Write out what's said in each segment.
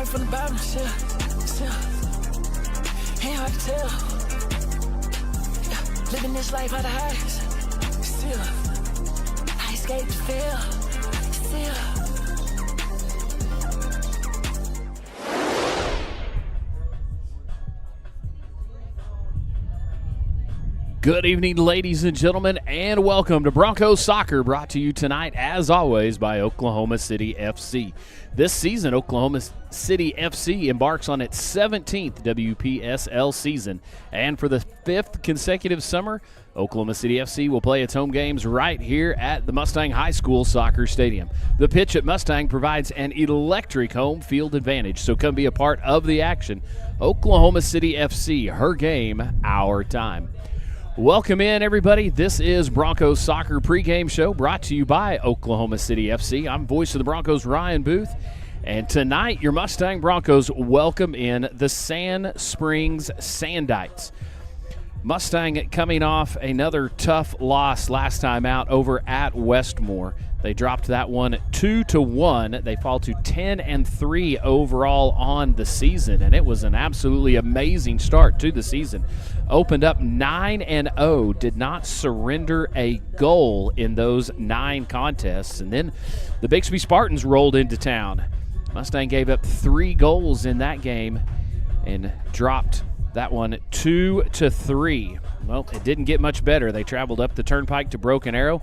from the bottom, still. Ain't hard to tell. Yeah, living this life out of highs, still. I escape to fail, still. Good evening, ladies and gentlemen, and welcome to Broncos Soccer, brought to you tonight, as always, by Oklahoma City FC. This season, Oklahoma City FC embarks on its 17th WPSL season, and for the 5th consecutive summer, Oklahoma City FC will play its home games right here at the Mustang High School Soccer Stadium. The pitch at Mustang provides an electric home field advantage, so come be a part of the action. Oklahoma City FC, her game, our time. Welcome in, everybody. This is Broncos Soccer Pregame Show brought to you by Oklahoma City FC. I'm voice of the Broncos, Ryan Booth. And tonight, your Mustang Broncos welcome in the Sand Springs Sandites. Mustang coming off another tough loss last time out over at Westmore. They dropped that one 2-1. They fall to 10-3 overall on the season, and it was an absolutely amazing start to the season. Opened up 9-0, did not surrender a goal in those 9 contests, and then the Bixby Spartans rolled into town. Mustang gave up 3 goals in that game and dropped that one 2-3. Well, it didn't get much better. They traveled up the turnpike to Broken Arrow,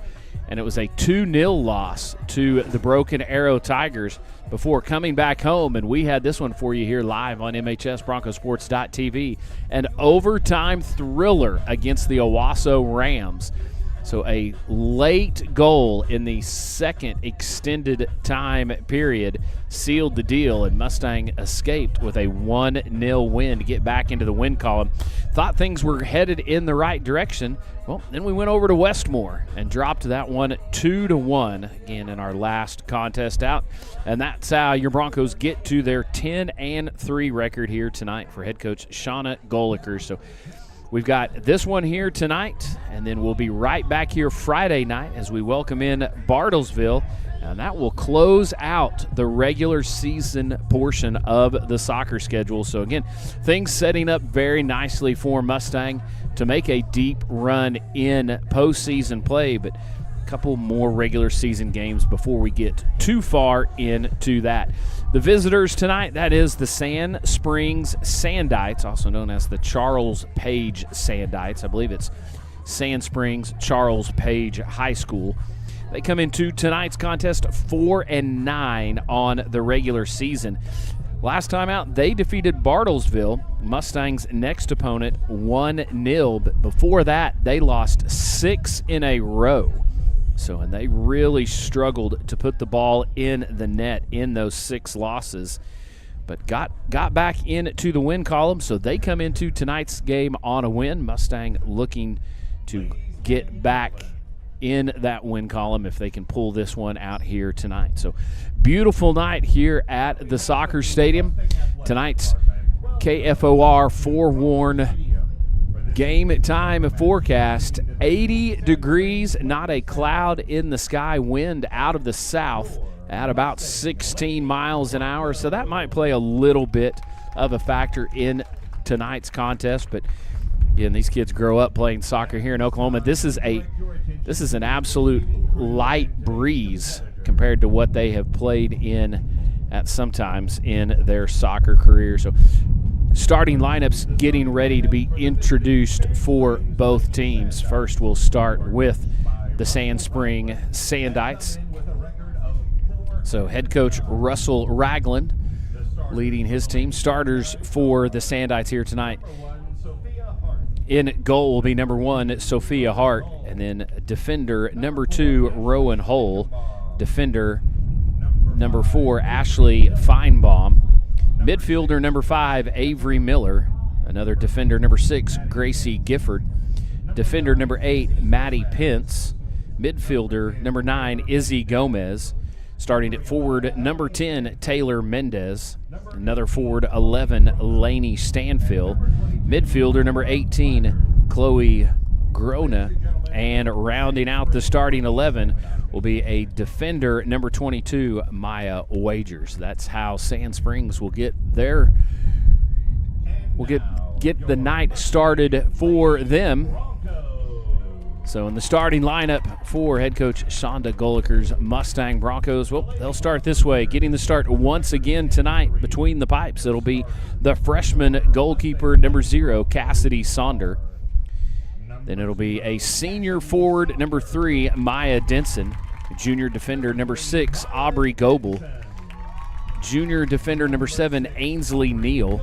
and it was a 2-0 loss to the Broken Arrow Tigers before coming back home. And we had this one for you here live on MHSBroncosSports.tv. An overtime thriller against the Owasso Rams. So a late goal in the second extended time period sealed the deal, and Mustang escaped with a 1-0 win to get back into the win column. Thought things were headed in the right direction. Well, then we went over to Westmore and dropped that one 2-1 again in our last contest out. And that's how your Broncos get to their 10-3 record here tonight for head coach Shauna Goliker. So we've got this one here tonight, and then we'll be right back here Friday night as we welcome in Bartlesville, and that will close out the regular season portion of the soccer schedule. So again, things setting up very nicely for Mustang to make a deep run in postseason play, but a couple more regular season games before we get too far into that. The visitors tonight, that is the Sand Springs Sandites, also known as the Charles Page Sandites. I believe it's Sand Springs Charles Page High School. They come into tonight's contest 4-9 on the regular season. Last time out, they defeated Bartlesville, Mustang's next opponent, 1-0. But before that, they lost 6 in a row. So, and they really struggled to put the ball in the net in those 6 losses, but got back into the win column. So they come into tonight's game on a win. Mustang looking to get back in that win column if they can pull this one out here tonight. So beautiful night here at the soccer stadium. Tonight's KFOR forewarn game time forecast, 80 degrees, not a cloud in the sky, wind out of the south at about 16 miles an hour. So that might play a little bit of a factor in tonight's contest. But again, these kids grow up playing soccer here in Oklahoma. This is an absolute light breeze compared to what they have played in at sometimes in their soccer career. So starting lineups getting ready to be introduced for both teams. First, we'll start with the Sand Spring Sandites. So head coach Russell Ragland leading his team. Starters for the Sandites here tonight. In goal will be number 1, Sophia Hart, and then defender number 2, Rowan Hull. Defender number 4, Ashley Feinbaum. Midfielder number 5, Avery Miller. Another defender number 6, Gracie Gifford. Defender number 8, Maddie Pence. Midfielder number 9, Izzy Gomez. Starting at forward, number 10, Taylor Mendez. Another forward, 11, Lainey Stanfield. Midfielder number 18, Chloe Grona. And rounding out the starting 11 will be a defender, number 22, Maya Wagers. That's how Sand Springs will get their get the night started for them. So in the starting lineup for head coach Shonda Goliker's Mustang Broncos, well, they'll start this way, getting the start once again tonight between the pipes. It'll be the freshman goalkeeper, number 0, Cassidy Sonder. Then it'll be a senior forward, number 3, Maya Denson. Junior defender, number 6, Aubrey Goebel. Junior defender, number 7, Ainsley Neal.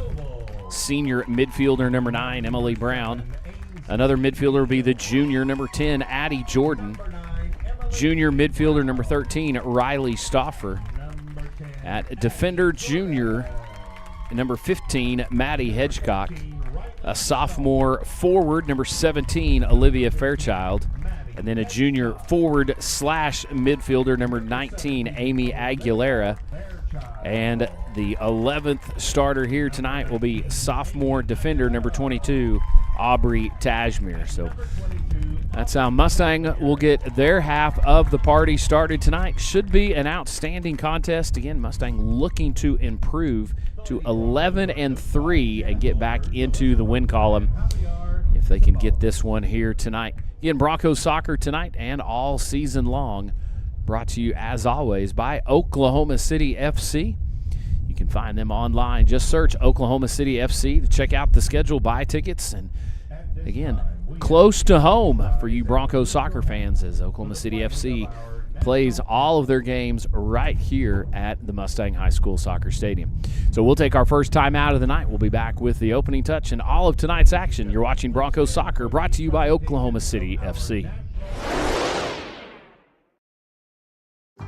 Senior midfielder, number 9, Emily Brown. Another midfielder will be the junior, number 10, Addie Jordan. Junior midfielder, number 13, Riley Stauffer. At defender, junior, number 15, Maddie Hedgecock. A sophomore forward, number 17, Olivia Fairchild. And then a junior forward / midfielder, number 19, Amy Aguilera. And the 11th starter here tonight will be sophomore defender, number 22, Aubrey Tashmere. So that's how Mustang will get their half of the party started tonight. Should be an outstanding contest. Again, Mustang looking to improve to 11-3 and get back into the win column if they can get this one here tonight. Again, Broncos soccer tonight and all season long, brought to you as always by Oklahoma City FC. You can find them online. Just search Oklahoma City FC to check out the schedule, buy tickets, and again, close to home for you Broncos soccer fans, as Oklahoma City FC plays all of their games right here at the Mustang High School Soccer Stadium. So we'll take our first time out of the night. We'll be back with the opening touch and all of tonight's action. You're watching Broncos soccer, brought to you by Oklahoma City FC.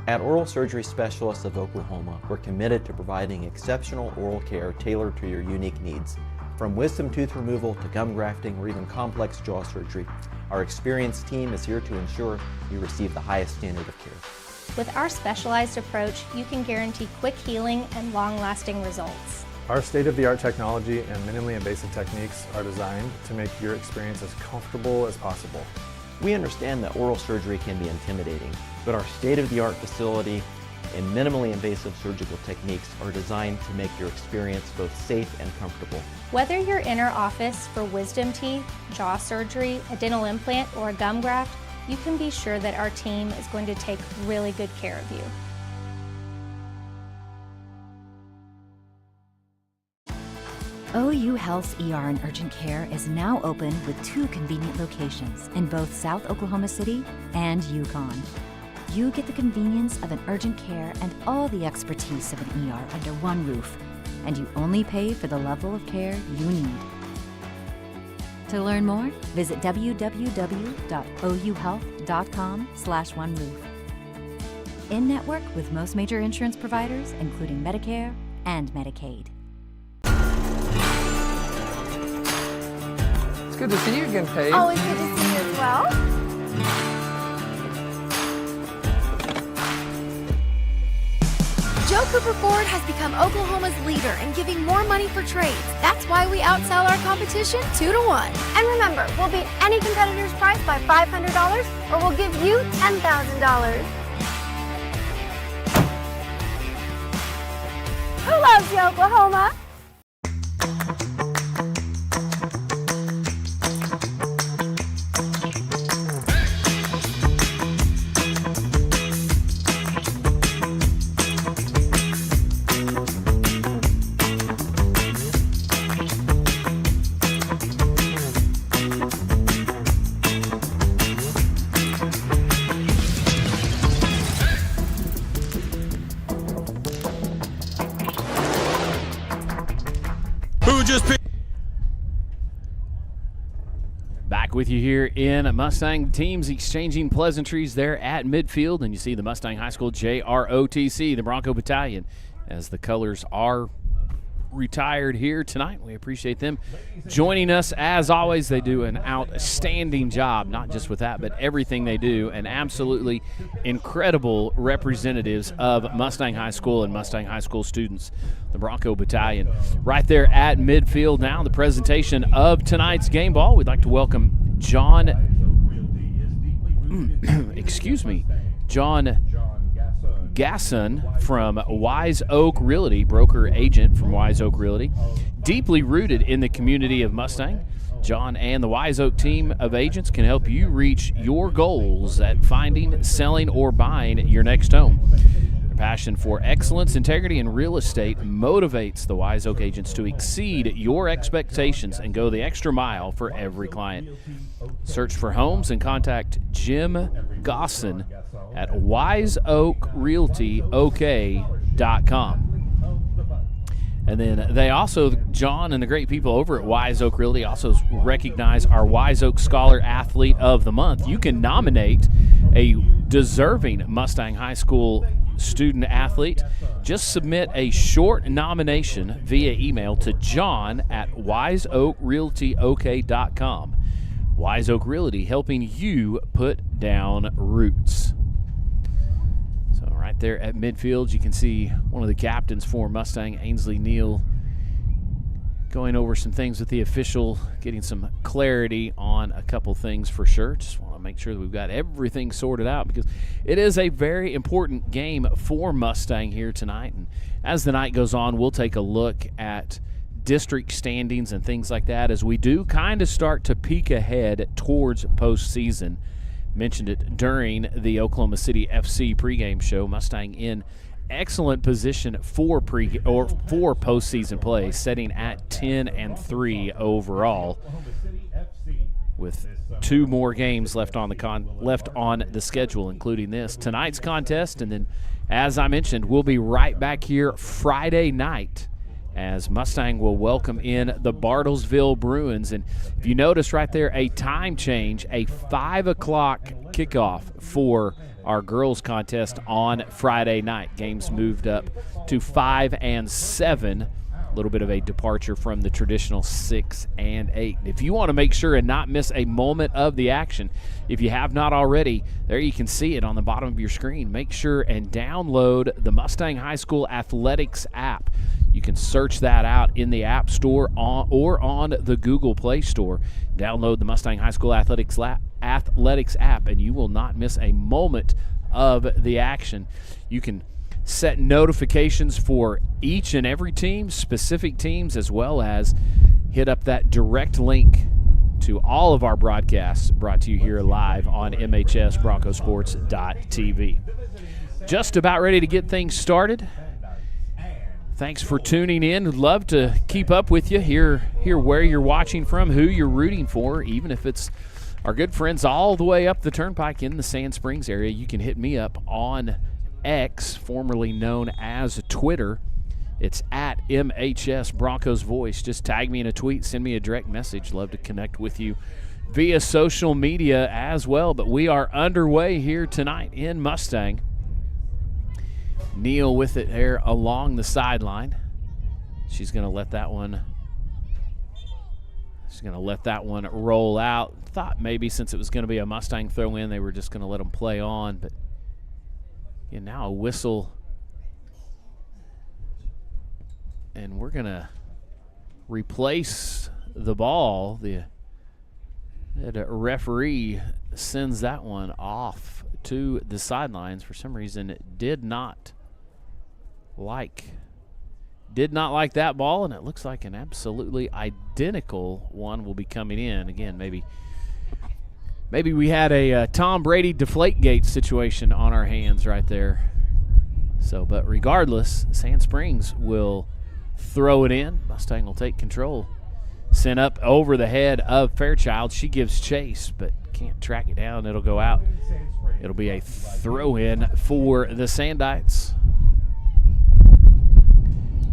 At Oral Surgery Specialists of Oklahoma, we're committed to providing exceptional oral care tailored to your unique needs. From wisdom tooth removal to gum grafting or even complex jaw surgery, our experienced team is here to ensure you receive the highest standard of care. With our specialized approach, you can guarantee quick healing and long-lasting results. Our state-of-the-art technology and minimally invasive techniques are designed to make your experience as comfortable as possible. We understand that oral surgery can be intimidating, but our state-of-the-art facility and minimally invasive surgical techniques are designed to make your experience both safe and comfortable. Whether you're in our office for wisdom teeth, jaw surgery, a dental implant, or a gum graft, you can be sure that our team is going to take really good care of you. OU Health's ER and Urgent Care is now open with 2 convenient locations in both South Oklahoma City and Yukon. You get the convenience of an urgent care and all the expertise of an ER under one roof, and you only pay for the level of care you need. To learn more, visit www.ouhealth.com/oneroof. In network with most major insurance providers, including Medicare and Medicaid. It's good to see you again, Paige. Always good to see you as well. Joe Cooper Ford has become Oklahoma's leader in giving more money for trades. That's why we outsell our competition 2-1. And remember, we'll beat any competitor's price by $500 or we'll give you $10,000. Who loves you, Oklahoma? Back with you here in Mustang. Teams exchanging pleasantries there at midfield, and you see the Mustang High School JROTC, the Bronco Battalion, as the colors are retired here tonight. We appreciate them joining us as always. They do an outstanding job, not just with that, but everything they do, and absolutely incredible representatives of Mustang High School and Mustang High School students, the Bronco Battalion. Right there at midfield now, the presentation of tonight's game ball. We'd like to welcome John excuse me, John Gasson from Wise Oak Realty, broker agent from Wise Oak Realty, deeply rooted in the community of Mustang. John and the Wise Oak team of agents can help you reach your goals at finding, selling, or buying your next home. Their passion for excellence, integrity, and real estate motivates the Wise Oak agents to exceed your expectations and go the extra mile for every client. Search for homes and contact Jim Gosson at wiseoakrealtyok.com. And then they also, John and the great people over at Wise Oak Realty also recognize our Wise Oak Scholar Athlete of the Month. You can nominate a deserving Mustang High School student athlete. Just submit a short nomination via email to John at wiseoakrealtyok.com. Wise Oak Realty, helping you put down roots. So right there at midfield, you can see one of the captains for Mustang, Ainsley Neal, going over some things with the official, getting some clarity on a couple things for sure. Just want to make sure that we've got everything sorted out because it is a very important game for Mustang here tonight. And as the night goes on, we'll take a look at district standings and things like that as we do kind of start to peek ahead towards postseason. Mentioned it during the Oklahoma City FC pregame show. Mustang in excellent position for postseason play, setting at 10-3 overall, with 2 more games left on the schedule, including this tonight's contest. And then, as I mentioned, we'll be right back here Friday night as Mustang will welcome in the Bartlesville Bruins. And if you notice right there, a time change, a 5 o'clock kickoff for our girls contest on Friday night. Games moved up to 5 and 7. A little bit of a departure from the traditional 6 and 8. If you want to make sure and not miss a moment of the action, if you have not already, there you can see it on the bottom of your screen. Make sure and download the Mustang High School Athletics app. You can search that out in the App Store or on the Google Play Store. Download the Mustang High School Athletics app, and you will not miss a moment of the action. You can set notifications for each and every team, specific teams, as well as hit up that direct link to all of our broadcasts brought to you here live on MHSBroncosSports.tv. Just about ready to get things started. Thanks for tuning in. Would love to keep up with you, hear where you're watching from, who you're rooting for, even if it's our good friends all the way up the turnpike in the Sand Springs area. You can hit me up on X, formerly known as Twitter. It's at MHS Broncos Voice. Just tag me in a tweet, send me a direct message. Love to connect with you via social media as well. But we are underway here tonight in Mustang. Neal with it there along the sideline. She's going to let that one roll out. Thought maybe since it was going to be a Mustang throw in, they were just going to let them play on, but now a whistle, and we're going to replace the ball. The referee sends that one off to the sidelines. For some reason, it did not like that ball, and it looks like an absolutely identical one will be coming in. Again, maybe we had a Tom Brady Deflategate situation on our hands right there. So, but regardless, Sand Springs will throw it in. Mustang will take control. Sent up over the head of Fairchild. She gives chase, but can't track it down. It'll go out. It'll be a throw-in for the Sandites.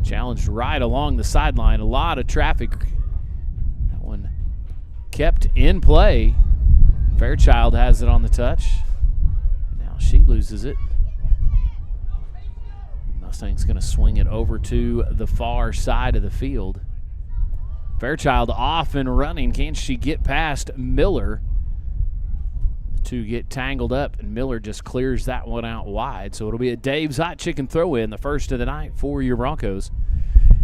Challenged right along the sideline. A lot of traffic. That one kept in play. Fairchild has it on the touch. Now she loses it. Mustang's going to swing it over to the far side of the field. Fairchild off and running. Can she get past Miller? The two get tangled up, and Miller just clears that one out wide. So it'll be a Dave's Hot Chicken throw-in, the first of the night for your Broncos.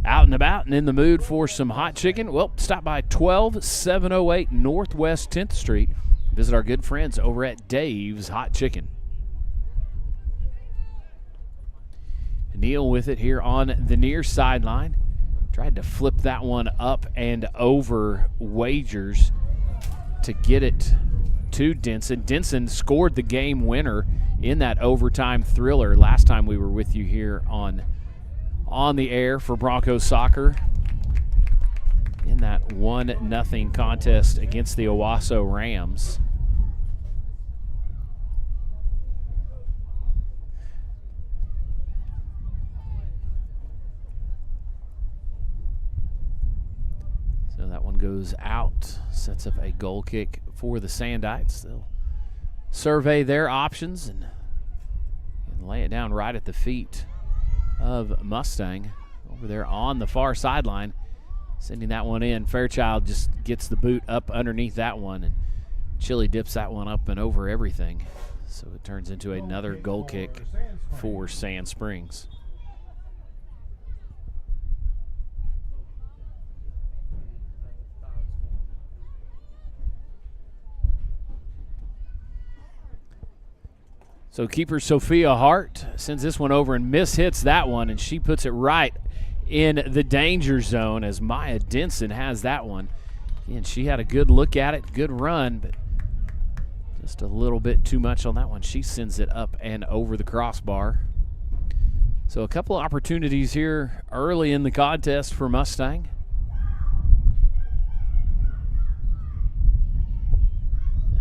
Out and about and in the mood for some hot chicken? Well, stop by 12708 Northwest 10th Street visit our good friends over at Dave's Hot Chicken. Neal with it here on the near sideline. Tried to flip that one up and over Wagers to get it to Denson. Denson scored the game winner in that overtime thriller last time we were with you here on the air for Broncos soccer in that 1-0 contest against the Owasso Rams. So that one goes out, sets up a goal kick for the Sandites. They'll survey their options and lay it down right at the feet of Mustang over there on the far sideline, sending that one in. Fairchild just gets the boot up underneath that one, and Chili dips that one up and over everything. So it turns into another goal kick for Sand Springs. So keeper Sophia Hart sends this one over and mishits that one, and she puts it right in the danger zone as Maya Denson has that one. And she had a good look at it, good run, but just a little bit too much on that one. She sends it up and over the crossbar. So a couple of opportunities here early in the contest for Mustang.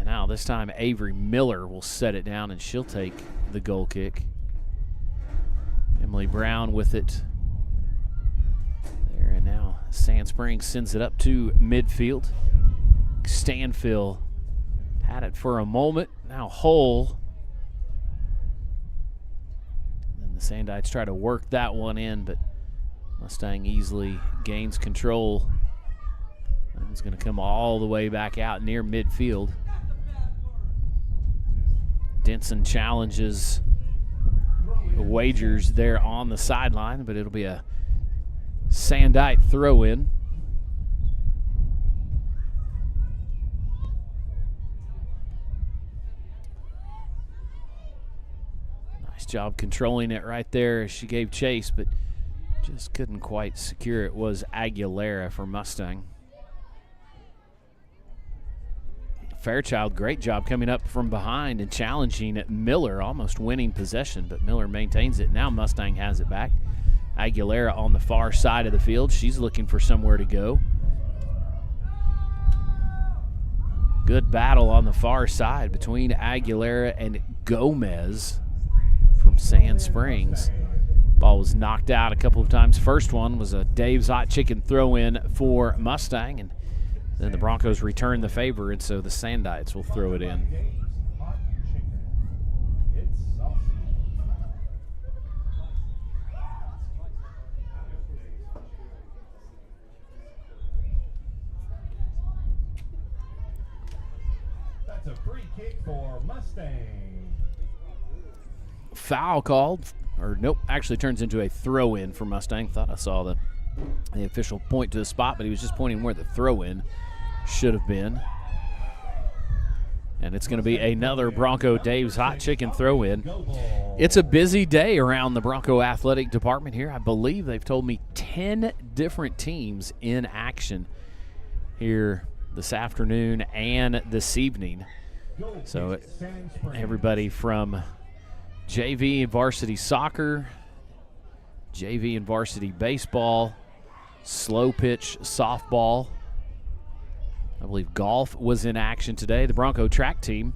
Now this time Avery Miller will set it down, and she'll take the goal kick. Emily Brown with it there, and now Sand Springs sends it up to midfield. Stanfield had it for a moment, now Hull. And the Sandites try to work that one in, but Mustang easily gains control. That one's going to come all the way back out near midfield. Denson challenges Wagers there on the sideline, but it'll be a Sandite throw-in. Nice job controlling it right there as she gave chase, but just couldn't quite secure it. Was Aguilera for Mustang. Fairchild, great job coming up from behind and challenging Miller, almost winning possession, but Miller maintains it. Now Mustang has it back. Aguilera on the far side of the field. She's looking for somewhere to go. Good battle on the far side between Aguilera and Gomez from Sand Springs. Ball was knocked out a couple of times. First one was a Dave's Hot Chicken throw-in for Mustang, and then the Broncos return the favor, and so the Sandites will throw it in. That's a free kick for Mustang. Foul called, or nope, actually turns into a throw-in for Mustang. Thought I saw the official point to the spot, but he was just pointing where the throw-in should have been. And it's going to be another Bronco Dave's Hot Chicken throw-in. It's a busy day around the Bronco athletic department here. I believe they've told me 10 different teams in action here this afternoon and this evening. So everybody from JV and varsity soccer, JV and varsity baseball, slow pitch softball. I believe golf was in action today. The Bronco track team,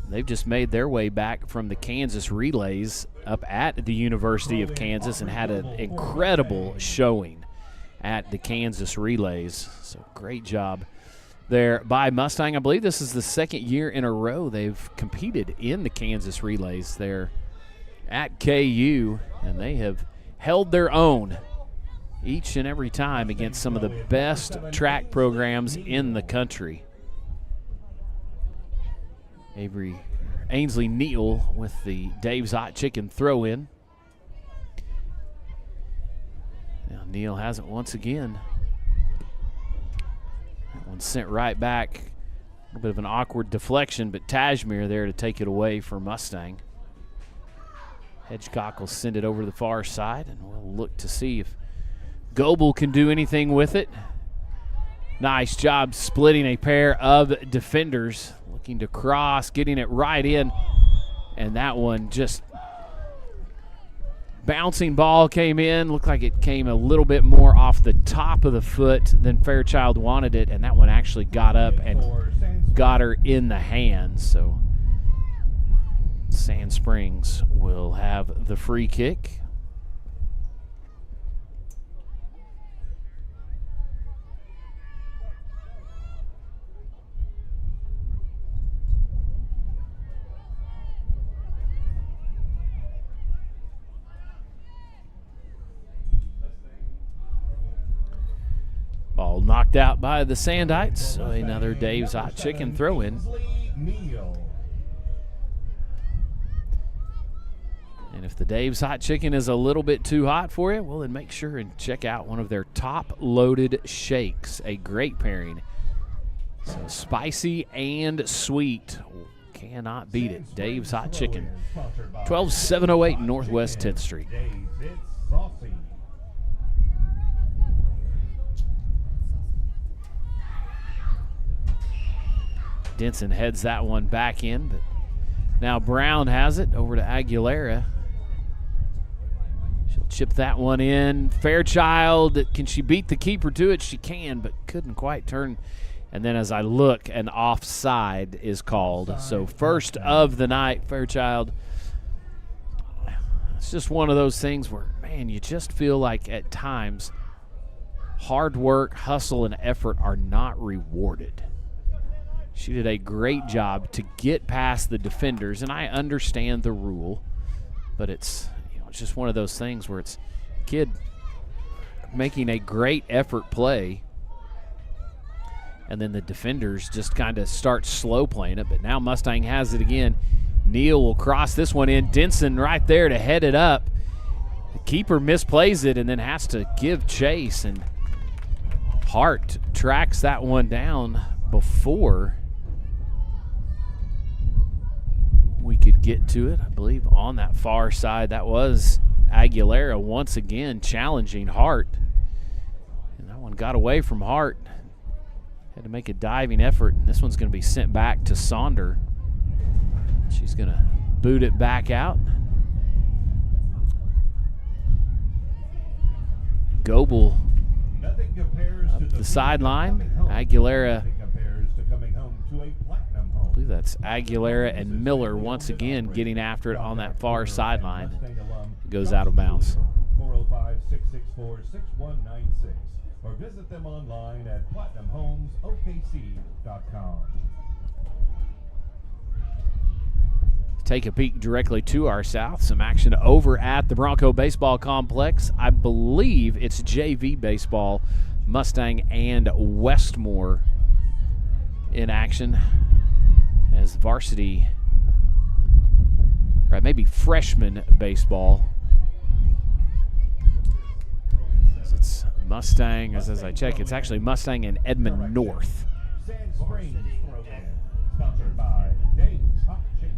they've just made their way back from the Kansas Relays up at the University of Kansas and had an incredible showing at the Kansas Relays. So great job there by Mustang. I believe this is the second year in a row they've competed in the Kansas Relays. They're at KU, and they have held their own each and every time against some of the best track programs in the country. Ainsley Neal with the Dave's Hot Chicken throw-in. Now Neal has it once again. That one sent right back A bit of an awkward deflection, but Tajmir there to take it away for Mustang. Hedgecock will send it over to the far side, and we'll look to see if Goebel can do anything with it. Nice job splitting a pair of defenders. Looking to cross, getting it right in, and that one just bouncing ball came in. Looked like it came a little bit more off the top of the foot than Fairchild wanted it, and that one actually got up and got her in the hands. So Sand Springs will have the free kick. Ball knocked out by the Sandites. So another Dave's Hot Chicken throw-in. And if the Dave's Hot Chicken is a little bit too hot for you, well, then make sure and check out one of their top-loaded shakes. A great pairing. So spicy and sweet. Cannot beat it. Dave's Hot Chicken. 12708 Northwest 10th Street. Denson heads that one back in, but now Brown has it over to Aguilera. She'll chip that one in. Fairchild, can she beat the keeper to it? She can, but couldn't quite turn. And then as I look, an offside is called. So first of the night, Fairchild. It's just one of those things where, man, you just feel like at times hard work, hustle, and effort are not rewarded. She did a great job to get past the defenders, and I understand the rule, but it's, you know, it's just one of those things where it's kid making a great effort play, and then the defenders just kind of start slow playing it. But now Mustang has it again. Neal will cross this one in. Denson right there to head it up. The keeper misplays it and then has to give chase, and Hart tracks that one down before we could get to it. I believe on that far side, that was Aguilera once again challenging Hart. And that one got away from Hart. Had to make a diving effort, and this one's going to be sent back to Sonder. She's going to boot it back out. Goebel up the sideline. Aguilera, I believe that's Aguilera and Miller once again getting after it on that far sideline. It goes out of bounds. 405-664-6196 or visit them online at platinumhomesokc.com. Take a peek directly to our south. Some action over at the Bronco Baseball Complex. I believe it's JV Baseball, Mustang and Westmore in action as Varsity, right, maybe freshman baseball. So it's Mustang, as I check, it's actually Mustang and Edmond North. Sand Springs throw-in, sponsored by Dave's Hot Chicken.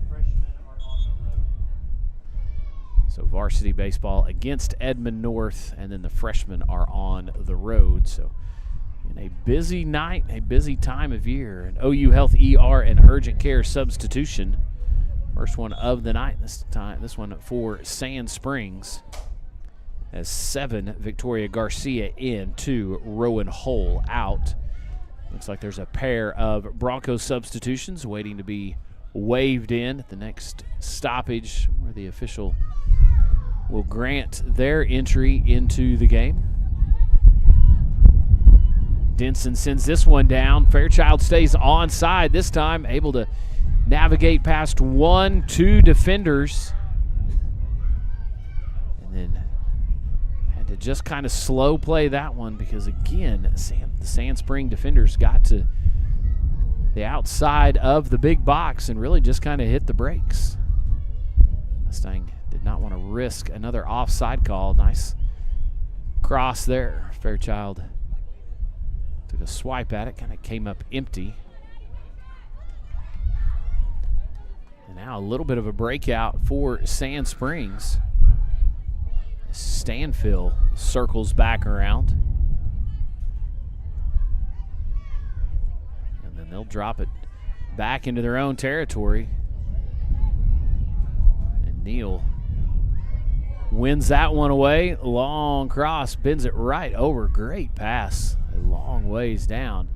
So Varsity Baseball against Edmond North, and then the freshmen are on the road. So in a busy night, a busy time of year, an OU Health ER and urgent care substitution. First one of the night this time. This one for Sand Springs. As 7, Victoria Garcia in, 2, Rowan Hull out. Looks like there's a pair of Broncos substitutions waiting to be waved in at the next stoppage where the official will grant their entry into the game. Denson sends this one down. Fairchild stays onside this time, able to navigate past 1-2 defenders. And then had to just kind of slow play that one because, again, the Sand Spring defenders got to the outside of the big box and really just kind of hit the brakes. Mustang did not want to risk another offside call. Nice cross there. Fairchild took a swipe at it, kind of came up empty. And now a little bit of a breakout for Sand Springs. Stanfill circles back around. And then they'll drop it back into their own territory. And Neal wins that one away. Long cross, bends it right over. Great pass, a long ways down.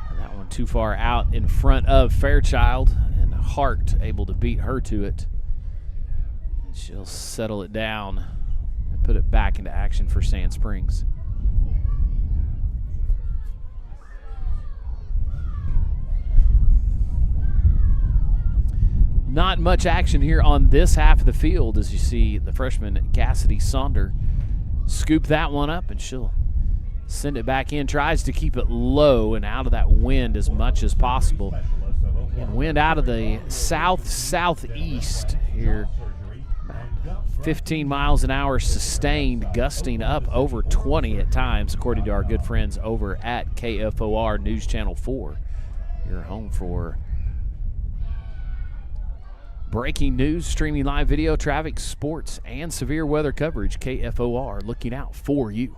And that one too far out in front of Fairchild, and Hart able to beat her to it. And she'll settle it down and put it back into action for Sand Springs. Not much action here on this half of the field as you see the freshman Cassidy Saunder scoop that one up, and she'll send it back in. Tries to keep it low and out of that wind as much as possible. And wind out of the south-southeast here. About 15 miles an hour sustained, gusting up over 20 at times, according to our good friends over at KFOR News Channel 4. You're home for breaking news, streaming live video, traffic, sports, and severe weather coverage. KFOR looking out for you.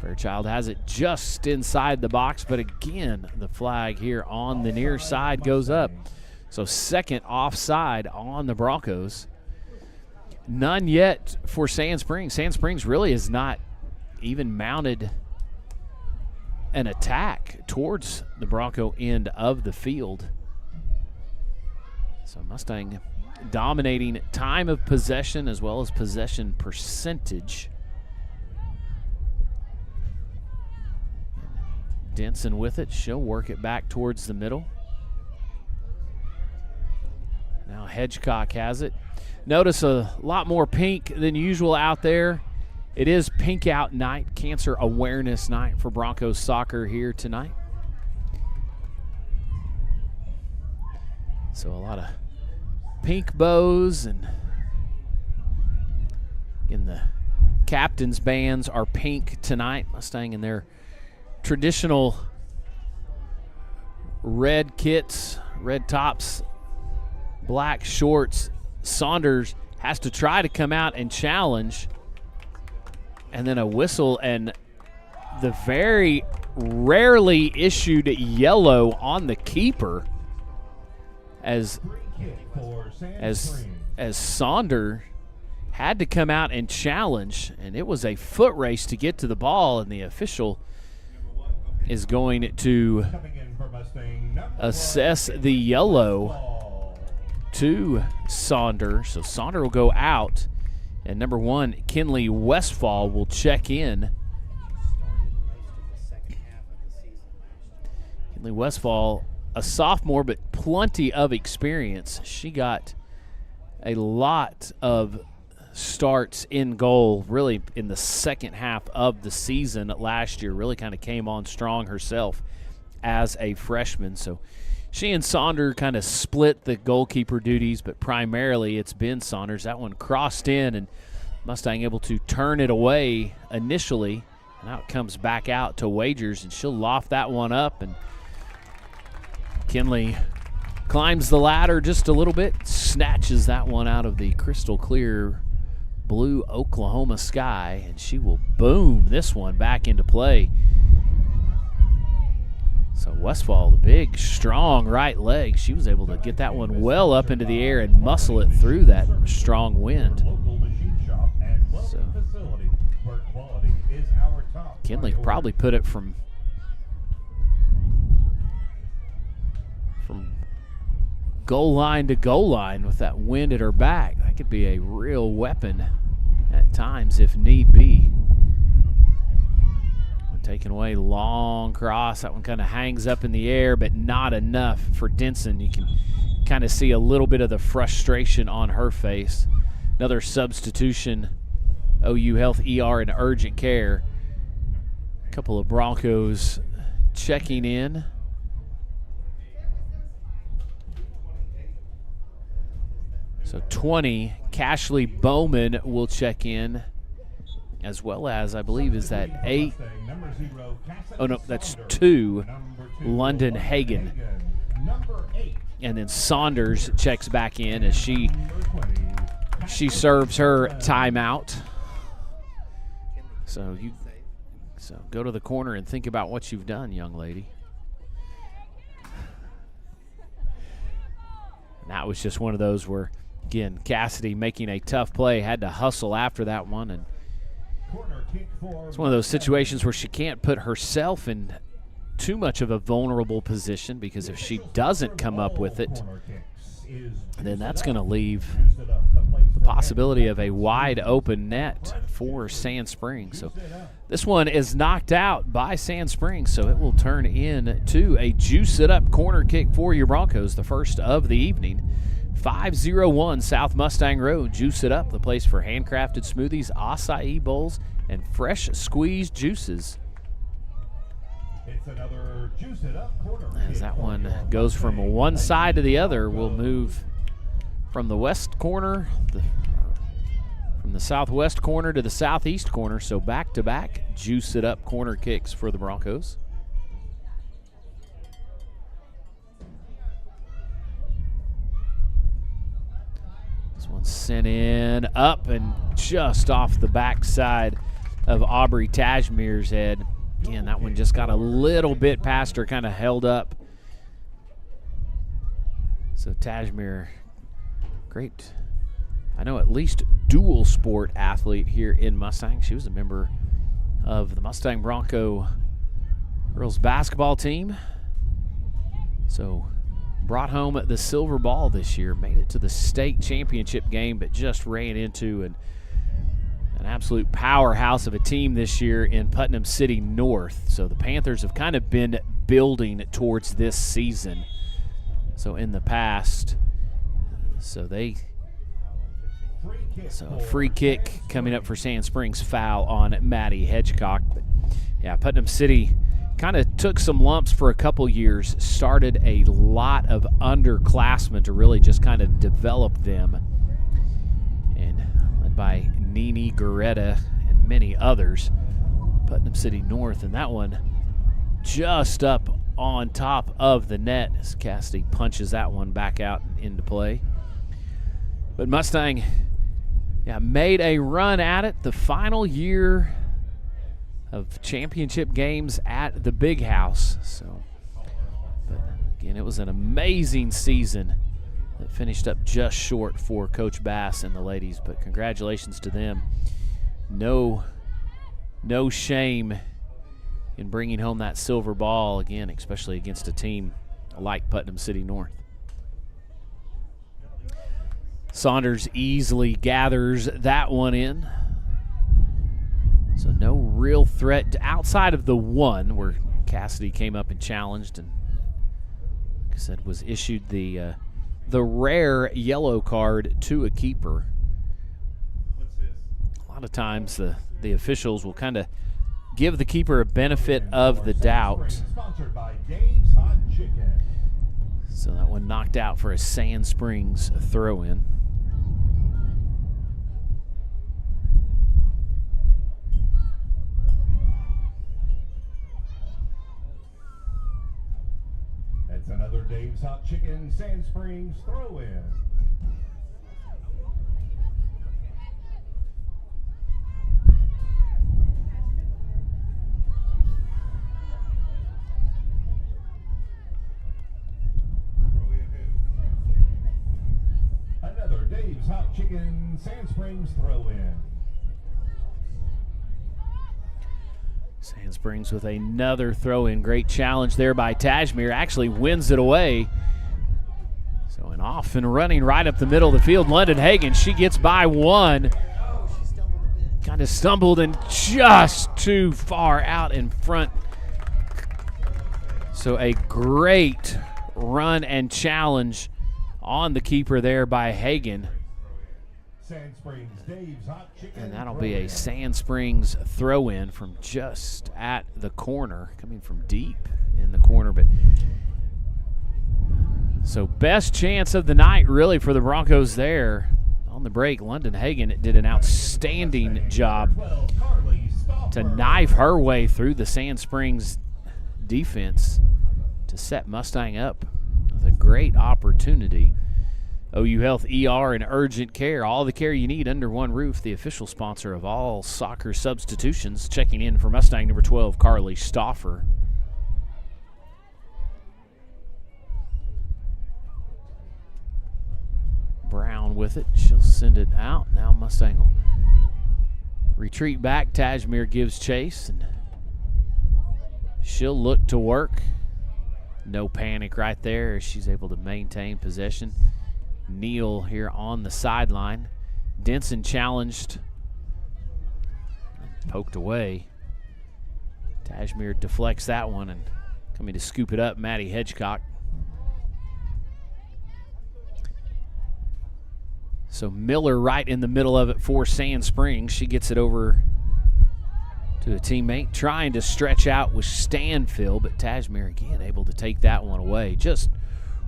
Fairchild has it just inside the box, but again, the flag here on the near side goes up. So second offside on the Broncos. None yet for Sand Springs. Sand Springs really has not even mounted an attack towards the Bronco end of the field. So Mustang dominating time of possession as well as possession percentage. Denson with it. She'll work it back towards the middle. Now Hedgecock has it. Notice a lot more pink than usual out there. It is Pink Out Night, Cancer Awareness Night for Broncos soccer here tonight. So a lot of pink bows, and again, the captain's bands are pink tonight. Mustang in their traditional red kits, red tops, black shorts. Saunders has to try to come out and challenge, and then a whistle and the very rarely issued yellow on the keeper as Saunder had to come out and challenge, and it was a foot race to get to the ball, and the official is going to assess the yellow to Saunder. So Saunder will go out, and number 1, Kinley Westfall, will check in. Kinley Westfall, a sophomore, but plenty of experience. She got a lot of starts in goal really in the second half of the season last year. Really kind of came on strong herself as a freshman. So she and Saunder kind of split the goalkeeper duties, but primarily it's been Saunders. That one crossed in, and Mustang able to turn it away initially. Now it comes back out to Wagers, and she'll loft that one up, and Kinley climbs the ladder just a little bit, snatches that one out of the crystal clear blue Oklahoma sky, and she will boom this one back into play. So Westfall, the big, strong right leg, she was able to get that one well up into the air and muscle it through that strong wind. So Kinley probably put it from goal line to goal line with that wind at her back. That could be a real weapon at times if need be. One taken away, long cross. That one kind of hangs up in the air, but not enough for Denson. You can kind of see a little bit of the frustration on her face. Another substitution, OU Health, ER, and Urgent Care. A couple of Broncos checking in. So 20, Cashley Bowman will check in, as well as, I believe, is that 8. Oh, no, that's 2, London Hagan. and then Saunders checks back in as she serves her timeout. So go to the corner and think about what you've done, young lady. And that was just one of those where, again, Cassidy making a tough play, had to hustle after that one, and it's one of those situations where she can't put herself in too much of a vulnerable position, because if she doesn't come up with it, then that's going to leave the possibility of a wide open net for Sand Springs. So this one is knocked out by Sand Springs, so it will turn into a juice it up corner kick for your Broncos, the first of the evening. 501 South Mustang Road. Juice it up, the place for handcrafted smoothies, acai bowls, and fresh squeezed juices. It's another juice it up corner. As that one goes from one side to the other, we'll move from the west corner, from the southwest corner to the southeast corner. So back-to-back juice it up corner kicks for the Broncos. This one's sent in, up, and just off the backside of Aubrey Tajmir's head. Again, that one just got a little bit past her, kind of held up. So Tajmir, great, I know at least dual sport athlete here in Mustang. She was a member of the Mustang Bronco girls basketball team. So brought home the silver ball this year, made it to the state championship game, but just ran into an absolute powerhouse of a team this year in Putnam City North. So the Panthers have kind of been building towards this season. So in the past, so a free kick coming up for Sand Springs, foul on Maddie Hedgecock. But yeah, Putnam City kind of took some lumps for a couple years, started a lot of underclassmen to really just kind of develop them. And led by Nini Goretta and many others, Putnam City North, and that one just up on top of the net as Cassidy punches that one back out into play. But Mustang, yeah, made a run at it the final year of championship games at the Big House. So, but again, it was an amazing season that finished up just short for Coach Bass and the ladies, but congratulations to them. No shame in bringing home that silver ball again, especially against a team like Putnam City North. Saunders easily gathers that one in. So no real threat outside of the one where Cassidy came up and challenged, and like I said, was issued the rare yellow card to a keeper. A lot of times the officials will kind of give the keeper a benefit of the doubt. So that one knocked out for a Sand Springs throw-in. It's another Dave's Hot Chicken Sand Springs throw-in. Another Dave's Hot Chicken Sand Springs throw-in. Sand Springs with another throw-in. Great challenge there by Tajmir. Actually wins it away. So an off and running right up the middle of the field. London Hagan, she gets by one. Kind of stumbled and just too far out in front. So a great run and challenge on the keeper there by Hagan. Sand Springs Dave's Hot Chicken. And that'll be a Sand Springs throw-in from just at the corner, coming from deep in the corner. But so best chance of the night really for the Broncos there. On the break, London Hagan did an outstanding job to knife her way through the Sand Springs defense to set Mustang up with a great opportunity. OU Health ER and Urgent Care, all the care you need under one roof, the official sponsor of all soccer substitutions. Checking in for Mustang number 12, Carly Stauffer. Brown with it. She'll send it out. Now Mustang will retreat back. Tajmir gives chase, and she'll look to work. No panic right there as she's able to maintain possession. Neal here on the sideline. Denson challenged. Poked away. Tajmir deflects that one, and coming to scoop it up, Maddie Hedgecock. So Miller right in the middle of it for Sand Springs. She gets it over to a teammate, trying to stretch out with Stanfield, but Tajmir again able to take that one away. Just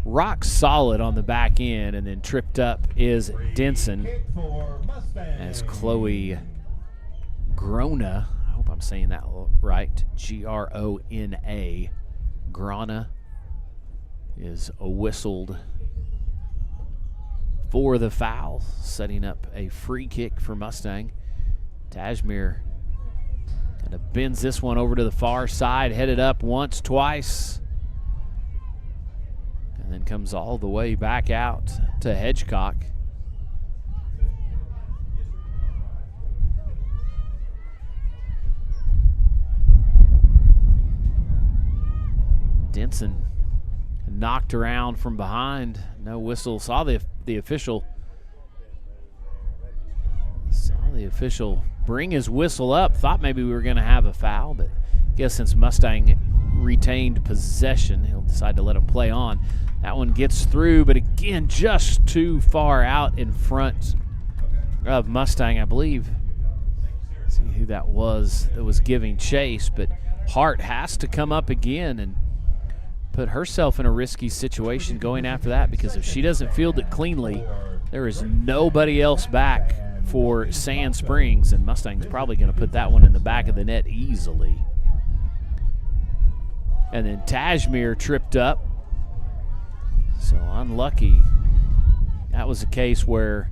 rock solid on the back end, and then tripped up is Denson as Chloe Grona, I hope I'm saying that right, Grona, Grana is whistled for the foul, setting up a free kick for Mustang. Tajmir kind of bends this one over to the far side, headed up once, twice, and then comes all the way back out to Hedgecock. Denson knocked around from behind. No whistle. Saw the official bring his whistle up. Thought maybe we were going to have a foul, but I guess since Mustang retained possession, he'll decide to let him play on. That one gets through, but again, just too far out in front of Mustang, I believe. See who that was giving chase, but Hart has to come up again and put herself in a risky situation going after that, because if she doesn't field it cleanly, there is nobody else back for Sand Springs, and Mustang's probably going to put that one in the back of the net easily. And then Tajmir tripped up. So unlucky. That was a case where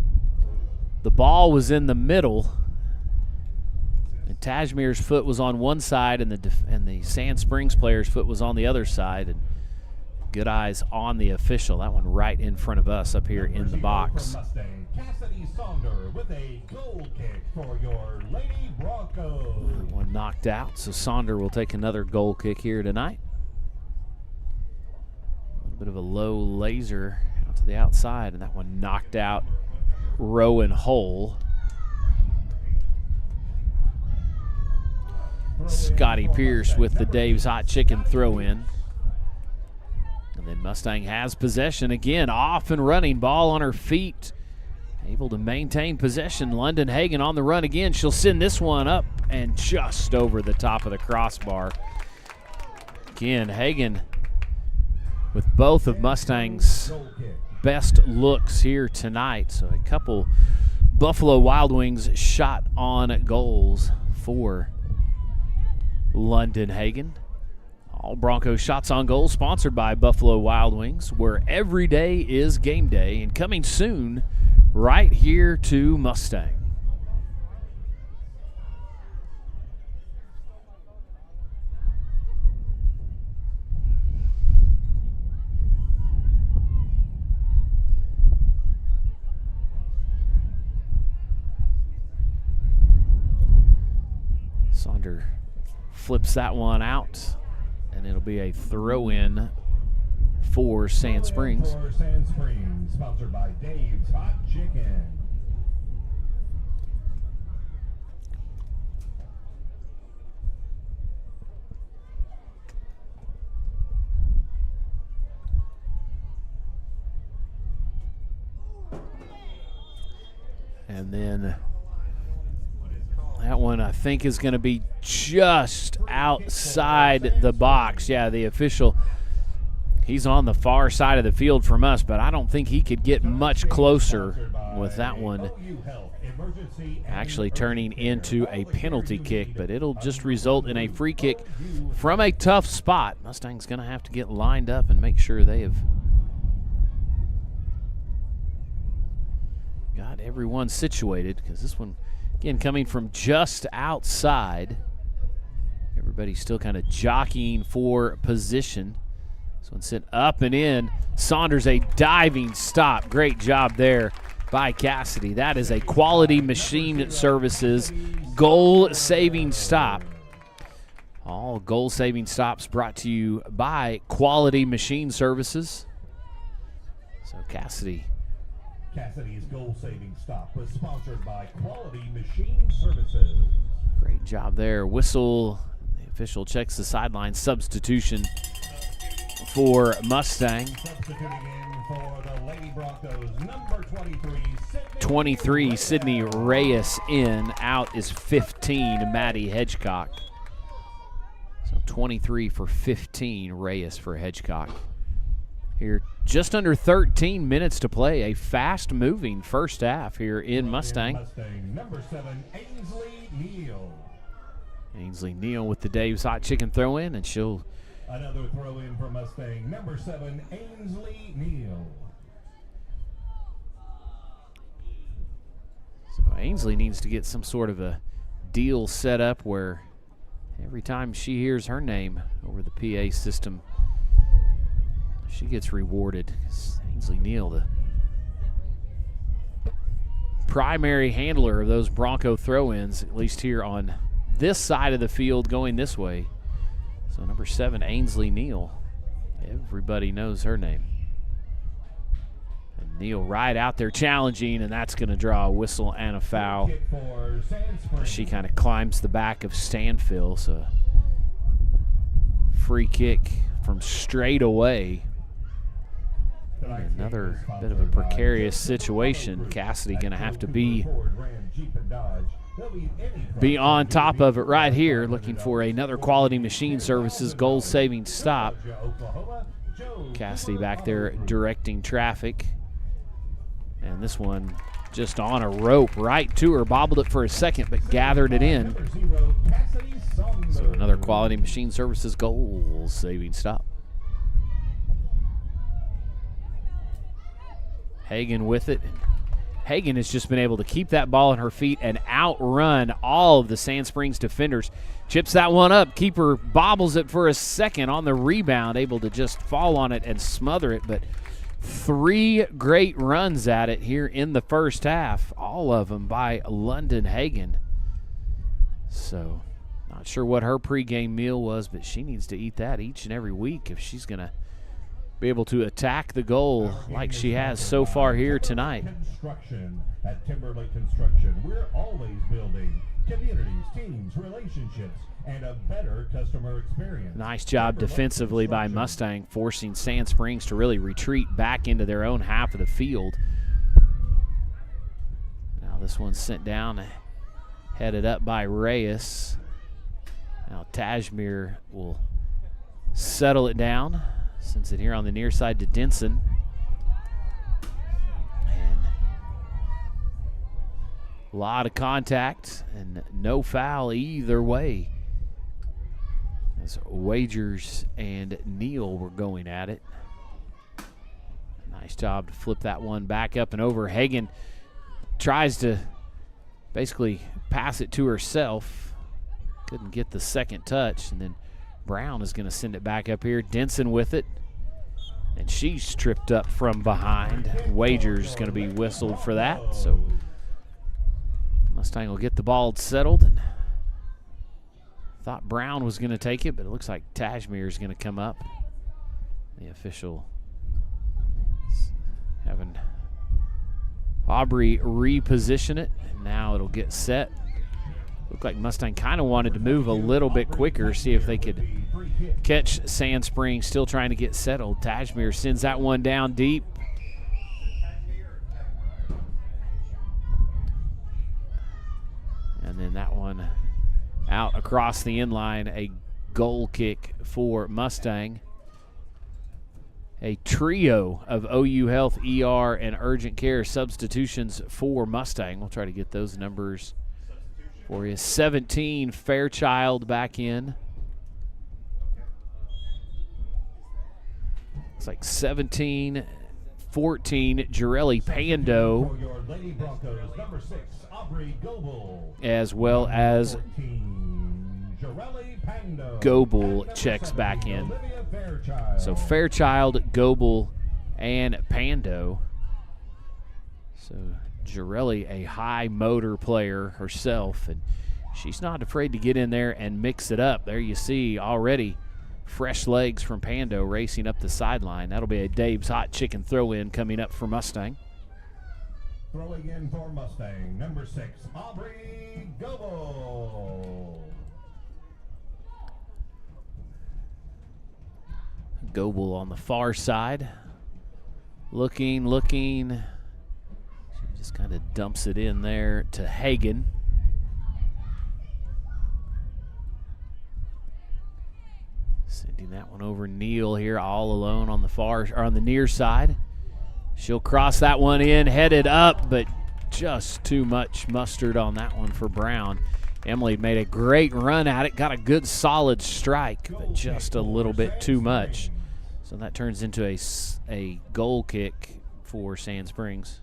the ball was in the middle, and Tajmir's foot was on one side, and the Sand Springs player's foot was on the other side. And good eyes on the official. That one right in front of us up here in the box. Cassidy Sonder with a goal kick for your Lady Broncos. One knocked out, so Sonder will take another goal kick here tonight. A little bit of a low laser out to the outside, and that one knocked out Rowan Hole. Scotty Pierce with the Dave's Hot Chicken throw-in. And then Mustang has possession again, off and running, ball on her feet, able to maintain possession. London Hagan on the run again. She'll send this one up and just over the top of the crossbar. Again, Hagan with both of Mustang's best looks here tonight. So a couple Buffalo Wild Wings shot on goals for London Hagan. All Broncos shots on goal sponsored by Buffalo Wild Wings, where every day is game day, and coming soon right here to Mustang. Sonder flips that one out, and it'll be a throw-in for Sand Springs. For Sand Springs, sponsored by Dave's Hot Chicken. And then that one, I think, is going to be just outside the box. Yeah, the official, he's on the far side of the field from us, but I don't think he could get much closer with that one actually turning into a penalty kick, but it'll just result in a free kick from a tough spot. Mustang's going to have to get lined up and make sure they have got everyone situated, because this one, again, coming from just outside. Everybody's still kind of jockeying for position. This one sent up and in. Saunders, a diving stop. Great job there by Cassidy. That is a Quality Machine Services goal-saving stop. All goal-saving stops brought to you by Quality Machine Services. So Cassidy's goal-saving stop was sponsored by Quality Machine Services. Great job there. Whistle. The official checks the sideline. Substitution for Mustang. Substituting in for the Lady Broncos, number 23, Sydney Reyes in. Out is 15, Maddie Hedgecock. So 23 for 15, Reyes for Hedgecock. Here, just under 13 minutes to play. A fast-moving first half here in Mustang. Number 7, Ainsley Neal. Ainsley Neal with the Dave's Hot Chicken throw-in, and she'll... Another throw-in for Mustang, number 7, Ainsley Neal. So Ainsley needs to get some sort of a deal set up where every time she hears her name over the PA system, she gets rewarded. Ainsley Neal, the primary handler of those Bronco throw-ins, at least here on this side of the field going this way. So number 7, Ainsley Neal. Everybody knows her name. And Neal right out there challenging, and that's going to draw a whistle and a foul. She kind of climbs the back of Stanfill, so free kick from straight away. Another bit of a precarious situation. Cassidy going to have to be on top of it right here, looking for another Quality Machine Services goal-saving stop. Cassidy back there directing traffic. And this one just on a rope right to her. Bobbled it for a second, but gathered it in. So another Quality Machine Services goal-saving stop. Hagan with it. Hagan has just been able to keep that ball on her feet and outrun all of the Sand Springs defenders. Chips that one up. Keeper bobbles it for a second on the rebound, able to just fall on it and smother it. But 3 great runs at it here in the first half, all of them by London Hagan. So not sure what her pregame meal was, but she needs to eat that each and every week if she's going to be able to attack the goal like she has so far here tonight. Construction at Timberlake Construction. We're always building communities, teams, relationships, and a better customer experience. Nice job defensively by Mustang, forcing Sand Springs to really retreat back into their own half of the field. Now this one's sent down, headed up by Reyes. Now Tajmir will settle it down. Sends it here on the near side to Denson. And a lot of contact and no foul either way, as Wagers and Neal were going at it. Nice job to flip that one back up and over. Hagan tries to basically pass it to herself. Couldn't get the second touch, and then Brown is going to send it back up here. Denson with it, and she's tripped up from behind. Wagers going to be whistled for that, so Mustang will get the ball settled. And thought Brown was going to take it, but it looks like Tajmir is going to come up. The official having Aubrey reposition it, and now it'll get set. Looked like Mustang kind of wanted to move a little bit quicker, see if they could catch Sand Springs, still trying to get settled. Tajmir sends that one down deep. And then that one out across the end line, a goal kick for Mustang. A trio of OU Health, ER, and urgent care substitutions for Mustang. We'll try to get those numbers for you. 17, Fairchild back in. Looks like 17, 14, Jarelli Pando, For your Lady Broncos, number 6, Aubrey Goebel. as well as 14, Jarelli Pando. Goebel And checks number back 70, in. Olivia Fairchild. So Fairchild, Goebel, and Pando. So Jarelli, a high motor player herself, and she's not afraid to get in there and mix it up. There you see already fresh legs from Pando racing up the sideline. That'll be a Dave's Hot Chicken throw-in coming up for Mustang. Throwing in for Mustang, number 6, Aubrey Goebel. Goebel on the far side. Looking. She just kind of dumps it in there to Hagen. Sending that one over Neal here all alone on the far, or on the near side. She'll cross that one in, headed up, but just too much mustard on that one for Brown. Emily made a great run at it, got a good solid strike, but just a little bit too much. So that turns into a goal kick for Sand Springs.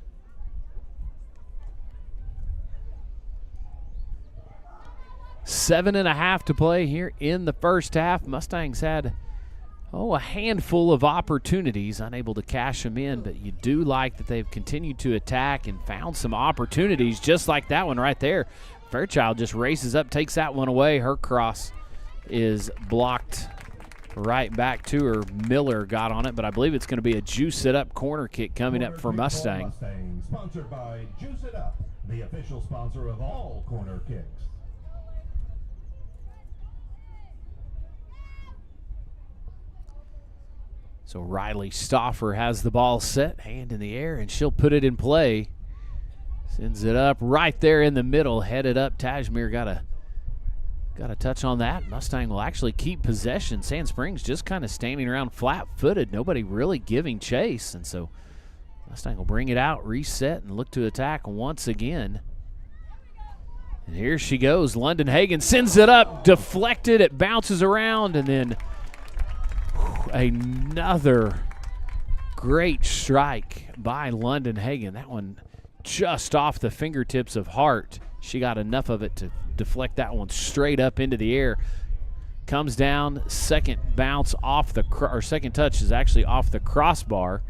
Seven and a half to play here in the first half. Mustangs had, a handful of opportunities, unable to cash them in, but you do like that they've continued to attack and found some opportunities just like that one right there. Fairchild just races up, takes that one away. Her cross is blocked right back to her. Miller got on it, but I believe it's going to be a juice it up corner kick coming up for Mustang. Sponsored by Juice It Up, the official sponsor of all corner kicks. So Riley Stauffer has the ball set, hand in the air, and she'll put it in play. Sends it up right there in the middle, headed up. Tajmir got a touch on that. Mustang will actually keep possession. Sand Springs just kind of standing around flat-footed, nobody really giving chase, and so Mustang will bring it out, reset, and look to attack once again. And here she goes. London Hagen sends it up, deflected, it bounces around, and then another great strike by London Hagen. That one just off the fingertips of Hart. She got enough of it to deflect that one straight up into the air. Comes down, second bounce off the, or second touch is actually off the crossbar,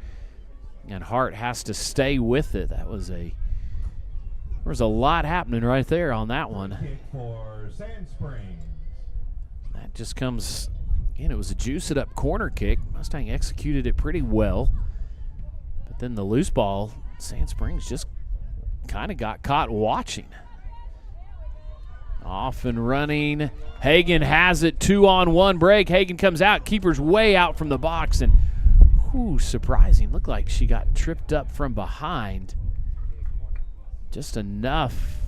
and Hart has to stay with it. That was there was a lot happening right there on that one. Kick for Sand Springs. That just comes, again, it was a juice it up corner kick. Mustang executed it pretty well, but then the loose ball, Sand Springs just kind of got caught watching. Off and running. Hagen has it, 2-on-1 break. Hagen comes out, keeper's way out from the box, and surprising. Looked like she got tripped up from behind. Just enough.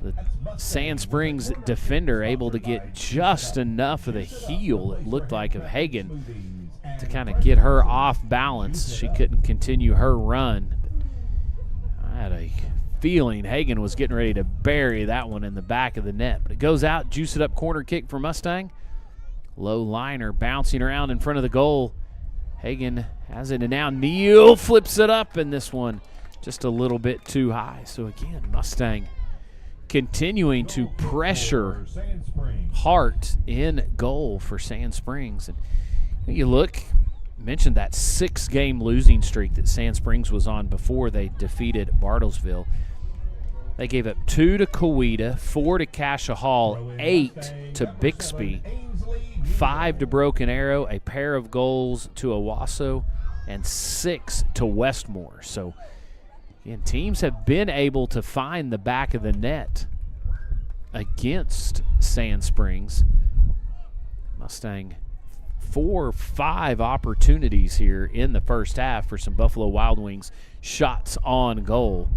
The Sand Springs defender able to get just enough of the heel, it looked like, of Hagen to kind of get her off balance. She couldn't continue her run. I had a feeling Hagen was getting ready to bury that one in the back of the net, but it goes out. Juice it up corner kick for Mustang. Low liner bouncing around in front of the goal. Hagen has it, and now Neal flips it up, and this one just a little bit too high. So again, Mustang continuing to pressure Hart in goal for Sand Springs. And you look, mentioned that 6-game losing streak that Sand Springs was on before they defeated Bartlesville. They gave up 2 to Coweta, 4 to Cassia Hall, 8 to Bixby, 5 to Broken Arrow, a pair of goals to Owasso, and 6 to Westmore. So again, teams have been able to find the back of the net against Sand Springs. Mustang 4 or 5 opportunities here in the first half for some Buffalo Wild Wings shots on goal.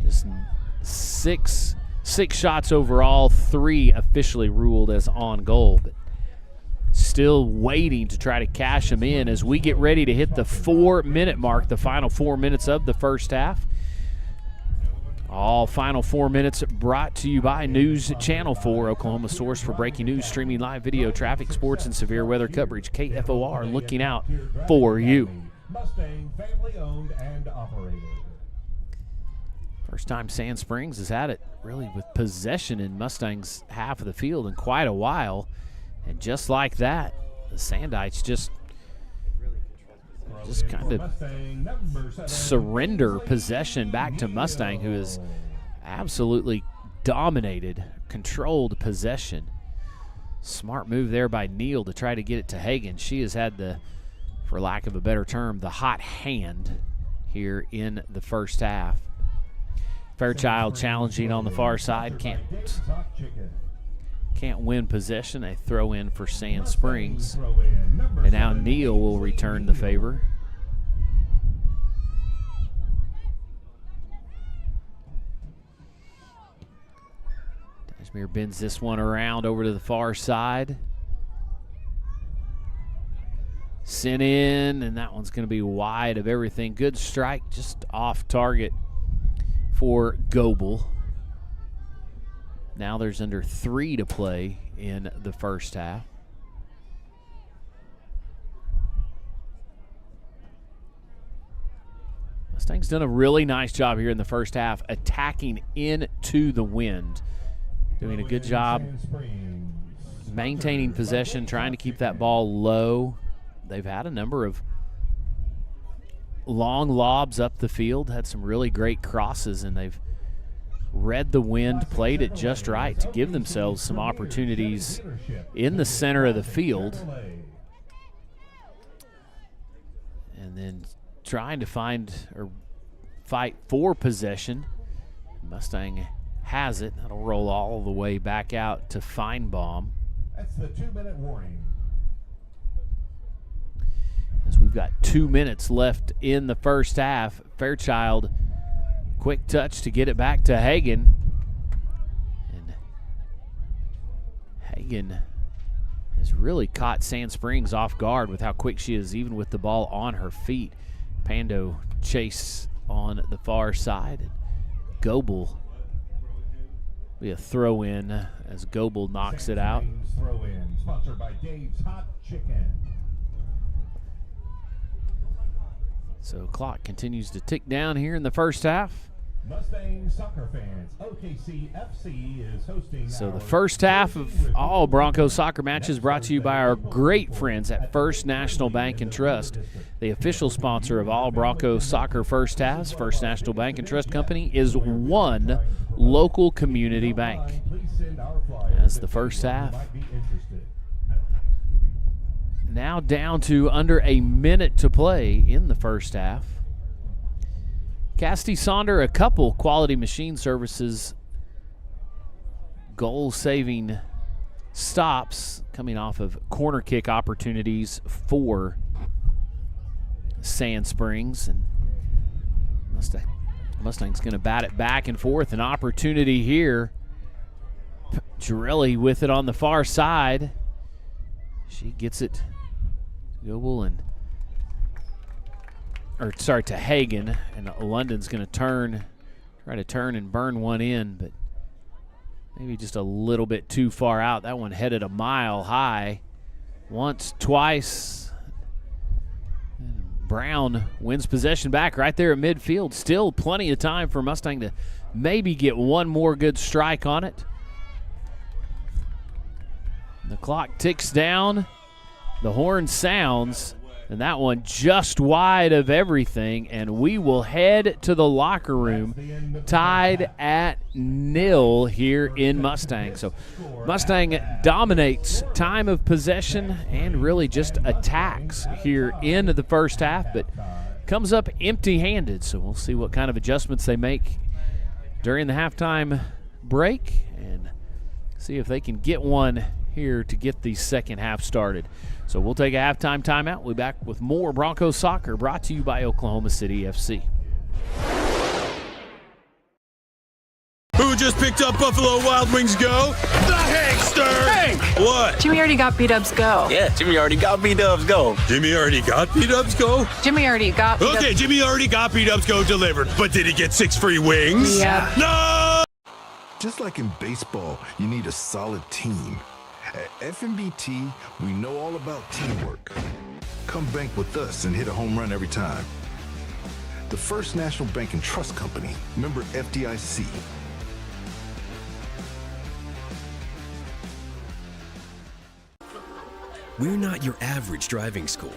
Just 6 shots overall, 3 officially ruled as on goal, but still waiting to try to cash them in as we get ready to hit the 4-minute mark, the final 4 minutes of the first half. All final 4 minutes brought to you by News Channel 4, Oklahoma's source for breaking news, streaming live video, traffic, sports, and severe weather coverage. KFOR looking out for you. Mustang, family owned and operated. First time Sand Springs has had it really with possession in Mustang's half of the field in quite a while. And just like that, the Sandites just kind of surrender possession back to Mustang, who has absolutely dominated, controlled possession. Smart move there by Neal to try to get it to Hagan. She has had the, for lack of a better term, the hot hand here in the first half. Fairchild challenging on the far side, can't win possession. They throw in for Sand Springs, and now Neal will return the favor. Dashmere bends this one around over to the far side. Sent in, and that one's going to be wide of everything. Good strike, just off target for Goebel. Now there's under 3 to play in the first half. Mustang's done a really nice job here in the first half, attacking into the wind. Doing a good job maintaining possession, trying to keep that ball low. They've had a number of long lobs up the field, had some really great crosses, and they've read the wind, played it just right to give themselves some opportunities in the center of the field. And then trying to find or fight for possession. Mustang has it. That'll roll all the way back out to Feinbaum. That's the 2-minute warning. As we've got 2 minutes left in the first half. Fairchild, quick touch to get it back to Hagan. And Hagan has really caught Sand Springs off guard with how quick she is, even with the ball on her feet. Pando chase on the far side. And Goebel be a throw in as Goebel knocks it out. Throw in, sponsored by Dave's Hot Chicken. So clock continues to tick down here in the first half. Mustang soccer fans, OKC FC is hosting. So the first half of all Broncos soccer matches brought to you by our great friends at First National Bank and Trust, the official sponsor of all Broncos soccer first halves. First National Bank and Trust Company is one local community bank. As the first half now down to under a minute to play in the first half. Cassidy Sonder, a couple quality machine services goal-saving stops coming off of corner kick opportunities for Sand Springs. And Mustang's going to bat it back and forth. An opportunity here. Girelli with it on the far side. She gets it. Goebel and to Hagan, and London's going to try to turn and burn one in, but maybe just a little bit too far out. That one headed a mile high. Once, twice. And Brown wins possession back right there at midfield. Still plenty of time for Mustang to maybe get one more good strike on it. The clock ticks down. The horn sounds, and that one just wide of everything, and we will head to the locker room tied at 0 here in Mustang. So Mustang dominates time of possession and really just attacks here in the first half, but comes up empty-handed. So we'll see what kind of adjustments they make during the halftime break and see if they can get one here to get the second half started. So we'll take a halftime timeout. We'll be back with more Broncos soccer brought to you by Oklahoma City FC. Who just picked up Buffalo Wild Wings Go? The Hankster! Hank! What? Jimmy already got B-Dubs Go. Yeah, Jimmy already got B-Dubs Go. Jimmy already got B-Dubs Go? Jimmy already got B-Dubs. Okay, Jimmy already got B-Dubs Go delivered, but did he get 6 free wings? Yeah. No! Just like in baseball, you need a solid team. At FMBT, we know all about teamwork. Come bank with us and hit a home run every time. The First National Bank and Trust Company, member FDIC. We're not your average driving school.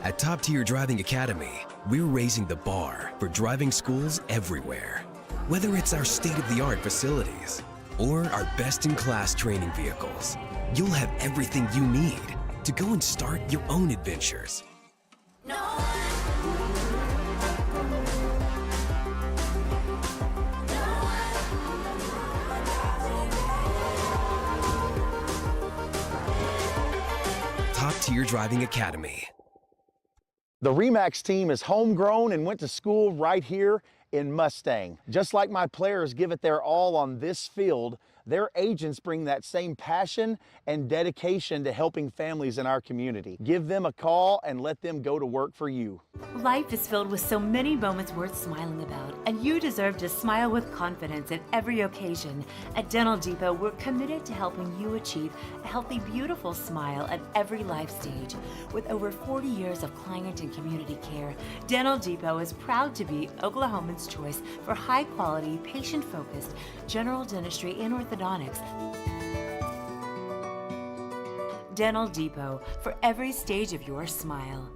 At Top Tier Driving Academy, we're raising the bar for driving schools everywhere. Whether it's our state-of-the-art facilities or our best-in-class training vehicles, you'll have everything you need to go and start your own adventures. Top Tier Driving Academy. The RE/MAX team is homegrown and went to school right here in Mustang. Just like my players give it their all on this field, their agents bring that same passion and dedication to helping families in our community. Give them a call and let them go to work for you. Life is filled with so many moments worth smiling about, and you deserve to smile with confidence at every occasion. At Dental Depot, we're committed to helping you achieve a healthy, beautiful smile at every life stage. With over 40 years of client and community care, Dental Depot is proud to be Oklahoman's choice for high-quality, patient-focused general dentistry and orthodontics. Dental Depot, for every stage of your smile.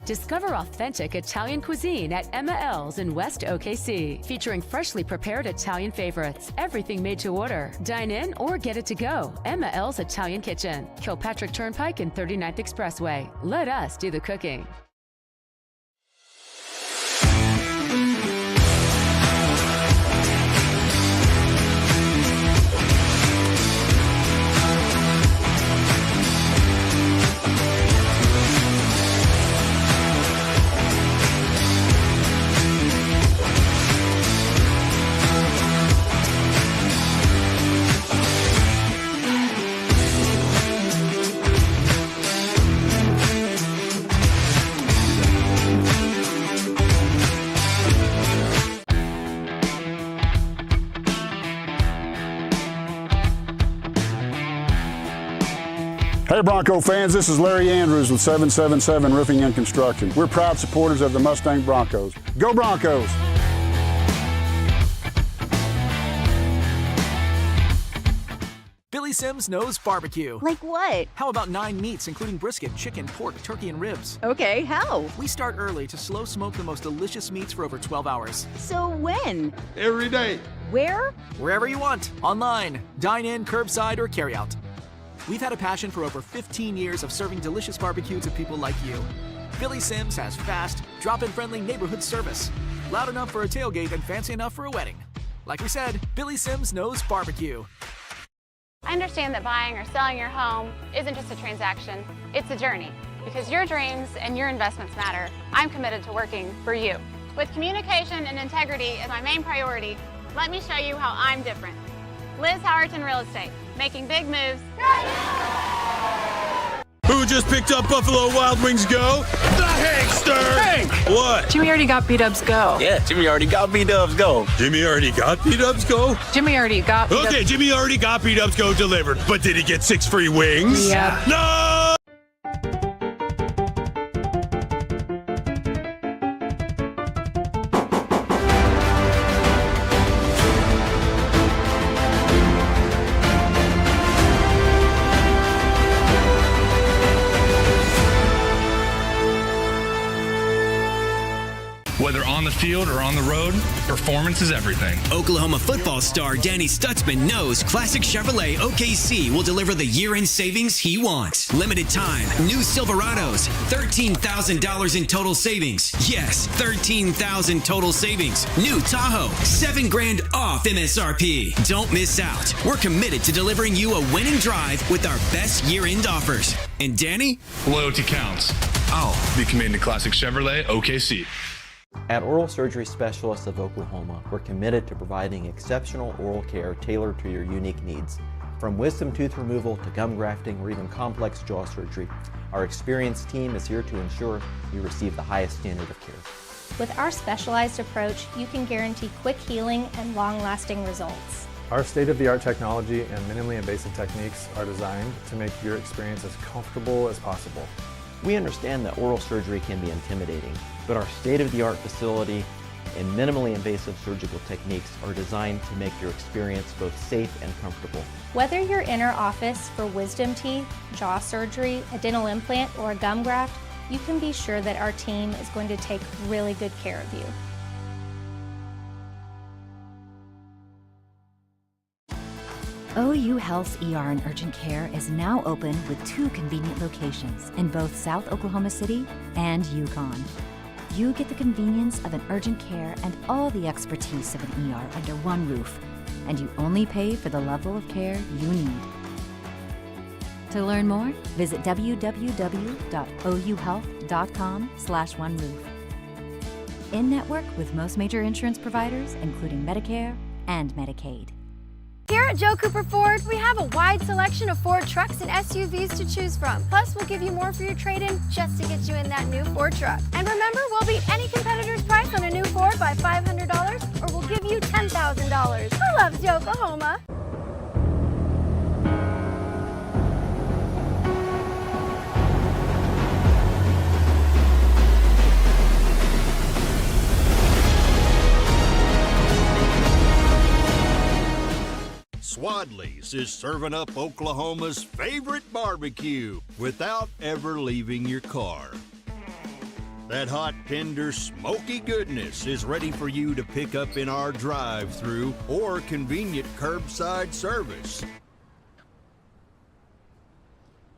Discover authentic Italian cuisine at Emma L's in West OKC, featuring freshly prepared Italian favorites, everything made to order. Dine in or get it to go. Emma L's Italian Kitchen, Kilpatrick Turnpike and 39th Expressway. Let us do the cooking. Hey Bronco fans, this is Larry Andrews with 777 Roofing and Construction. We're proud supporters of the Mustang Broncos. Go Broncos! Billy Sims knows barbecue. Like what? How about 9 meats, including brisket, chicken, pork, turkey, and ribs? Okay, how? We start early to slow smoke the most delicious meats for over 12 hours. So when? Every day. Where? Wherever you want. Online, dine in, curbside, or carry out. We've had a passion for over 15 years of serving delicious barbecue to people like you. Billy Sims has fast, drop-in friendly neighborhood service. Loud enough for a tailgate and fancy enough for a wedding. Like we said, Billy Sims knows barbecue. I understand that buying or selling your home isn't just a transaction, it's a journey. Because your dreams and your investments matter, I'm committed to working for you. With communication and integrity as my main priority, let me show you how I'm different. Liz Howerton Real Estate, making big moves. Who just picked up Buffalo Wild Wings Go? The Hankster! Hank! What? Jimmy already got B-Dubs Go. Yeah, Jimmy already got B-Dubs Go. Jimmy already got B-Dubs Go? Jimmy already got B-Dubs. Okay, Jimmy already got B-Dubs Go delivered, but did he get 6 free wings? Yep. No! Whether on the the field or on the road, performance is everything. Oklahoma football star Danny Stutzman knows Classic Chevrolet OKC will deliver the year-end savings he wants. Limited time, new Silverados, $13,000 in total savings. Yes, $13,000 total savings. New Tahoe, $7,000 off MSRP. Don't miss out. We're committed to delivering you a winning drive with our best year-end offers. And Danny? Loyalty counts. I'll be committed to Classic Chevrolet OKC. At Oral Surgery Specialists of Oklahoma, we're committed to providing exceptional oral care tailored to your unique needs. From wisdom tooth removal to gum grafting or even complex jaw surgery, our experienced team is here to ensure you receive the highest standard of care. With our specialized approach, you can guarantee quick healing and long-lasting results. Our state-of-the-art technology and minimally invasive techniques are designed to make your experience as comfortable as possible. We understand that oral surgery can be intimidating, but our state-of-the-art facility and minimally invasive surgical techniques are designed to make your experience both safe and comfortable. Whether you're in our office for wisdom teeth, jaw surgery, a dental implant, or a gum graft, you can be sure that our team is going to take really good care of you. OU Health's ER and Urgent Care is now open with 2 convenient locations in both South Oklahoma City and Yukon. You get the convenience of an urgent care and all the expertise of an ER under one roof, and you only pay for the level of care you need. To learn more, visit www.ouhealth.com/oneroof. In-network with most major insurance providers, including Medicare and Medicaid. Here at Joe Cooper Ford, we have a wide selection of Ford trucks and SUVs to choose from. Plus, we'll give you more for your trade-in just to get you in that new Ford truck. And remember, we'll beat any competitor's price on a new Ford by $500, or we'll give you $10,000. Who loves Yokohama? Swadley's is serving up Oklahoma's favorite barbecue without ever leaving your car. That hot, tender, smoky goodness is ready for you to pick up in our drive-thru or convenient curbside service.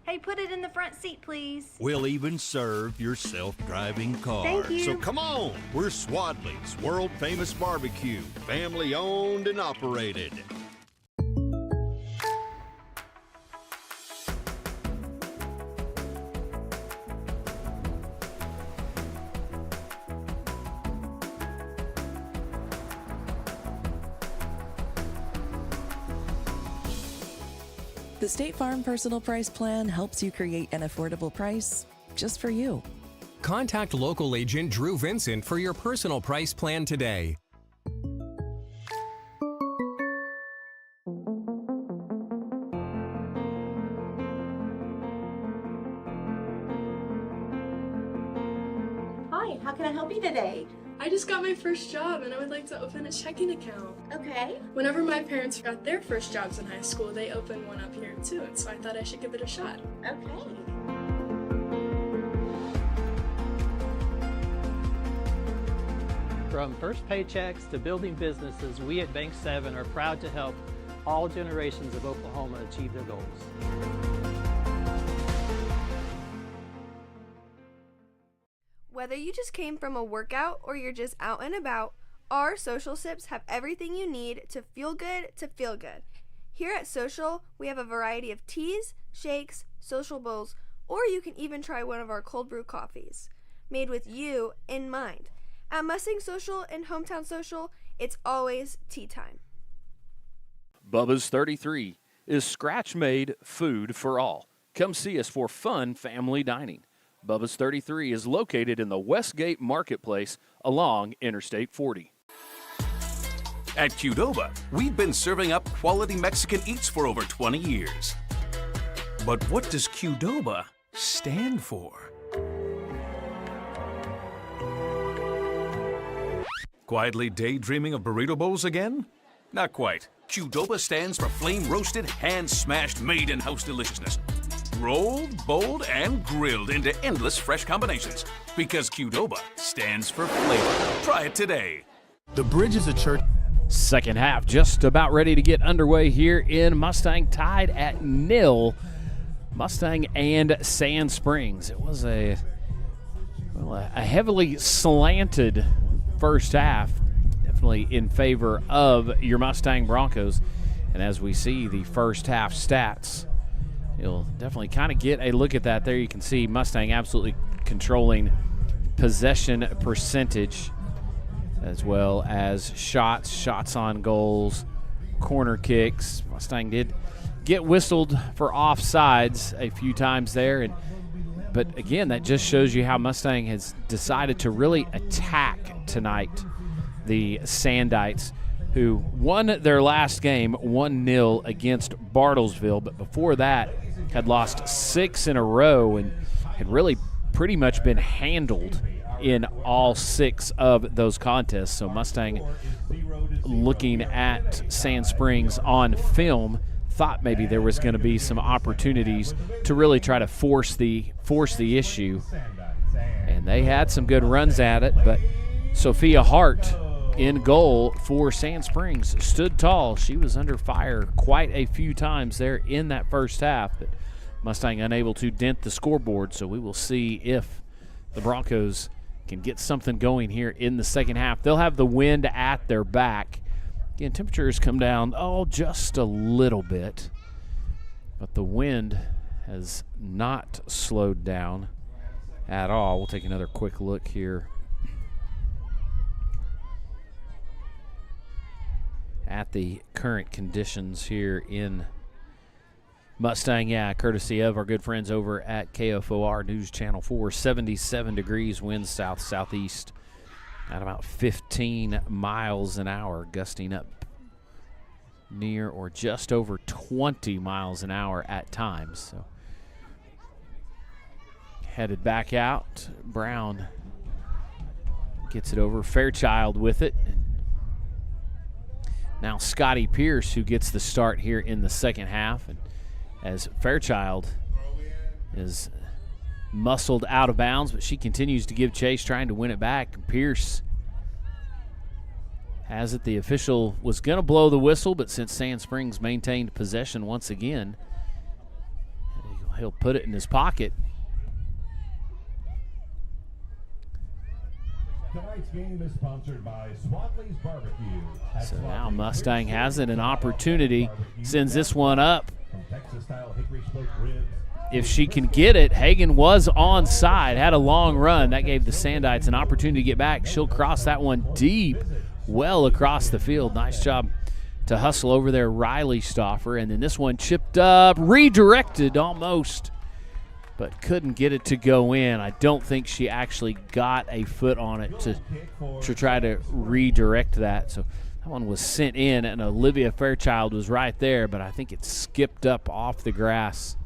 Hey, put it in the front seat, please. We'll even serve your self-driving car. Thank you. So come on, we're Swadley's, world-famous barbecue, family-owned and operated. The State Farm Personal Price Plan helps you create an affordable price just for you. Contact local agent Drew Vincent for your personal price plan today. Hi, how can I help you today? I just got my first job and I would like to open a checking account. Okay. Whenever my parents got their first jobs in high school, they opened one up here too, and so I thought I should give it a shot. Okay. From first paychecks to building businesses, we at Bank 7 are proud to help all generations of Oklahoma achieve their goals. Whether you just came from a workout or you're just out and about, our Social Sips have everything you need to feel good to feel good. Here at Social, we have a variety of teas, shakes, social bowls, or you can even try one of our cold brew coffees, made with you in mind. At Mustang Social and Hometown Social, it's always tea time. Bubba's 33 is scratch-made food for all. Come see us for fun family dining. Bubba's 33 is located in the Westgate Marketplace along Interstate 40. At Qdoba, we've been serving up quality Mexican eats for over 20 years. But what does Qdoba stand for? Quietly daydreaming of burrito bowls again? Not quite. Qdoba stands for flame-roasted, hand-smashed, made-in-house deliciousness. rolled, bowled, and grilled into endless fresh combinations. Because Qdoba stands for flavor. Try it today. The Bridge is a church. Second half just about ready to get underway here in Mustang, tied at 0. Mustang and Sand Springs. It was a heavily slanted first half, definitely in favor of your Mustang Broncos. And as we see the first half stats, you'll definitely kind of get a look at that there. You can see Mustang absolutely controlling possession percentage, as well as shots on goals, corner kicks. Mustang did get whistled for offsides a few times there, but again, that just shows you how Mustang has decided to really attack tonight the Sandites, who won their last game 1-0 against Bartlesville, but before that had lost 6 in a row and had really pretty much been handled in all 6 of those contests. So Mustang, looking at Sand Springs on film, thought maybe there was going to be some opportunities to really try to force the issue, and they had some good runs at it, but Sophia Hart in goal for Sand Springs stood tall. She was under fire quite a few times there in that first half, but Mustang unable to dent the scoreboard. So we will see if the Broncos can get something going here in the second half. They'll have the wind at their back. Again, temperatures come down, just a little bit, but the wind has not slowed down at all. We'll take another quick look here at the current conditions here in Mustang. Courtesy of our good friends over at KFOR News Channel 4. 77 degrees, winds south-southeast at about 15 miles an hour, gusting up near or just over 20 miles an hour at times. So headed back out. Brown gets it over. Fairchild with it. And now Scotty Pierce, who gets the start here in the second half. And as Fairchild is muscled out of bounds, but she continues to give chase, trying to win it back. Pierce has it. The official was going to blow the whistle, but since Sand Springs maintained possession once again, he'll put it in his pocket. Tonight's game is sponsored by Swadley's Barbecue. So now Mustang has it, an opportunity, sends this one up. Texas-style hickory smoked ribs. If she can get it, Hagan was onside, had a long run. That gave the Sandites an opportunity to get back. She'll cross that one deep, well across the field. Nice job to hustle over there, Riley Stoffer. And then this one chipped up, redirected almost, but couldn't get it to go in. I don't think she actually got a foot on it to try to redirect that. So that one was sent in, and Olivia Fairchild was right there, but I think it skipped up off the grass.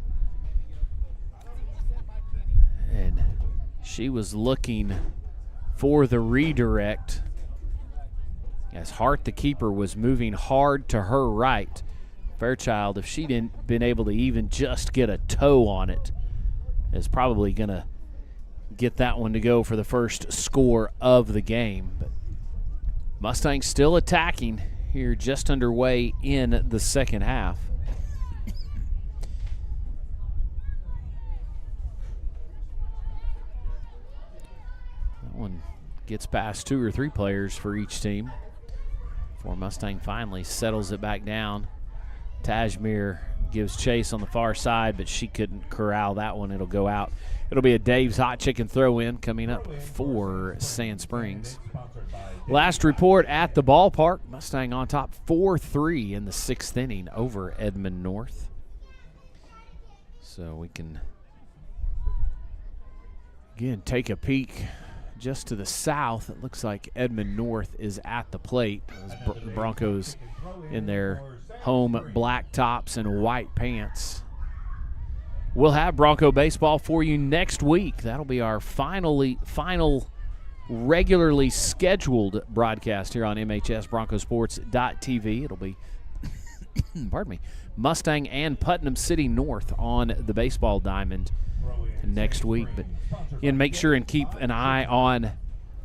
And she was looking for the redirect as Hart, the keeper, was moving hard to her right. Fairchild, if she didn't been able to even just get a toe on it, is probably going to get that one to go for the first score of the game. But Mustang still attacking here, just underway in the second half. That one gets past 2 or 3 players for each team before Mustang finally settles it back down. Tajmir gives chase on the far side, but she couldn't corral that one. It'll go out. It'll be a Dave's Hot Chicken throw-in coming up for Sand Springs. Last report at the ballpark, Mustang on top 4-3 in the 6th inning over Edmond North. So we can, again, take a peek just to the south. It looks like Edmond North is at the plate. The Broncos in their home black tops and white pants. We'll have Bronco baseball for you next week. That'll be our final regularly scheduled broadcast here on MHS Broncosports.tv. It'll be pardon me, Mustang and Putnam City North on the baseball diamond next week. But again, make sure and keep an eye on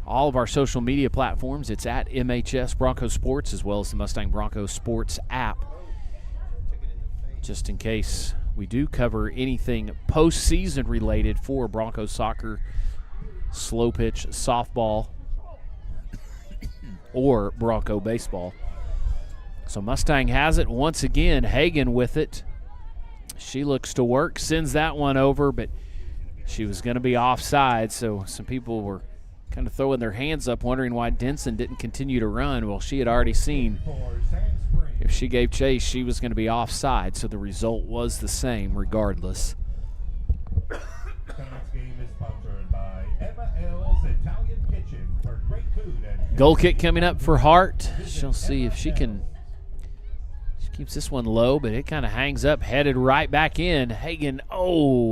all of our social media platforms. It's at MHS Broncos Sports as well as the Mustang Broncos Sports app, just in case we do cover anything postseason related for Broncos soccer, slow pitch, softball, or Bronco baseball. So Mustang has it once again. Hagan with it. She looks to work, sends that one over, but she was going to be offside, so some people were kind of throwing their hands up wondering why Denson didn't continue to run. Well, she had already seen if she gave chase, she was going to be offside, so the result was the same regardless. Tonight's game is sponsored by Emma L's Italian Kitchen for great food and Goal kick coming up for Hart. She'll see if she can. She keeps this one low, but it kind of hangs up, headed right back in. Hagan,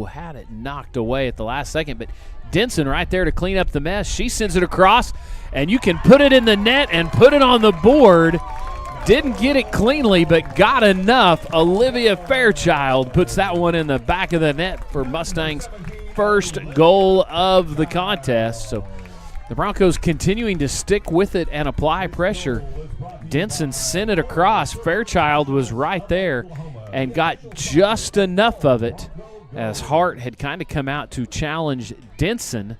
had it knocked away at the last second, but Denson right there to clean up the mess. She sends it across, and you can put it in the net and put it on the board. Didn't get it cleanly, but got enough. Olivia Fairchild puts that one in the back of the net for Mustang's first goal of the contest. So the Broncos continuing to stick with it and apply pressure. Denson sent it across. Fairchild was right there and got just enough of it as Hart had kind of come out to challenge Denson.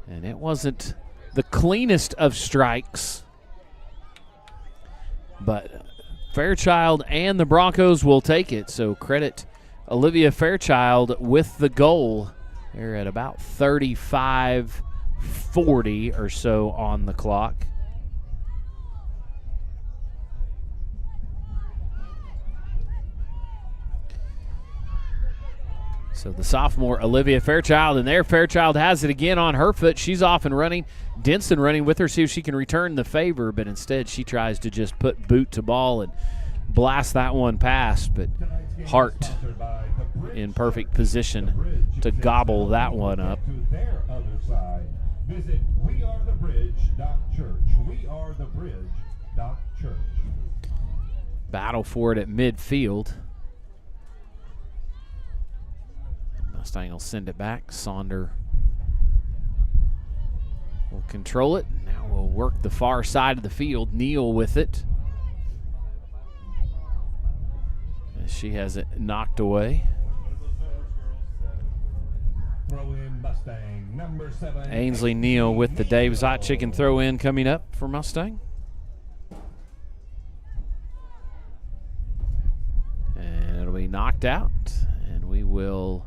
And it wasn't the cleanest of strikes, but Fairchild and the Broncos will take it. So credit Olivia Fairchild with the goal. They're at about 35-40 or so on the clock. So the sophomore Olivia Fairchild, and there Fairchild has it again on her foot. She's off and running. Denson running with her, see if she can return the favor, but instead she tries to just put boot to ball and blast that one past. But Hart in perfect position to gobble that one up. Visit wearethebridge.church. Wearethebridge.church. Battle for it at midfield. Mustang will send it back. Sonder will control it. Now we'll work the far side of the field. Neal with it. As she has it knocked away. Throw in Mustang, number 7. Ainsley Neal with the Dave's Hot Chicken throw in coming up for Mustang. And it'll be knocked out. And we will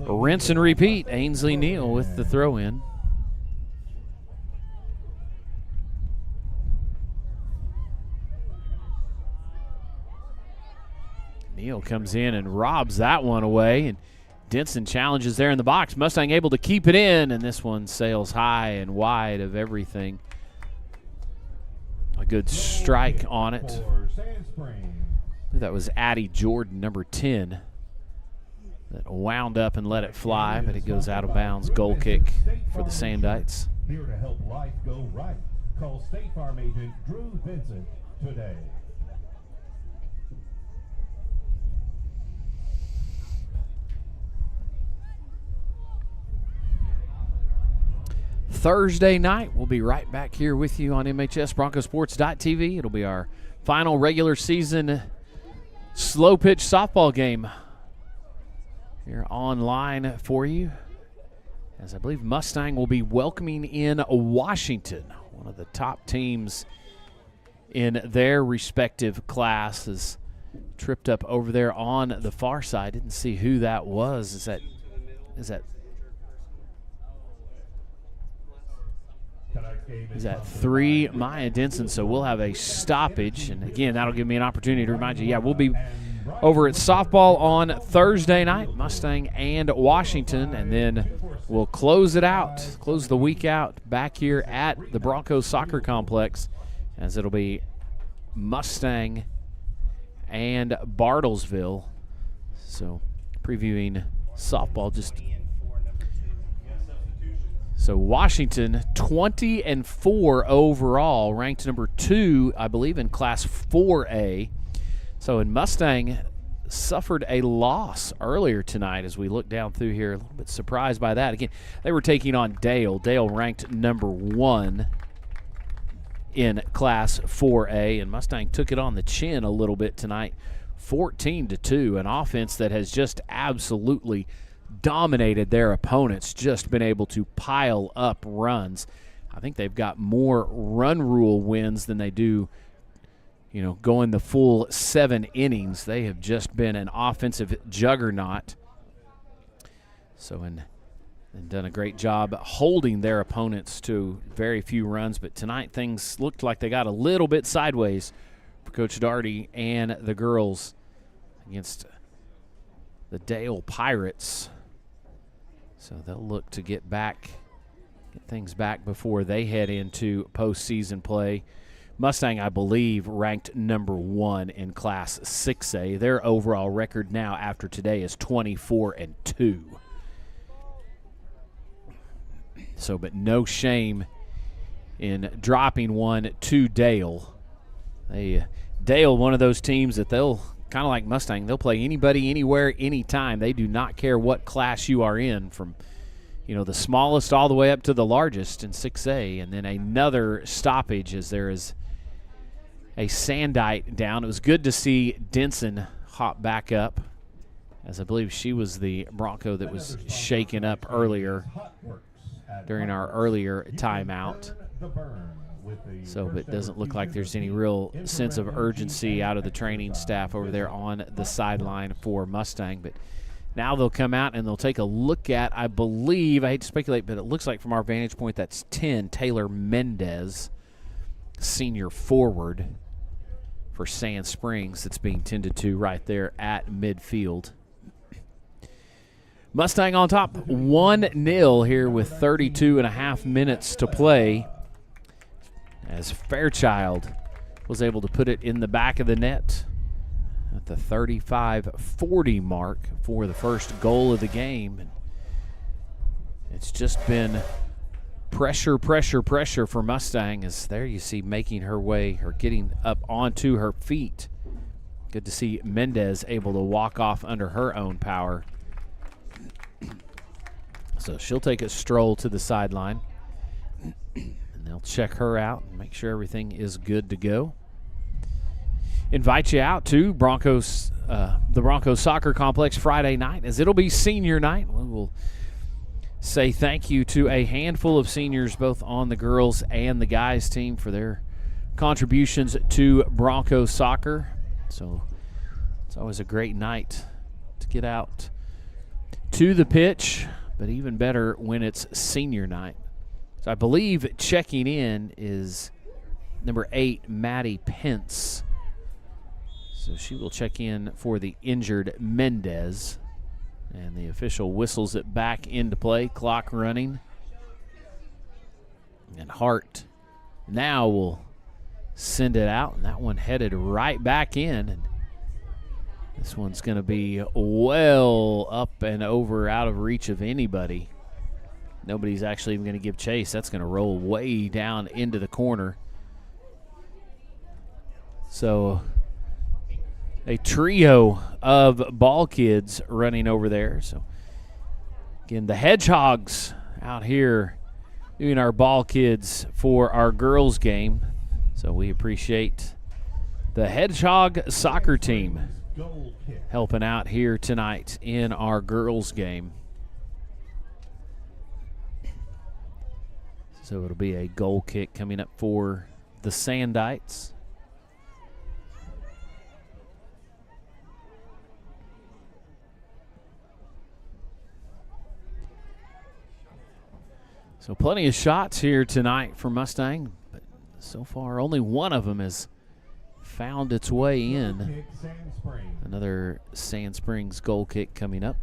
rinse and repeat. Ainsley Neal with the throw in. Neal comes in and robs that one away, and Denson challenges there in the box. Mustang able to keep it in, and this one sails high and wide of everything. A good strike on it. That was Addie Jordan, number 10. That wound up and let it fly, but it goes out of bounds. Goal kick for the Sandites. Here to help life go right. Call State Farm agent Drew Vincent today. Thursday night, we'll be right back here with you on MHS Broncosports.tv. It'll be our final regular season slow pitch softball game here online for you, as I believe Mustang will be welcoming in Washington, one of the top teams in their respective classes. Tripped up over there on the far side. Didn't see who that was. Is that 3 Maya Denson? So we'll have a stoppage, and again, that'll give me an opportunity to remind you, we'll be over at softball on Thursday night, Mustang and Washington, and then we'll close the week out back here at the Broncos Soccer Complex, as it'll be Mustang and Bartlesville. So previewing softball just So Washington 20-4 overall, ranked number 2, I believe, in Class 4A. So in Mustang suffered a loss earlier tonight as we look down through here. A little bit surprised by that. Again, they were taking on Dale. Dale ranked number 1 in Class 4A, and Mustang took it on the chin a little bit tonight, 14-2, an offense that has just absolutely dominated their opponents, just been able to pile up runs. I think they've got more run rule wins than they do, going the full 7 innings. They have just been an offensive juggernaut. So, and done a great job holding their opponents to very few runs. But tonight things looked like they got a little bit sideways for Coach Daugherty and the girls against the Dale Pirates. So they'll look to get things back before they head into postseason play. Mustang, I believe, ranked number 1 in Class 6A. Their overall record now after today is 24-2. So, but no shame in dropping one to Dale. Dale, one of those teams that they'll, kind of like Mustang, they'll play anybody, anywhere, anytime. They do not care what class you are in, from the smallest all the way up to the largest in 6A. And then another stoppage as there is a Sandite down. It was good to see Denson hop back up, as I believe she was the Bronco that was shaken up earlier during our earlier timeout. So it doesn't look like there's any real sense of urgency out of the training staff over there on the sideline for Mustang. But now they'll come out and they'll take a look at, I believe, I hate to speculate, but it looks like from our vantage point that's 10, Taylor Mendez, senior forward for Sand Springs, that's being tended to right there at midfield. Mustang on top 1-0 here with 32.5 minutes to play, as Fairchild was able to put it in the back of the net at the 35-40 mark for the first goal of the game. And it's just been pressure for Mustang, as there you see making her way or getting up onto her feet. Good to see Mendez able to walk off under her own power. So she'll take a stroll to the sideline, and they'll check her out and make sure everything is good to go. Invite you out to the Broncos Soccer Complex Friday night, as it'll be senior night. We will say thank you to a handful of seniors, both on the girls and the guys team, for their contributions to Broncos soccer. So it's always a great night to get out to the pitch, but even better when it's senior night. So I believe checking in is number 8, Maddie Pence. So she will check in for the injured Mendez. And the official whistles it back into play, clock running. And Hart now will send it out, and that one headed right back in. And this one's going to be well up and over, out of reach of anybody. Nobody's actually even going to give chase. That's going to roll way down into the corner. So a trio of ball kids running over there. So again, the Hedgehogs out here doing our ball kids for our girls game. So we appreciate the Hedgehog soccer team helping out here tonight in our girls game. So it'll be a goal kick coming up for the Sandites. So plenty of shots here tonight for Mustang, but so far only one of them has found its way in. Another Sand Springs goal kick coming up.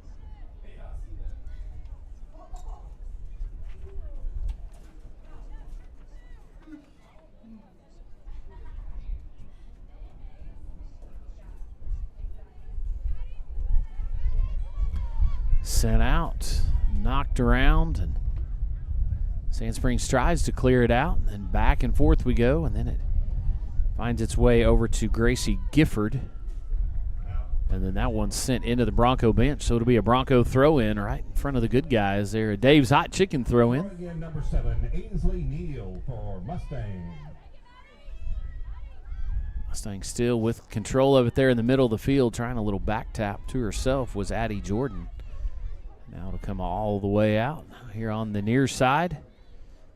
Sent out, knocked around, and Sand Springs tries to clear it out, and then back and forth we go, and then it finds its way over to Gracie Gifford. And then that one's sent into the Bronco bench, so it'll be a Bronco throw-in right in front of the good guys there. Dave's Hot Chicken throw-in. Again, number 7, Ainsley Neal for Mustang. Mustang still with control of it there in the middle of the field, trying a little back tap to herself was Addie Jordan. Now it'll come all the way out here on the near side.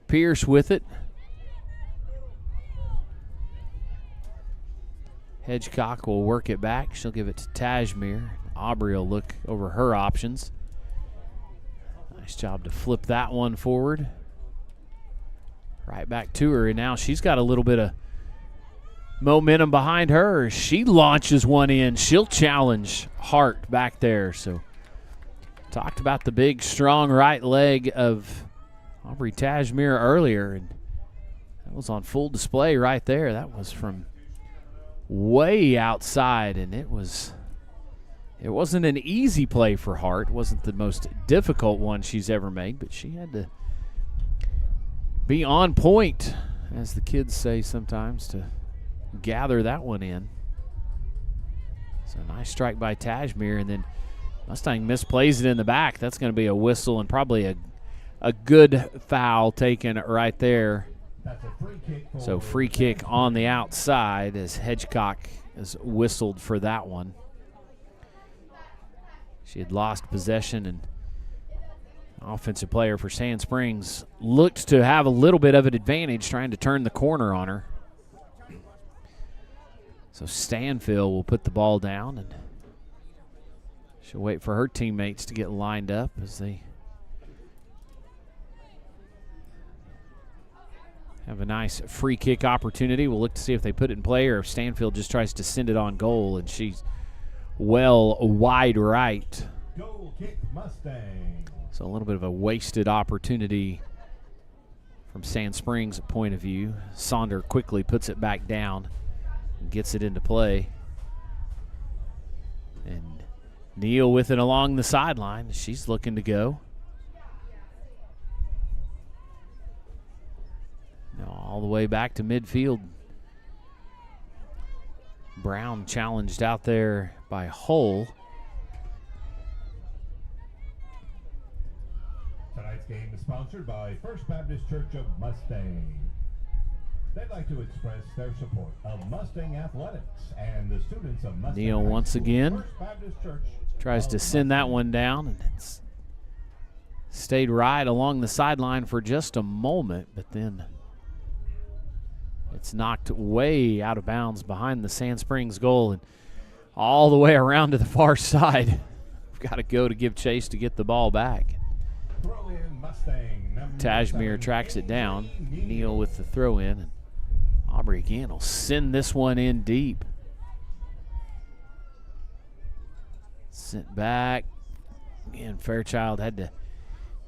Pierce with it. Hedgecock will work it back. She'll give it to Tajmir. Aubrey will look over her options. Nice job to flip that one forward. Right back to her, and now she's got a little bit of momentum behind her. She launches one in. She'll challenge Hart back there. So talked about the big, strong right leg of Aubrey Tajmir earlier, and that was on full display right there. That was from way outside, and it wasn't an easy play for Hart. It wasn't the most difficult one she's ever made, but she had to be on point, as the kids say sometimes, to gather that one in. So nice strike by Tajmir, and then Mustang misplays it in the back. That's going to be a whistle and probably a good foul taken right there. That's a free kick. So free kick on the outside as Hedgecock is whistled for that one. She had lost possession, and offensive player for Sand Springs looked to have a little bit of an advantage trying to turn the corner on her. So Stanfield will put the ball down, and she'll wait for her teammates to get lined up as they have a nice free kick opportunity. We'll look to see if they put it in play or if Stanfield just tries to send it on goal, and she's well wide right. Goal kick Mustang. So a little bit of a wasted opportunity from Sand Springs' point of view. Sonder quickly puts it back down and gets it into play. And Neal with it along the sideline. She's looking to go. Now all the way back to midfield. Brown challenged out there by Hull. Tonight's game is sponsored by First Baptist Church of Mustang. They'd like to express their support of Mustang athletics and the students of Mustang. Neal once again First Baptist Church tries to send that one down, and it's stayed right along the sideline for just a moment, but then it's knocked way out of bounds behind the Sand Springs goal and all the way around to the far side. We've got to go to give chase to get the ball back. Throw in Mustang. Tajmir tracks it down. Neal with the throw in. And Aubrey again will send this one in deep. Sent back. Again, Fairchild had to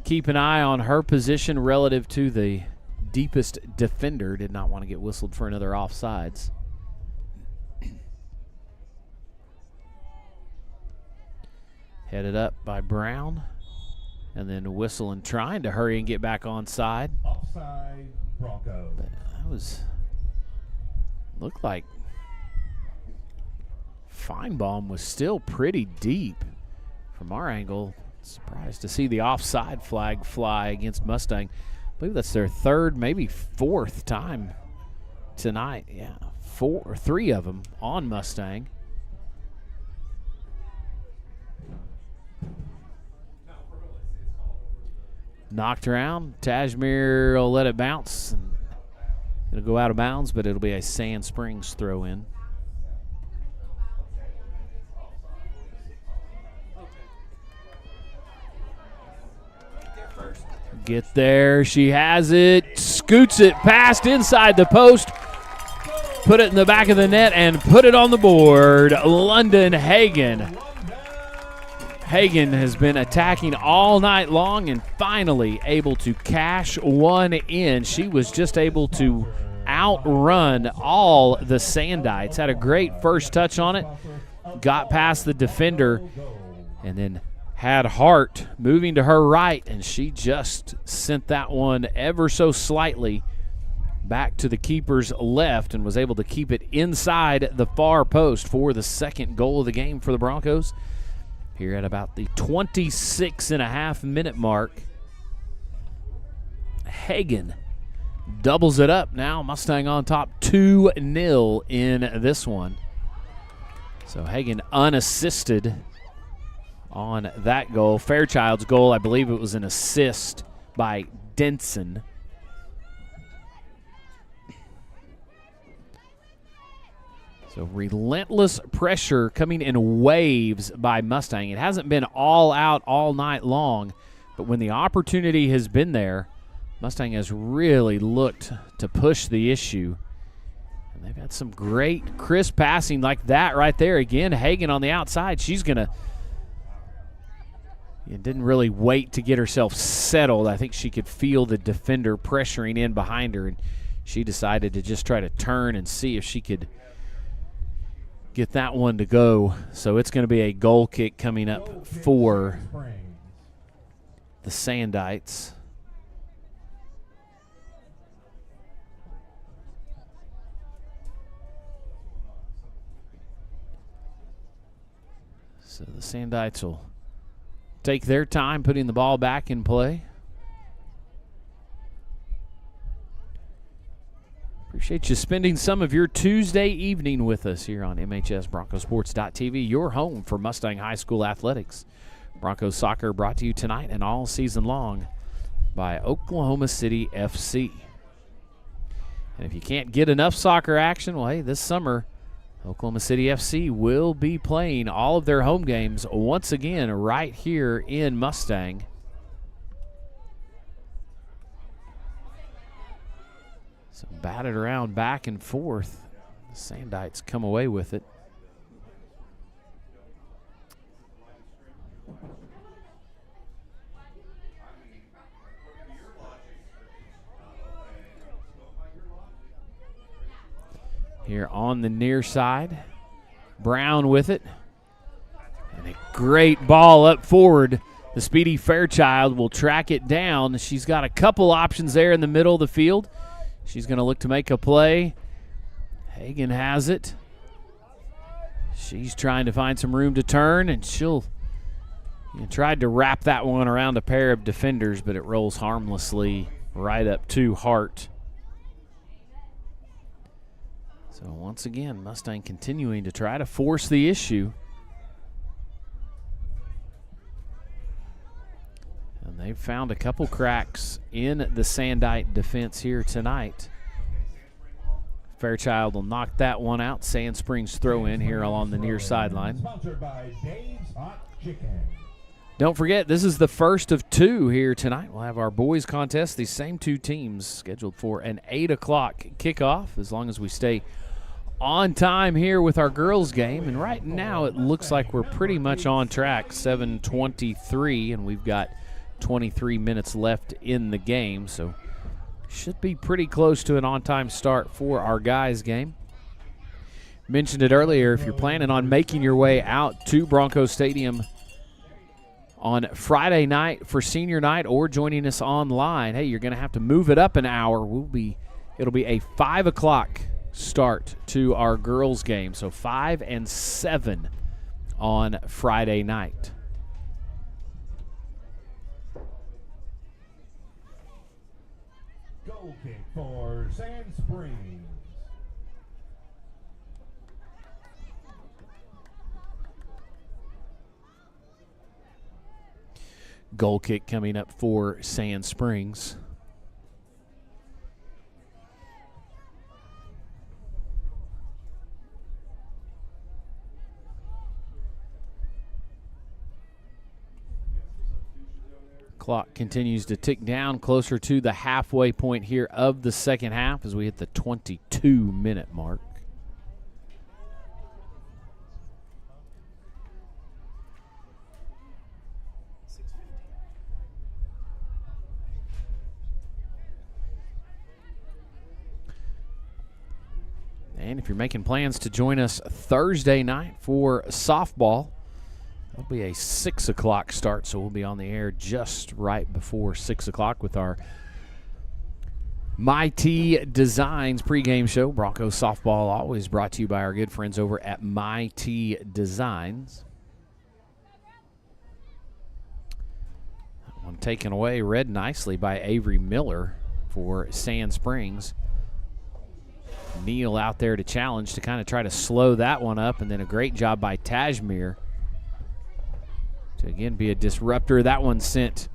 keep an eye on her position relative to the deepest defender. Did not want to get whistled for another offsides. Headed up by Brown. And then whistling, trying to hurry and get back onside. Offside Broncos. But that looked like Feinbaum was still pretty deep from our angle. Surprised to see the offside flag fly against Mustang. I believe that's their third, maybe fourth time tonight. Yeah, 3 of them on Mustang. Knocked around. Tajmir will let it bounce. And it'll go out of bounds, but it'll be a Sand Springs throw in. Get there. She has it. Scoots it past inside the post. Put it in the back of the net and put it on the board. London Hagan. Hagan has been attacking all night long and finally able to cash one in. She was just able to outrun all the Sandites. Had a great first touch on it. Got past the defender and then had Hart moving to her right, and she just sent that one ever so slightly back to the keeper's left and was able to keep it inside the far post for the second goal of the game for the Broncos. Here at about the 26.5-minute mark, Hagen doubles it up. Now Mustang on top 2-0 in this one. So Hagen unassisted on that goal. Fairchild's goal, I believe it was an assist by Denson. So relentless pressure coming in waves by Mustang. It hasn't been all out all night long, but when the opportunity has been there, Mustang has really looked to push the issue. And they've had some great crisp passing like that right there. Again, Hagen on the outside. She's going to didn't really wait to get herself settled. I think she could feel the defender pressuring in behind her, and she decided to just try to turn and see if she could get that one to go. So it's going to be a goal kick coming up for the Sandites. So the Sandites will take their time putting the ball back in play. Appreciate you spending some of your Tuesday evening with us here on MHSBroncosports.tv, your home for Mustang High School athletics. Broncos soccer brought to you tonight and all season long by Oklahoma City FC. And if you can't get enough soccer action, well, hey, this summer, Oklahoma City FC will be playing all of their home games once again right here in Mustang. So batted around back and forth. The Sandites come away with it. Here on the near side, Brown with it. And a great ball up forward. The speedy Fairchild will track it down. She's got a couple options there in the middle of the field. She's going to look to make a play. Hagen has it. She's trying to find some room to turn, and she'll tried to wrap that one around a pair of defenders, but it rolls harmlessly right up to Hart. So once again, Mustang continuing to try to force the issue. And they've found a couple cracks in the Sandite defense here tonight. Fairchild will knock that one out. Sand Springs throw in here along the near sideline. Sponsored by Dave's Hot Chicken. Don't forget, this is the first of two here tonight. We'll have our boys contest. These same two teams scheduled for an 8 o'clock kickoff as long as we stay on time here with our girls game. And right now it looks like we're pretty much on track, 7:23, and we've got 23 minutes left in the game. So should be pretty close to an on-time start for our guys game. Mentioned it earlier, if you're planning on making your way out to Broncos Stadium on Friday night for senior night or joining us online, hey, you're going to have to move it up an hour. It'll be a 5 o'clock start to our girls game. So 5 and 7 on Friday night. Goal kick for Sand Springs. Goal kick coming up for Sand Springs. Clock continues to tick down closer to the halfway point here of the second half as we hit the 22-minute mark. And if you're making plans to join us Thursday night for softball, that'll It'll be a 6 o'clock start, so we'll be on the air just right before 6 o'clock with our MyT Designs pregame show. Broncos softball always brought to you by our good friends over at MyT Designs. That one taken away, read nicely by Avery Miller for Sand Springs. Neal out there to challenge to kind of try to slow that one up, and then a great job by Tajmir to again be a disruptor. That one sent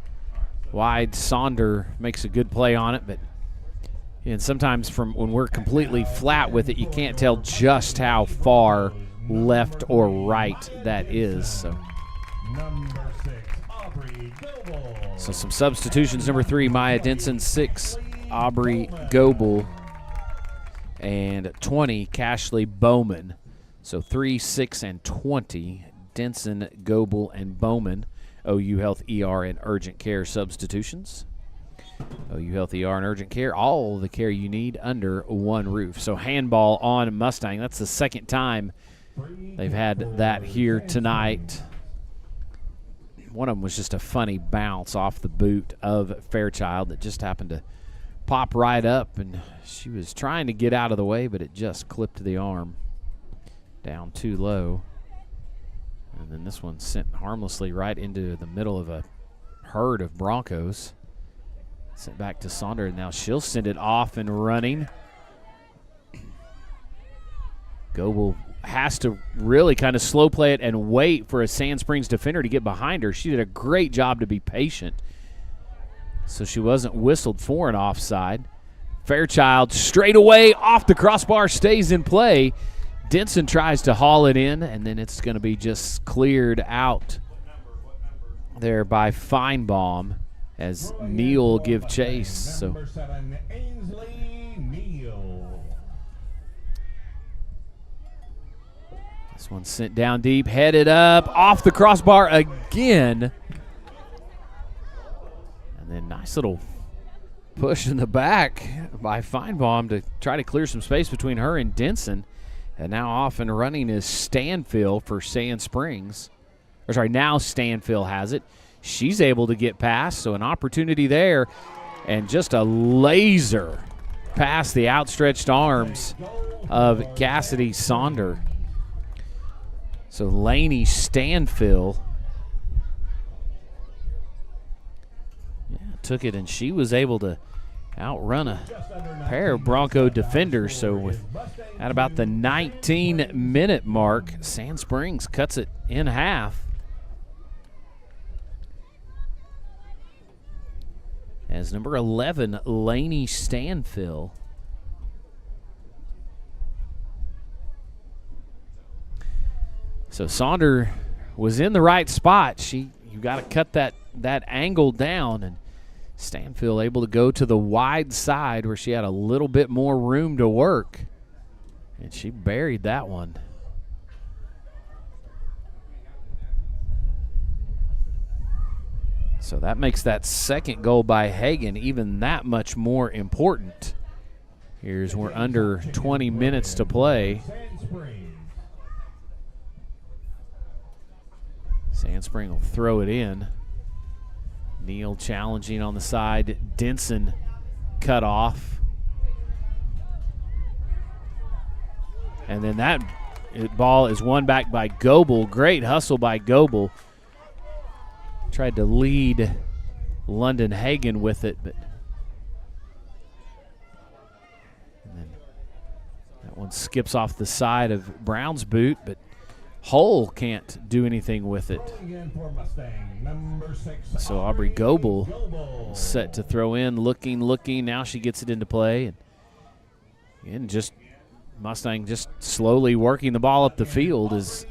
wide. Sonder makes a good play on it, but and sometimes from when we're completely flat with it, you can't tell just how far left or right that is. So some substitutions. Number 3, Maya Denson. 6, Aubrey Goebel. And 20, Cashley Bowman. So 3, 6, and 20, Denson, Goebel, and Bowman. OU Health, ER, and Urgent Care substitutions. OU Health, ER, and Urgent Care, all the care you need under one roof. So handball on Mustang. That's the second time they've had that here tonight. One of them was just a funny bounce off the boot of Fairchild that just happened to pop right up, and she was trying to get out of the way, but it just clipped the arm down too low. And then this one sent harmlessly right into the middle of a herd of Broncos. Sent back to Sonder, and now she'll send it off and running. Goebel has to really kind of slow play it and wait for a Sand Springs defender to get behind her. She did a great job to be patient, so she wasn't whistled for an offside. Fairchild straight away off the crossbar, stays in play. Denson tries to haul it in, and then it's going to be just cleared out there by Feinbaum as Neal give chase. So Number 7, Ainsley Neal. this one sent down deep, headed up, off the crossbar again. And then nice little push in the back by Feinbaum to try to clear some space between her and Denson. And now off and running is Stanfield for Sand Springs. Or sorry, now Stanfield has it. She's able to get past, so an opportunity there. And just a laser past the outstretched arms of Cassidy Sonder. So Lainey Stanfield took it, and she was able to outrun a pair of Bronco defenders. So at about the 19-minute mark, Sand Springs cuts it in half. As number 11, Lainey Stanfield. So Sonder was in the right spot. You got to cut that angle down, and Stanfield able to go to the wide side where she had a little bit more room to work, and she buried that one. So that makes that second goal by Hagan even that much more important. Here's we're under 20 minutes to play. Sand Spring will throw it in. Neal challenging on the side. Denson cut off. And then that ball is won back by Goebel. Great hustle by Goebel. Tried to lead London Hagan with it, but and then that one skips off the side of Brown's boot, but Hull can't do anything with it. So Aubrey Goebel set to throw in, looking. Now she gets it into play. And just Mustang just slowly working the ball up the field as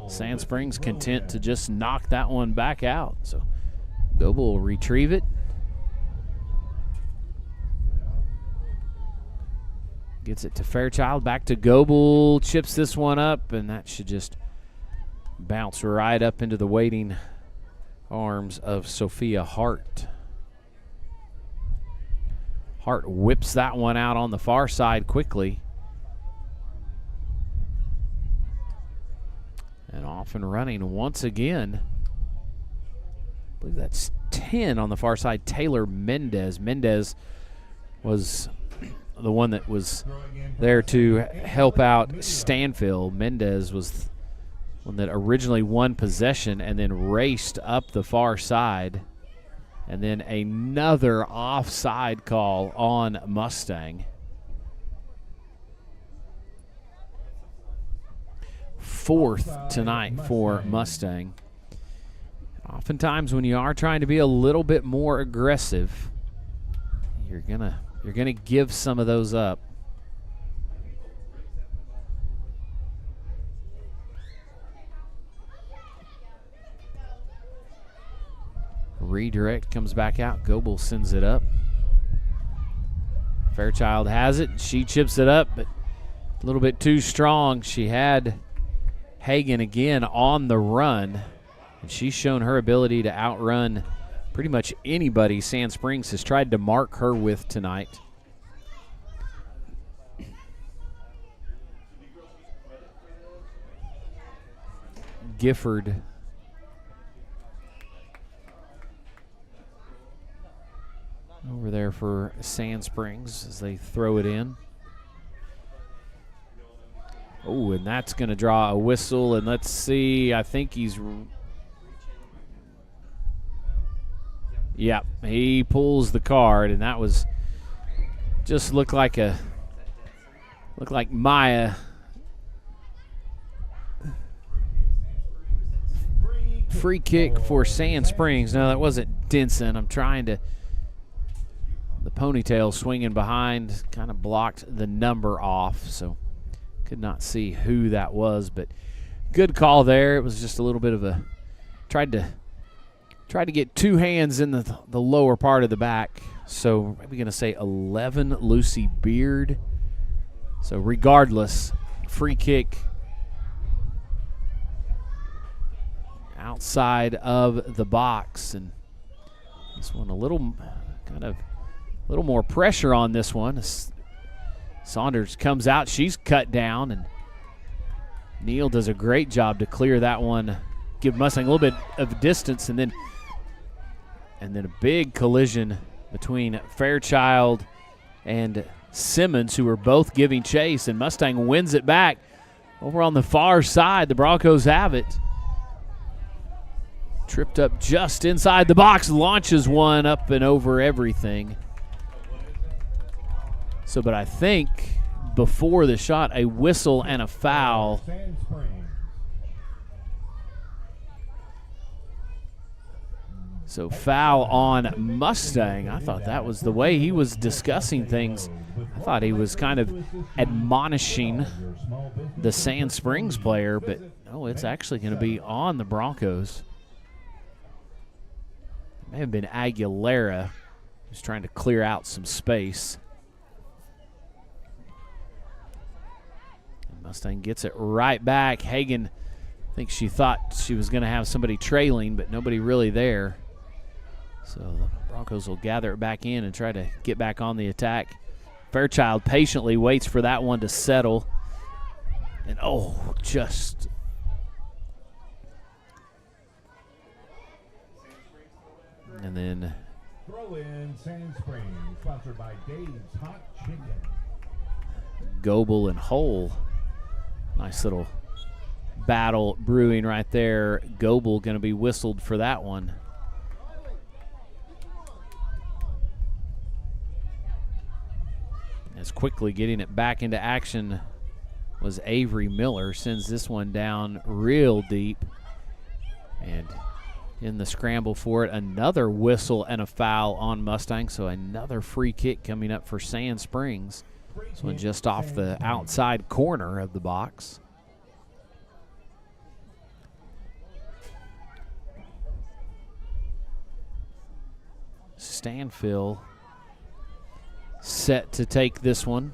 Sand Springs content to just knock that one back out. So Goebel will retrieve it. Gets it to Fairchild, back to Goebel, chips this one up, and that should just bounce right up into the waiting arms of Sophia Hart. Hart whips that one out on the far side quickly. And off off and running once again. I believe that's 10 on the far side, Taylor Mendez. Mendez was the one that was there to help out Stanfield. Mendez was one that originally won possession and then raced up the far side. And then another offside call on Mustang. Fourth tonight for Mustang. Oftentimes when you are trying to be a little bit more aggressive, you're gonna give some of those up. Redirect comes back out. Goebel sends it up. Fairchild has it. She chips it up, but a little bit too strong. She had Hagan again on the run, and she's shown her ability to outrun pretty much anybody Sand Springs has tried to mark her with tonight. Gifford over there for Sand Springs as they throw it in. Oh, and that's going to draw a whistle, and let's see, I think he's, yeah, he pulls the card, and that was just looked like Maya. Free kick for Sand Springs. No, that wasn't Denson. I'm trying to, the ponytail swinging behind kind of blocked the number off, so could not see who that was, but good call there. It was just a little bit of a, tried to get two hands in the lower part of the back. So we're going to say 11 Lucy Beard. So regardless, free kick outside of the box, and this one a little more pressure on this one. Saunders comes out, she's cut down, and Neal does a great job to clear that one, give Mustang a little bit of distance, and then a big collision between Fairchild and Simmons, who are both giving chase, and Mustang wins it back. Over on the far side, the Broncos have it. Tripped up just inside the box, launches one up and over everything. So, but I think before the shot, a whistle and a foul. So foul on Mustang. I thought that was the way he was discussing things. I thought he was kind of admonishing the Sand Springs player, but oh, it's actually going to be on the Broncos. It may have been Aguilera who's trying to clear out some space. Mustang gets it right back. Hagan, I think she thought she was going to have somebody trailing, but nobody really there. So the Broncos will gather it back in and try to get back on the attack. Fairchild patiently waits for that one to settle. And oh, just. And then. Throw in Sand Springs, sponsored by Dave's Hot Chicken. Goebel and Hole. Nice little battle brewing right there. Goebel going to be whistled for that one. As quickly getting it back into action was Avery Miller. Sends this one down real deep. And in the scramble for it, another whistle and a foul on Mustang. So another free kick coming up for Sand Springs. This one just off the outside corner of the box. Stanfield set to take this one.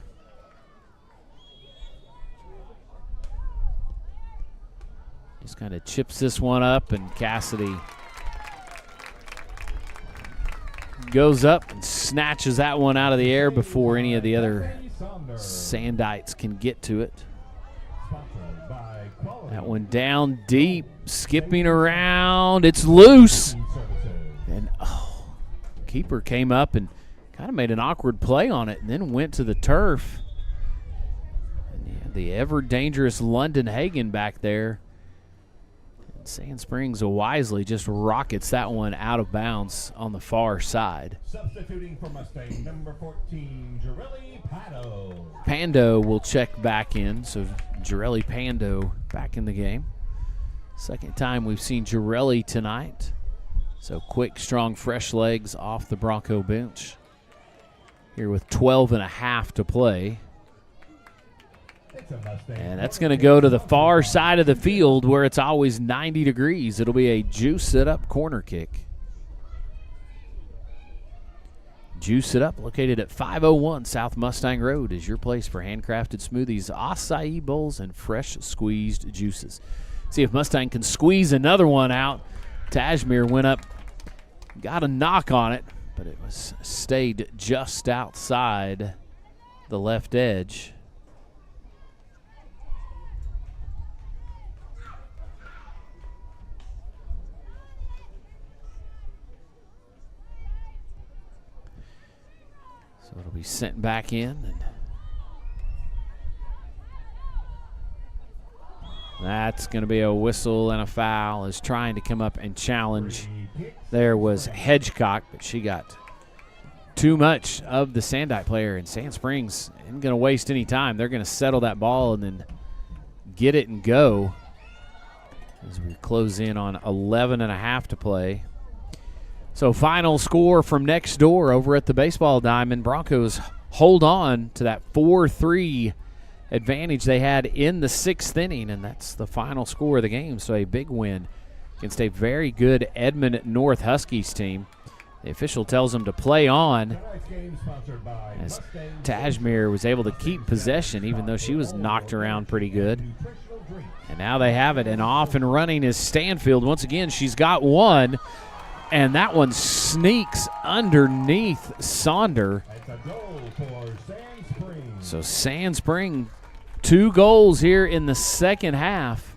Just kind of chips this one up, and Cassidy goes up and snatches that one out of the air before any of the other Sandites can get to it. That one down deep, skipping around. It's loose. And keeper came up and kind of made an awkward play on it and then went to the turf. And the ever dangerous London Hagen back there. And Sand Springs wisely just rockets that one out of bounds on the far side. Substituting for Mustang, number 14, Jarelli Pado. Pando will check back in, so Jarelli Pando back in the game. Second time we've seen Jarelli tonight. So quick, strong, fresh legs off the Bronco bench. Here with 12.5 to play. And that's going to go to the far side of the field where it's always 90 degrees. It'll be a Juice It Up corner kick. Juice It Up, located at 501 South Mustang Road, is your place for handcrafted smoothies, acai bowls, and fresh squeezed juices. See if Mustang can squeeze another one out. Tajmir went up, got a knock on it, but it was stayed just outside the left edge. So it'll be sent back in, and that's going to be a whistle and a foul. Is trying to come up and challenge. There was Hedgecock, but she got too much of the Sandite player, and Sand Springs isn't going to waste any time. They're going to settle that ball and then get it and go as we close in on 11.5 to play. So final score from next door over at the baseball diamond. Broncos hold on to that 4-3 advantage they had in the 6th inning, and that's the final score of the game. So a big win against a very good Edmond North Huskies team. The official tells them to play on as Tajmir was able to keep possession even though she was knocked around pretty good. And now they have it, and off and running is Stanfield. Once again, she's got one. And that one sneaks underneath Sonder. So Sand Spring, 2 goals here in the second half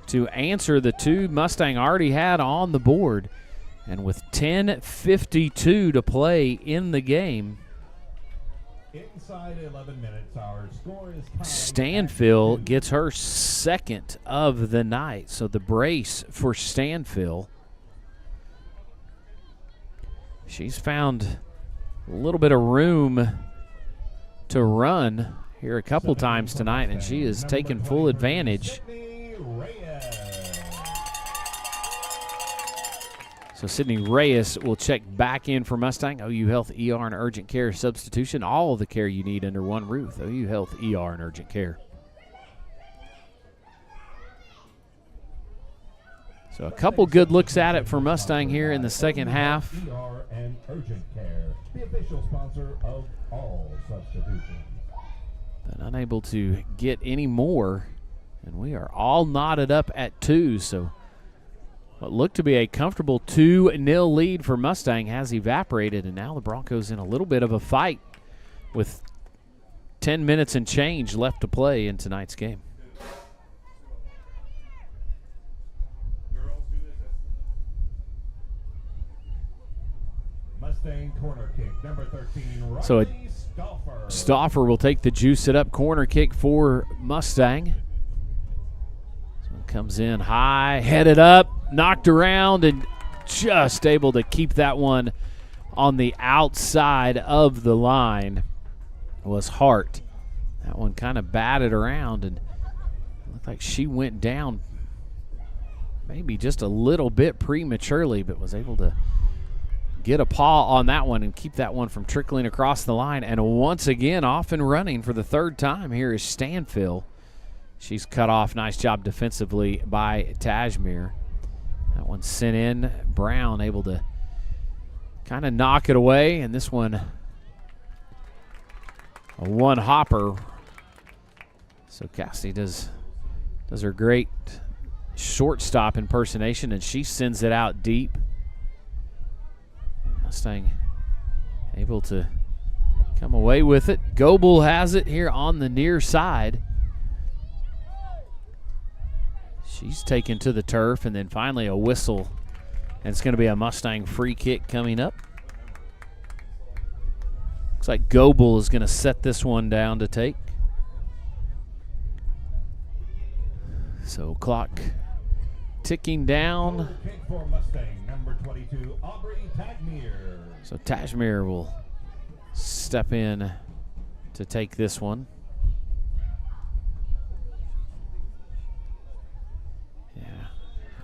to answer the 2 Mustang already had on the board. And with 10:52 to play in the game, inside 11 minutes, our score is Stanfield gets her 2nd of the night. So the brace for Stanfield. She's found a little bit of room to run here a couple times tonight, and she has taken full advantage. So Sydney Reyes will check back in for Mustang. OU Health ER and Urgent Care substitution. All of the care you need under one roof. OU Health ER and Urgent Care. So a couple good looks at it for Mustang here in the second half. ER and Urgent Care, the official sponsor of all substitutions. But unable to get any more, and we are all knotted up at 2. So what looked to be a comfortable 2-0 lead for Mustang has evaporated, and now the Broncos in a little bit of a fight with 10 minutes and change left to play in tonight's game. Mustang corner kick, number 13, so Stauffer will take the Juice It Up corner kick for Mustang. So it comes in high, headed up, knocked around, and just able to keep that one on the outside of the line was Hart. That one kind of batted around and looked like she went down maybe just a little bit prematurely, but was able to get a paw on that one and keep that one from trickling across the line. And once again, off and running for the 3rd time here is Stanfield. She's cut off. Nice job defensively by Tajmir. That one sent in. Brown able to kind of knock it away. And this one, a one-hopper. So Cassidy does her great shortstop impersonation, and she sends it out deep. Mustang able to come away with it. Goebel has it here on the near side. She's taken to the turf, and then finally a whistle. And it's going to be a Mustang free kick coming up. Looks like Goebel is going to set this one down to take. So clock ticking down. For Mustang, number 22, Aubrey Tagmere. So Tashmere will step in to take this one. Yeah,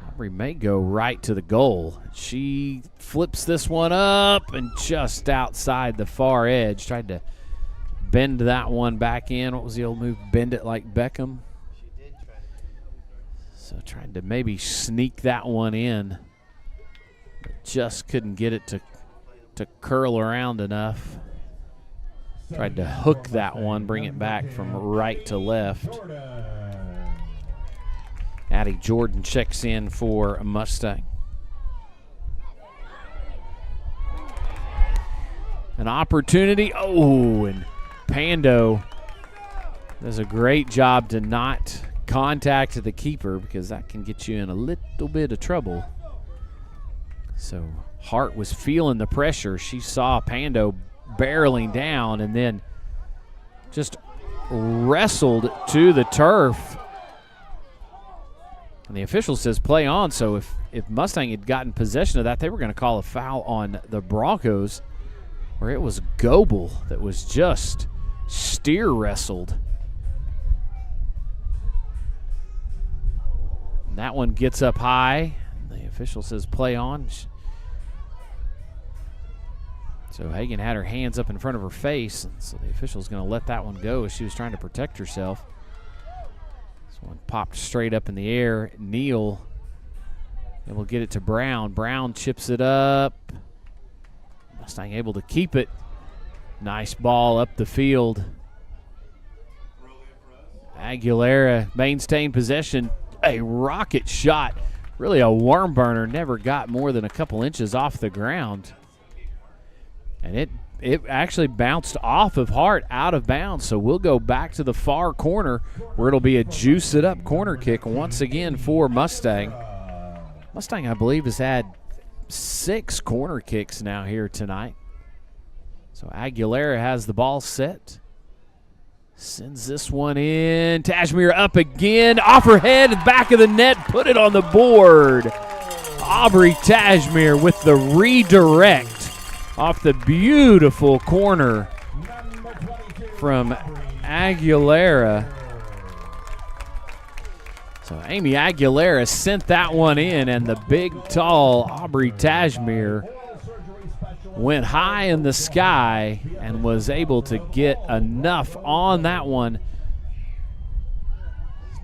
Aubrey may go right to the goal. She flips this one up and just outside the far edge. Tried to bend that one back in. What was the old move? Bend it like Beckham. So tried to maybe sneak that one in, but just couldn't get it to curl around enough. Tried to hook that one, bring it back from right to left. Addie Jordan checks in for a Mustang. An opportunity. Oh, and Pando does a great job to not contact the keeper, because that can get you in a little bit of trouble. So Hart was feeling the pressure. She saw Pando barreling down and then just wrestled to the turf. And the official says play on. So if Mustang had gotten possession of that, they were going to call a foul on the Broncos, where it was Goebel that was just steer wrestled. That one gets up high. The official says play on. So Hagan had her hands up in front of her face, and so the official's going to let that one go as she was trying to protect herself. This one popped straight up in the air. Neal able to get it to Brown. Brown chips it up. Mustang able to keep it. Nice ball up the field. Aguilera maintained possession. A rocket shot, really a worm burner, never got more than a couple inches off the ground. And it actually bounced off of Hart out of bounds, so we'll go back to the far corner where it'll be a juice-it-up corner kick once again for Mustang. Mustang, I believe, has had 6 corner kicks now here tonight. So Aguilera has the ball set. Sends this one in. Tashmere up again. Off her head, back of the net. Put it on the board. Aubrey Tashmere with the redirect off the beautiful corner from Aguilera. So Amy Aguilera sent that one in, and the big, tall Aubrey Tashmere went high in the sky and was able to get enough on that one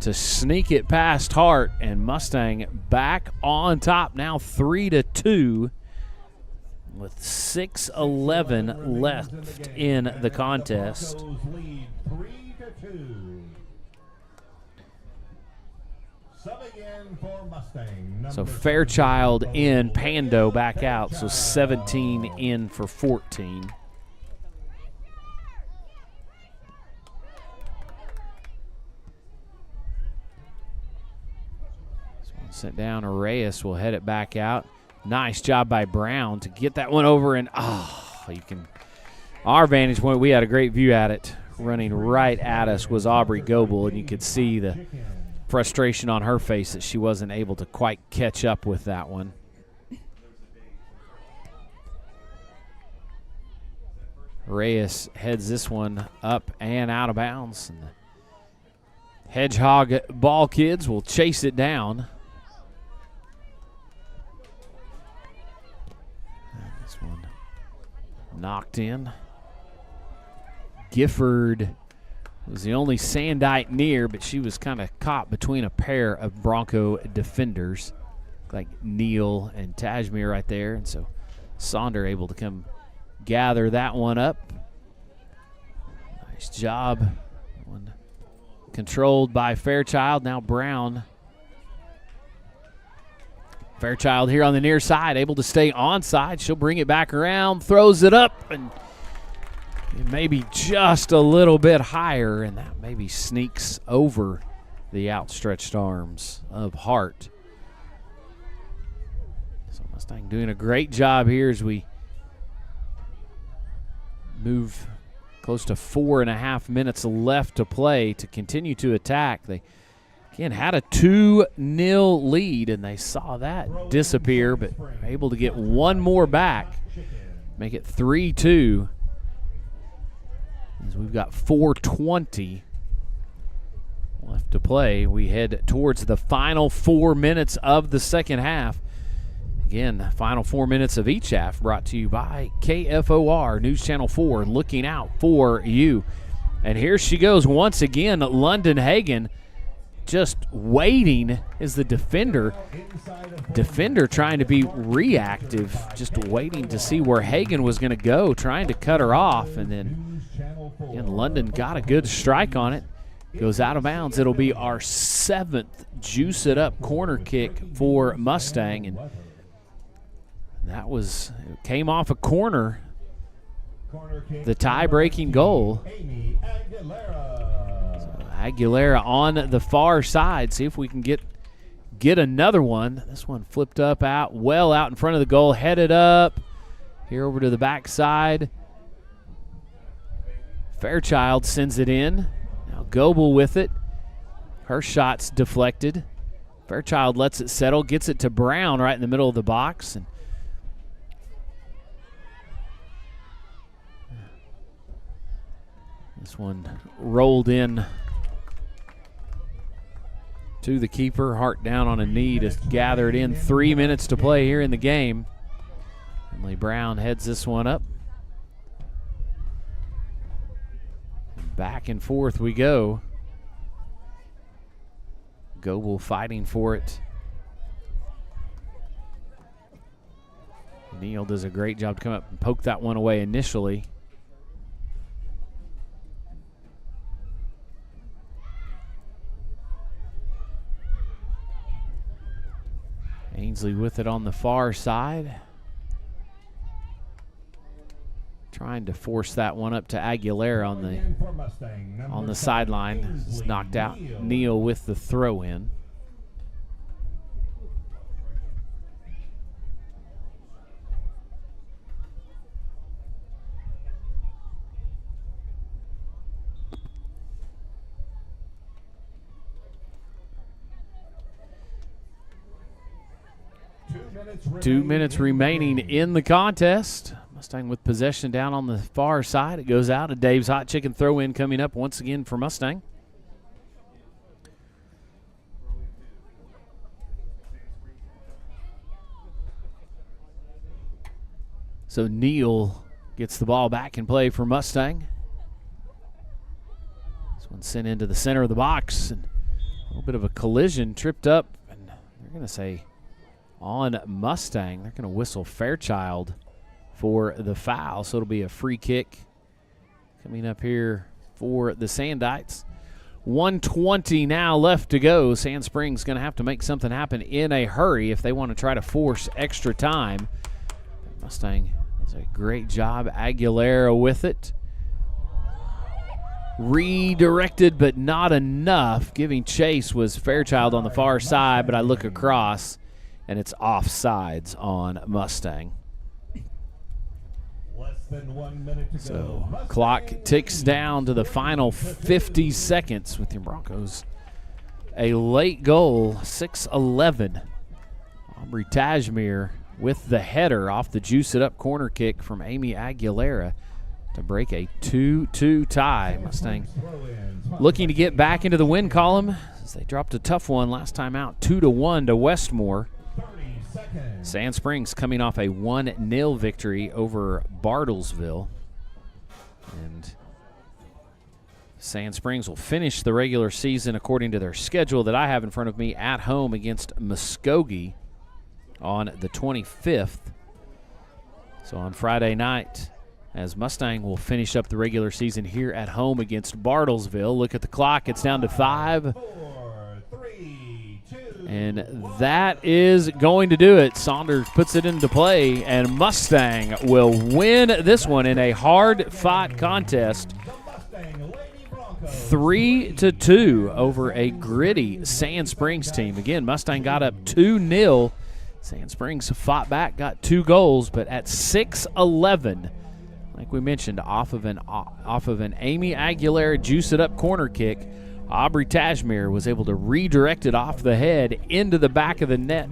to sneak it past Hart, and Mustang back on top now 3-2 with 6:11 left in the contest. So Fairchild in, Pando back out, so 17 in for 14. This one sent down. Reyes will head it back out. Nice job by Brown to get that one over, and you can. Our vantage point, we had a great view at it. Running right at us was Aubrey Goebel, and you could see the frustration on her face that she wasn't able to quite catch up with that one. Reyes heads this one up and out of bounds, and the Hedgehog ball kids will chase it down. And this one knocked in. Gifford was the only Sandite near, but she was kind of caught between a pair of Bronco defenders, like Neal and Tashmere right there. And so Sonder able to come gather that one up. Nice job. One controlled by Fairchild. Now Brown. Fairchild here on the near side, able to stay onside. She'll bring it back around, throws it up, and maybe just a little bit higher, and that maybe sneaks over the outstretched arms of Hart. So Mustang doing a great job here as we move close to 4.5 minutes left to play to continue to attack. They, again, had a 2-0 lead, and they saw that disappear, but were able to get one more back, make it 3-2. As we've got 4:20 left to play, we head towards the final 4 minutes of the second half. Again, the final 4 minutes of each half brought to you by KFOR News Channel 4, looking out for you. And here she goes once again, London Hagan just waiting is the defender. Defender trying to be reactive, just waiting to see where Hagan was going to go, trying to cut her off. And then again, London got a good strike on it. Goes out of bounds. It'll be our 7th juice it up corner kick for Mustang. And that was, it came off a corner, the tie-breaking goal. So Aguilera on the far side. See if we can get another one. This one flipped up out, well out in front of the goal, headed up here over to the backside. Fairchild sends it in. Now Goebel with it. Her shot's deflected. Fairchild lets it settle, gets it to Brown right in the middle of the box. And this one rolled in to the keeper. Hart down on a knee to gather it in. 3 minutes to play here in the game. Emily Brown heads this one up. Back and forth we go. Goebel fighting for it. Neal does a great job to come up and poke that one away initially. Ainsley with it on the far side. Trying to force that one up to Aguilera on the sideline. It's knocked out. Neal with the throw in. Two minutes remaining in the contest. Mustang with possession down on the far side. It goes out. A Dave's Hot Chicken throw-in coming up once again for Mustang. So Neal gets the ball back in play for Mustang. This one sent into the center of the box. And a little bit of a collision, tripped up. And they're going to say on Mustang, they're going to whistle Fairchild for the foul, so it'll be a free kick coming up here for the Sandites. 1:20 now left to go. Sand Springs going to have to make something happen in a hurry if they want to try to force extra time. Mustang does a great job. Aguilera with it. Redirected, but not enough. Giving chase was Fairchild on the far side, but I look across, and it's offsides on Mustang. So clock ticks down to the final 50 seconds with your Broncos. A late goal, 6-11. Aubrey Tajmir with the header off the juice it up corner kick from Amy Aguilera to break a 2-2 tie. Mustang looking to get back into the win column as they dropped a tough one last time out, 2-1 to Westmore. Sand Springs coming off a 1-0 victory over Bartlesville. And Sand Springs will finish the regular season according to their schedule that I have in front of me at home against Muskogee on the 25th. So on Friday night, as Mustang will finish up the regular season here at home against Bartlesville. Look at the clock. It's down to 5. And that is going to do it. Saunders puts it into play, and Mustang will win this one in a hard-fought contest. 3-2 over a gritty Sand Springs team. Again, Mustang got up 2-0. Sand Springs fought back, got 2 goals, but at 6-11, like we mentioned, off of an Amy Aguilera juice-it-up corner kick, Aubrey Tashmere was able to redirect it off the head into the back of the net,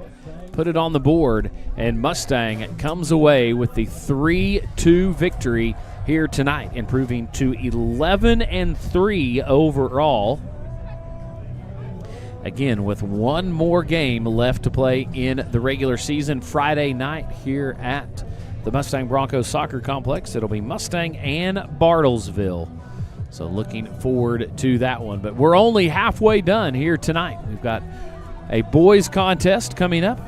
put it on the board, and Mustang comes away with the 3-2 victory here tonight, improving to 11-3 overall. Again, with one more game left to play in the regular season Friday night here at the Mustang Broncos Soccer Complex. It'll be Mustang and Bartlesville. So looking forward to that one. But we're only halfway done here tonight. We've got a boys contest coming up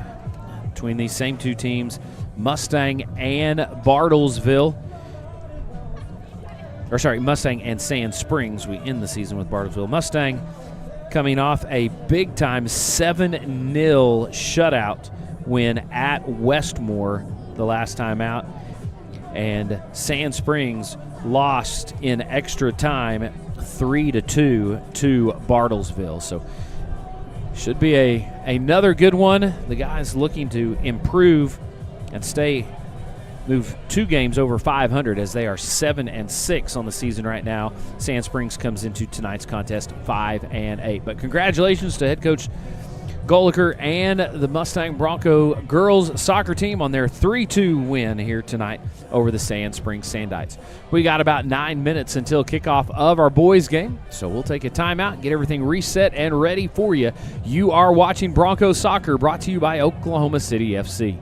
between these same two teams, Mustang and Bartlesville. Or sorry, Mustang and Sand Springs. We end the season with Bartlesville. Mustang coming off a big-time 7-0 shutout win at Westmore the last time out. And Sand Springs lost in extra time 3-2 to Bartlesville. So should be another good one. The guys looking to improve and move 2 games over 500 as they are 7-6 on the season right now. Sand Springs comes into tonight's contest 5-8. But congratulations to head coach Goliker and the Mustang Bronco girls soccer team on their 3-2 win here tonight over the Sand Springs Sandites. We got about 9 minutes until kickoff of our boys game, so we'll take a timeout, get everything reset and ready for you. You are watching Bronco Soccer, brought to you by Oklahoma City FC.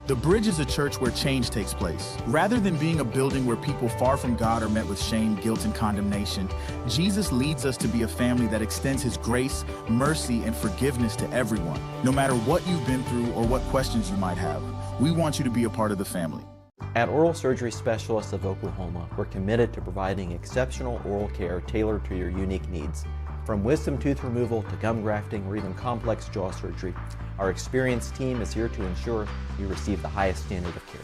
The Bridge is a church where change takes place. Rather than being a building where people far from God are met with shame, guilt, and condemnation, Jesus leads us to be a family that extends his grace, mercy, and forgiveness to everyone. No matter what you've been through or what questions you might have, we want you to be a part of the family. At Oral Surgery Specialists of Oklahoma, we're committed to providing exceptional oral care tailored to your unique needs. From wisdom tooth removal to gum grafting or even complex jaw surgery, our experienced team is here to ensure you receive the highest standard of care.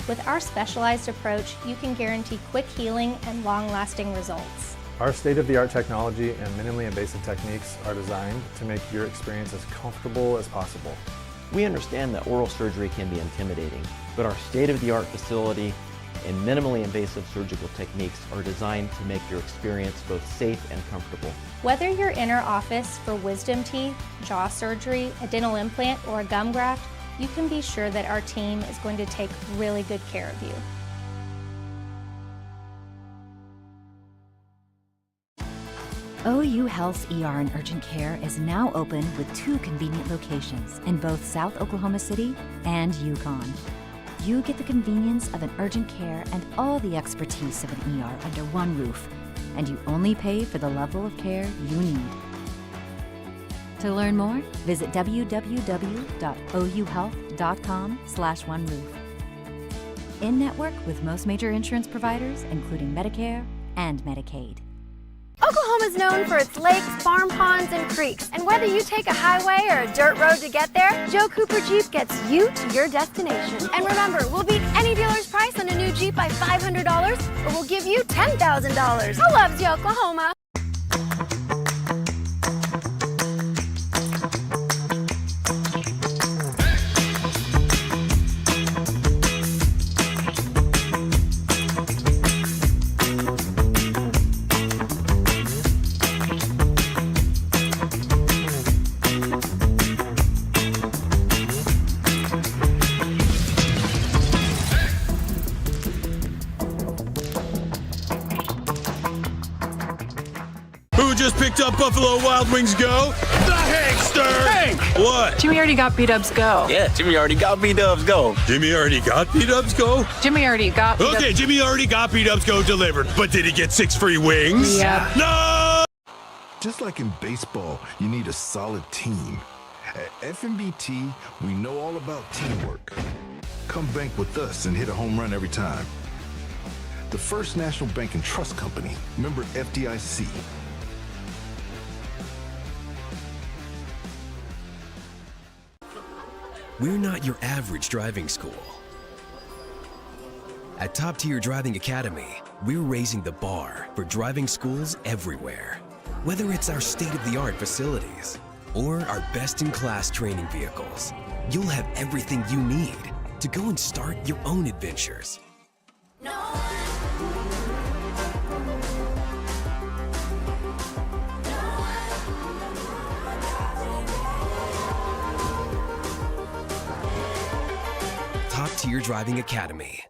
With our specialized approach, you can guarantee quick healing and long-lasting results. Our state-of-the-art technology and minimally invasive techniques are designed to make your experience as comfortable as possible. We understand that oral surgery can be intimidating, but our state-of-the-art facility and minimally invasive surgical techniques are designed to make your experience both safe and comfortable. Whether you're in our office for wisdom teeth, jaw surgery, a dental implant, or a gum graft, you can be sure that our team is going to take really good care of you. OU Health's ER and urgent care is now open with 2 convenient locations in both South Oklahoma City and Yukon. You get the convenience of an urgent care and all the expertise of an ER under one roof, and you only pay for the level of care you need. To learn more, visit www.ouhealth.com/oneroof. In network with most major insurance providers, including Medicare and Medicaid. Oklahoma is known for its lakes, farm ponds, and creeks. And whether you take a highway or a dirt road to get there, Joe Cooper Jeep gets you to your destination. And remember, we'll beat any dealer's price on a new Jeep by $500, or we'll give you $10,000. Who loves you, Oklahoma? Just picked up Buffalo Wild Wings Go. The Hankster! Hank! What? Jimmy already got B-Dubs Go. Yeah, Jimmy already got B-Dubs Go. Jimmy already got B-Dubs Go? Jimmy already got B-Dubs. Okay, Jimmy already got B-Dubs Go delivered. But did he get 6 free wings? Yeah. No! Just like in baseball, you need a solid team. At FNBT, we know all about teamwork. Come bank with us and hit a home run every time. The First National Bank and Trust Company, member FDIC. We're not your average driving school. At Top Tier Driving Academy, we're raising the bar for driving schools everywhere. Whether it's our state-of-the-art facilities or our best-in-class training vehicles, you'll have everything you need to go and start your own adventures. Top Tier Driving Academy.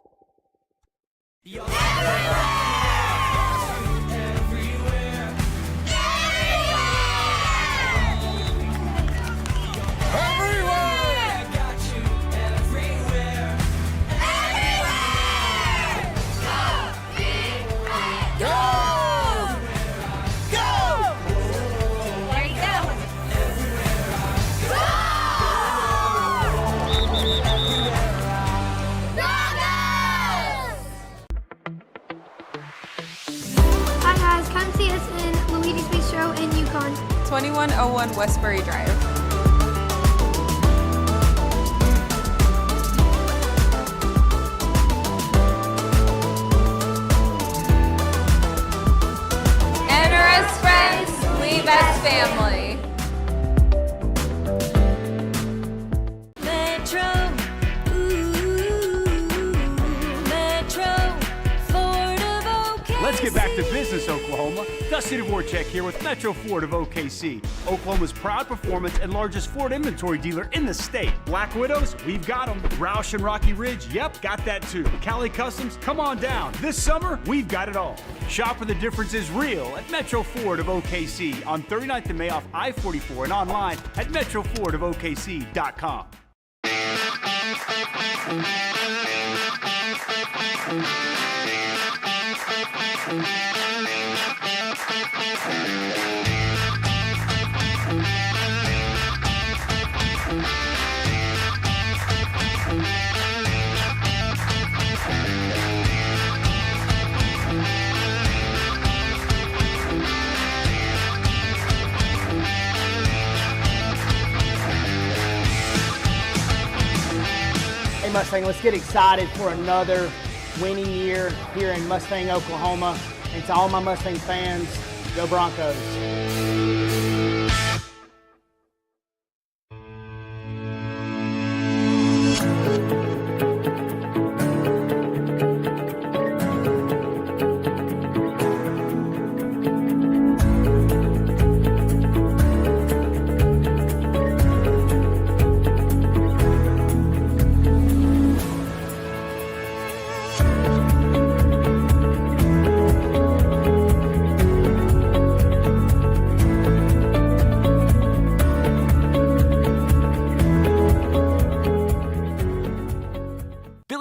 Hi guys, come see us in Luigi's Bistro in Yukon. 2101 Westbury Drive. Enter as friends, leave as family. Metro, Metro, Ford of OKC. Let's get back to business, Oklahoma. Dusty Dvorak here with Metro Ford of OKC, Oklahoma's proud performance and largest Ford inventory dealer in the state. Black Widows, we've got them. Roush and Rocky Ridge, yep, got that too. Cali Customs, come on down. This summer, we've got it all. Shop where the difference is real at Metro Ford of OKC on 39th and May off I-44 and online at metrofordofokc.com. Hey Mustang, let's get excited for another winning year here in Mustang, Oklahoma. And to all my Mustang fans, go Broncos.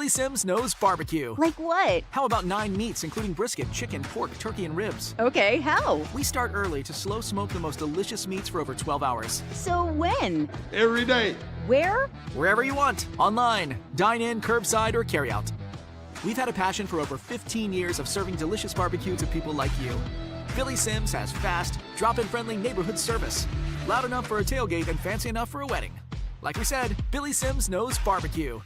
Sims knows barbecue. Like what? How about 9 meats, including brisket, chicken, pork, turkey, and ribs? Okay, how? We start early to slow smoke the most delicious meats for over 12 hours. So when? Every day. Where? Wherever you want. Online, dine in, curbside, or carry out. We've had a passion for over 15 years of serving delicious barbecue to people like you. Billy Sims has fast, drop-in friendly neighborhood service. Loud enough for a tailgate and fancy enough for a wedding. Like we said, Billy Sims knows barbecue.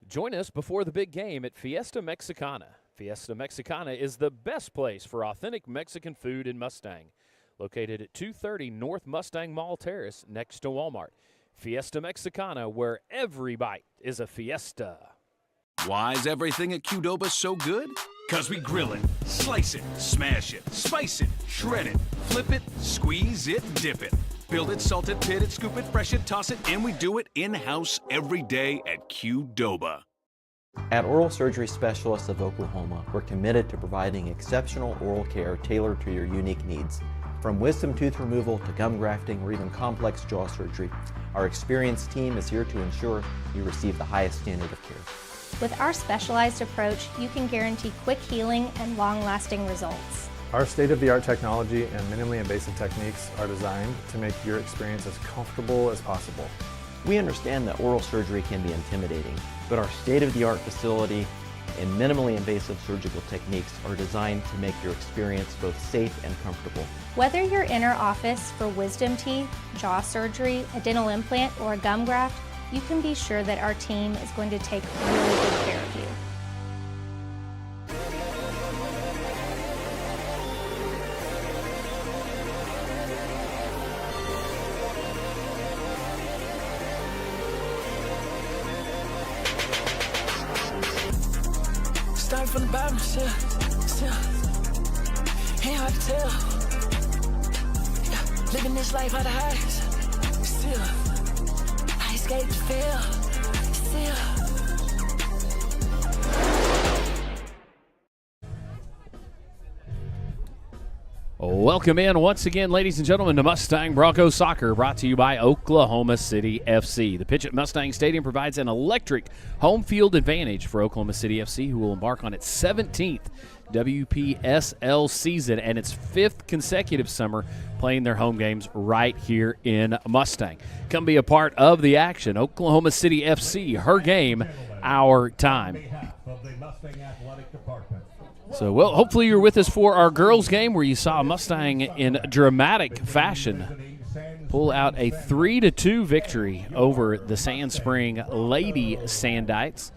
Join us before the big game at Fiesta Mexicana. Fiesta Mexicana is the best place for authentic Mexican food in Mustang. Located at 230 North Mustang Mall Terrace next to Walmart. Fiesta Mexicana, where every bite is a fiesta. Why is everything at Qdoba so good? Because we grill it, slice it, smash it, spice it, shred it, flip it, squeeze it, dip it. Build it, salt it, pit it, scoop it, fresh it, toss it, and we do it in-house every day at Qdoba. At Oral Surgery Specialists of Oklahoma, we're committed to providing exceptional oral care tailored to your unique needs. From wisdom tooth removal to gum grafting or even complex jaw surgery, our experienced team is here to ensure you receive the highest standard of care. With our specialized approach, you can guarantee quick healing and long-lasting results. Our state-of-the-art technology and minimally invasive techniques are designed to make your experience as comfortable as possible. We understand that oral surgery can be intimidating, but our state-of-the-art facility and minimally invasive surgical techniques are designed to make your experience both safe and comfortable. Whether you're in our office for wisdom teeth, jaw surgery, a dental implant, or a gum graft, you can be sure that our team is going to take really good care of you. Starting from the bottom, still. Ain't hard to tell. Yeah, living this life out of highs, still. I escape the fear, still. Welcome in once again, ladies and gentlemen, to Mustang Broncos Soccer, brought to you by Oklahoma City FC. The pitch at Mustang Stadium provides an electric home field advantage for Oklahoma City FC, who will embark on its 17th WPSL season and its 5th consecutive summer playing their home games right here in Mustang. Come be a part of the action. Oklahoma City FC, her game, our time. So, well, hopefully you're with us for our girls' game where you saw Mustang in dramatic fashion pull out a 3-2 victory over the Sand Spring Lady Sandites.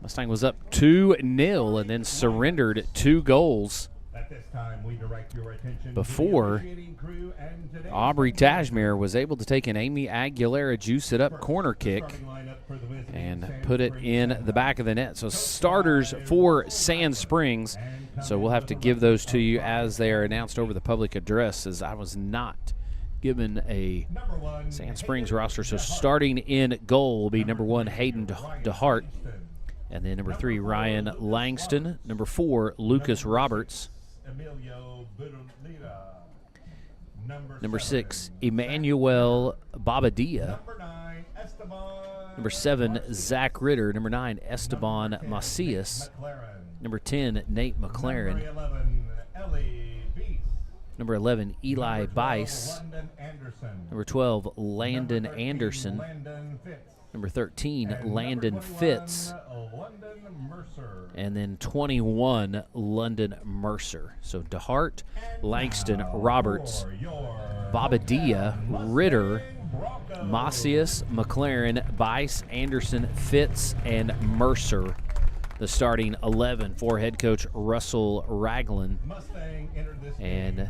Mustang was up 2-0 and then surrendered 2 goals before Aubrey Tashmere was able to take an Amy Aguilera juice-it-up corner kick and put it in the back of the net. So starters for Sand Springs. So we'll have to give those to you as they are announced over the public address, as I was not given a Sand Springs roster. So starting in goal will be number 1, Hayden DeHart. And then number 3, Ryan Langston. Number 4, Lucas Roberts. Number 6, Emmanuel Babadia. Number 7, Zach Ritter. Number 9, Esteban Macias. Number 10, Nate McLaren. Number 11, Eli Bice. Number 12, Landon Anderson. Number 13, Landon Fitz. And then 21, London Mercer. So DeHart, Langston, Roberts, Babadia, Ritter, Macias, McLaren, Bice, Anderson, Fitz, and Mercer. The starting 11 for head coach Russell Ragland and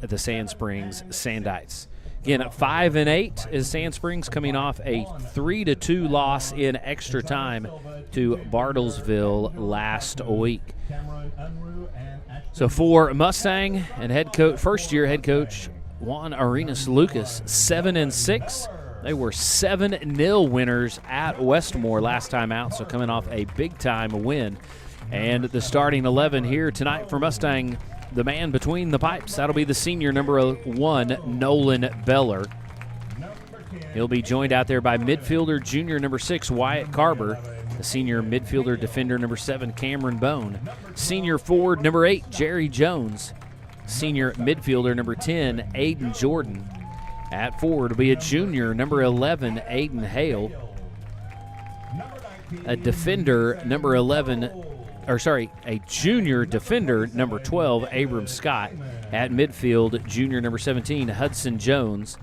the Sand Springs Sandites. Again, at 5-8 is Sand Springs, coming off a 3-2 loss in extra time to Bartlesville last week. So for Mustang and head coach, first-year head coach Juan Arenas Lucas, 7-6. They were 7-0 winners at Westmore last time out, so coming off a big-time win. And the starting 11 here tonight for Mustang, the man between the pipes, that'll be the senior number 1, Nolan Beller. He'll be joined out there by midfielder junior number 6, Wyatt Carver, the senior midfielder defender number 7, Cameron Bone, senior forward number 8, Jerry Jones, senior midfielder number 10, Aiden Jordan. At forward will be a junior number 11, Aiden Hale, a defender number 11, a junior defender, number 12, Abram Scott. At midfield, junior number 17, Hudson Jones.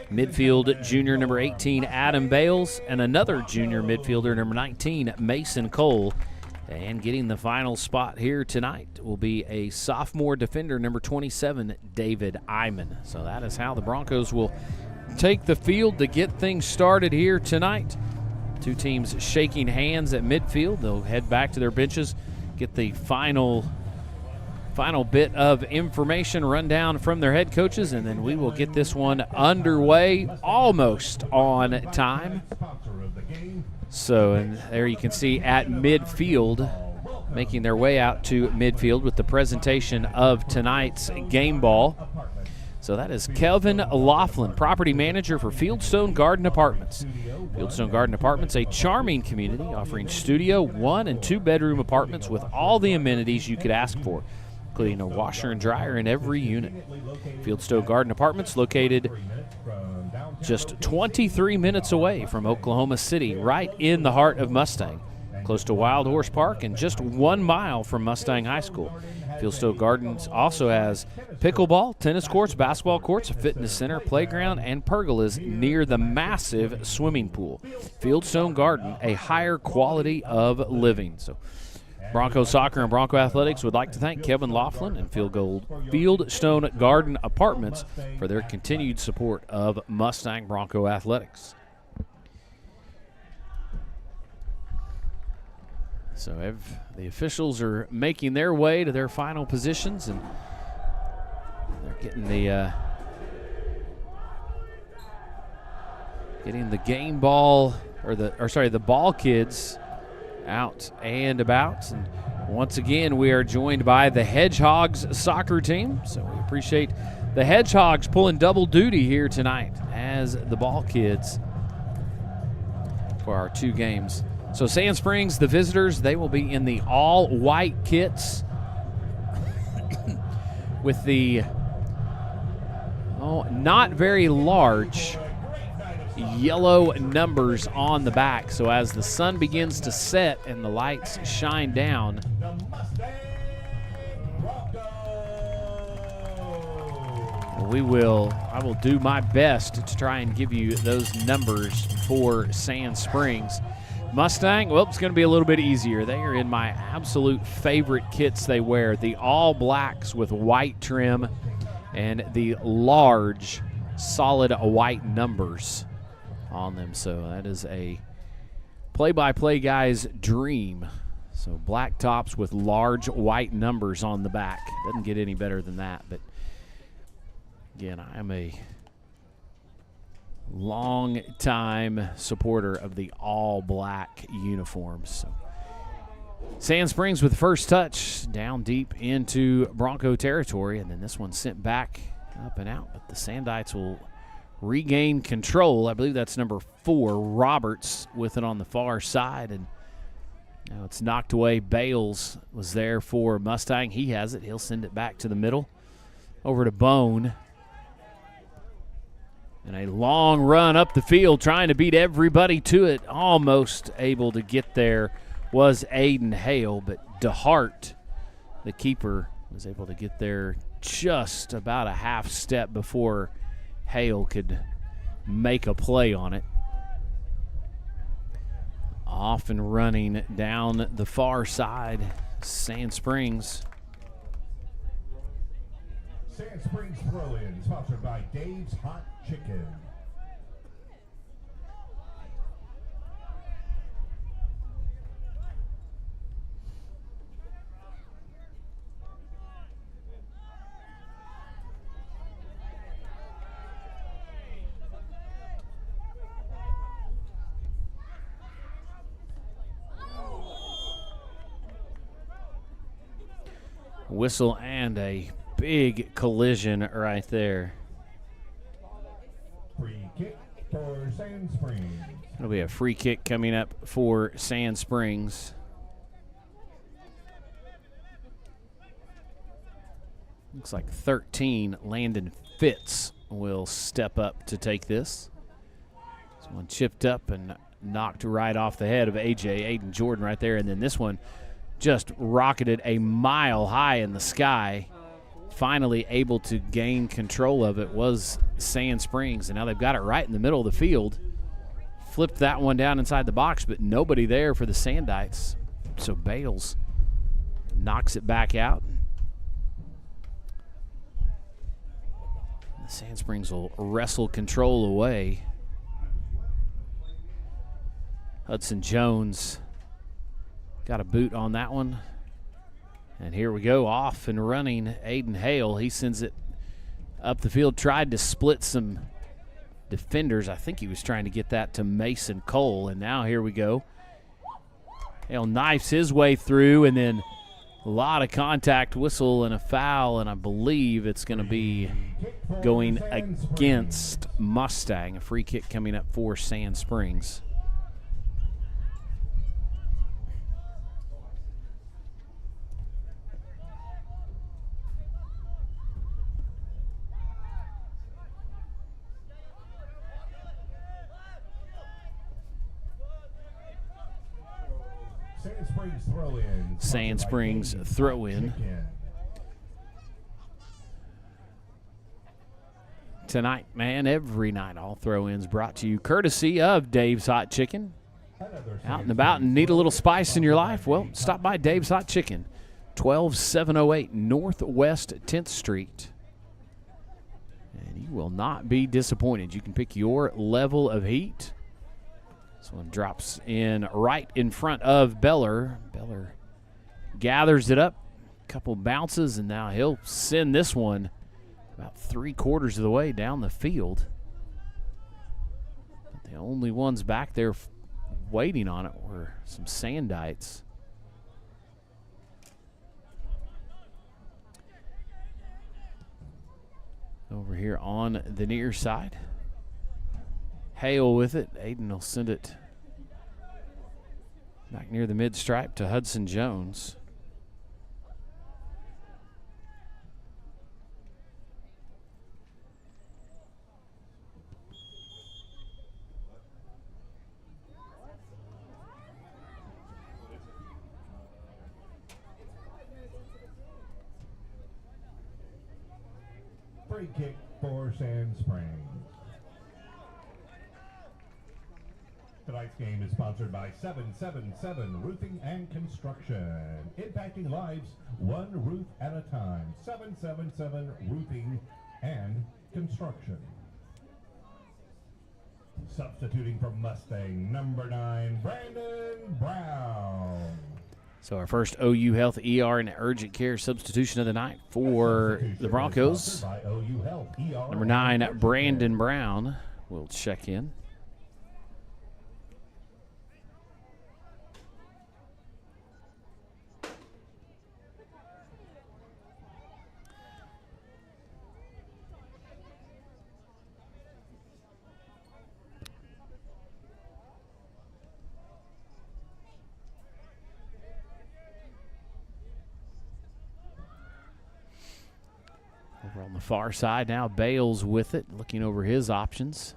Midfield, junior number 18, Adam Bales. And another junior midfielder, number 19, Mason Cole. And getting the final spot here tonight will be a sophomore defender, number 27, David Iman. So that is how the Broncos will take the field to get things started here tonight. Two teams shaking hands at midfield. They'll head back to their benches, get the final bit of information rundown from their head coaches, and then we will get this one underway almost on time. So, and there you can see at midfield, making their way out to midfield with the presentation of tonight's game ball. So that is Kelvin Laughlin, property manager for Fieldstone Garden Apartments. Fieldstone Garden Apartments, a charming community offering studio, 1- and 2-bedroom apartments with all the amenities you could ask for, including a washer and dryer in every unit. Fieldstone Garden Apartments, located just 23 minutes away from Oklahoma City, right in the heart of Mustang, close to Wild Horse Park and just 1 mile from Mustang High School. Fieldstone Gardens also has pickleball, tennis courts, basketball courts, a fitness center, playground, and pergolas near the massive swimming pool. Fieldstone Garden, a higher quality of living. So Bronco Soccer and Bronco Athletics would like to thank Kevin Laughlin and Fieldstone Garden Apartments for their continued support of Mustang Bronco Athletics. So the officials are making their way to their final positions, and they're getting the game ball, the ball kids out and about. And once again, we are joined by the Hedgehogs soccer team. So we appreciate the Hedgehogs pulling double duty here tonight as the ball kids for our 2 games. So Sand Springs, the visitors, they will be in the all-white kits with the not very large yellow numbers on the back. So as the sun begins to set and the lights shine down, I will do my best to try and give you those numbers for Sand Springs. Mustang, well, it's going to be a little bit easier. They are in my absolute favorite kits they wear, the all blacks with white trim and the large solid white numbers on them. So that is a play-by-play guy's dream. So black tops with large white numbers on the back. Doesn't get any better than that. But again, I am a long-time supporter of the all-black uniforms. So Sand Springs with the first touch down deep into Bronco territory, and then this one sent back up and out. But the Sandites will regain control. I believe that's number 4, Roberts, with it on the far side, and now it's knocked away. Bales was there for Mustang. He has it. He'll send it back to the middle over to Bone. And a long run up the field trying to beat everybody to it. Almost able to get there was Aiden Hale, but DeHart, the keeper, was able to get there just about a half step before Hale could make a play on it. Off and running down the far side, Sand Springs. Sand Springs throw-in, sponsored by Dave's Hot Chicken. Whistle and a big collision right there. Free kick for Sand Springs. It'll be a free kick coming up for Sand Springs. Looks like 13, Landon Fitz will step up to take this. This one chipped up and knocked right off the head of AJ Aiden Jordan right there. And then this one just rocketed a mile high in the sky. Finally able to gain control of it was Sand Springs, and now they've got it right in the middle of the field. Flipped that one down inside the box, but nobody there for the Sandites. So Bales knocks it back out. The Sand Springs will wrestle control away. Hudson Jones got a boot on that one. And here we go, off and running, Aiden Hale. He sends it up the field, tried to split some defenders. I think he was trying to get that to Mason Cole, and now here we go. Hale knifes his way through, and then a lot of contact, whistle, and a foul, and I believe it's going to be going against Mustang. A free kick coming up for Sand Springs. Sand Springs throw-in. Tonight, man, every night, all throw-ins brought to you courtesy of Dave's Hot Chicken. Out and about and need a little spice in your life? Well, stop by Dave's Hot Chicken, 12708 Northwest 10th Street. And you will not be disappointed. You can pick your level of heat This one drops in right in front of Beller. Beller gathers it up, a couple bounces, and now he'll send this one about 3/4 of the way down the field. But the only ones back there waiting on it were some Sandites. Over here on the near side. Hale with it. Aiden will send it back near the mid-stripe to Hudson Jones. Free kick for Sand Springs. Tonight's game is sponsored by 777 Roofing and Construction, impacting lives one roof at a time. 777 Roofing and Construction. Substituting for Mustang, number 9, Brandon Brown. So our first OU Health ER and urgent care substitution of the night for the Broncos. Number 9, Brandon Brown will check in. Over on the far side now, Bales with it, looking over his options.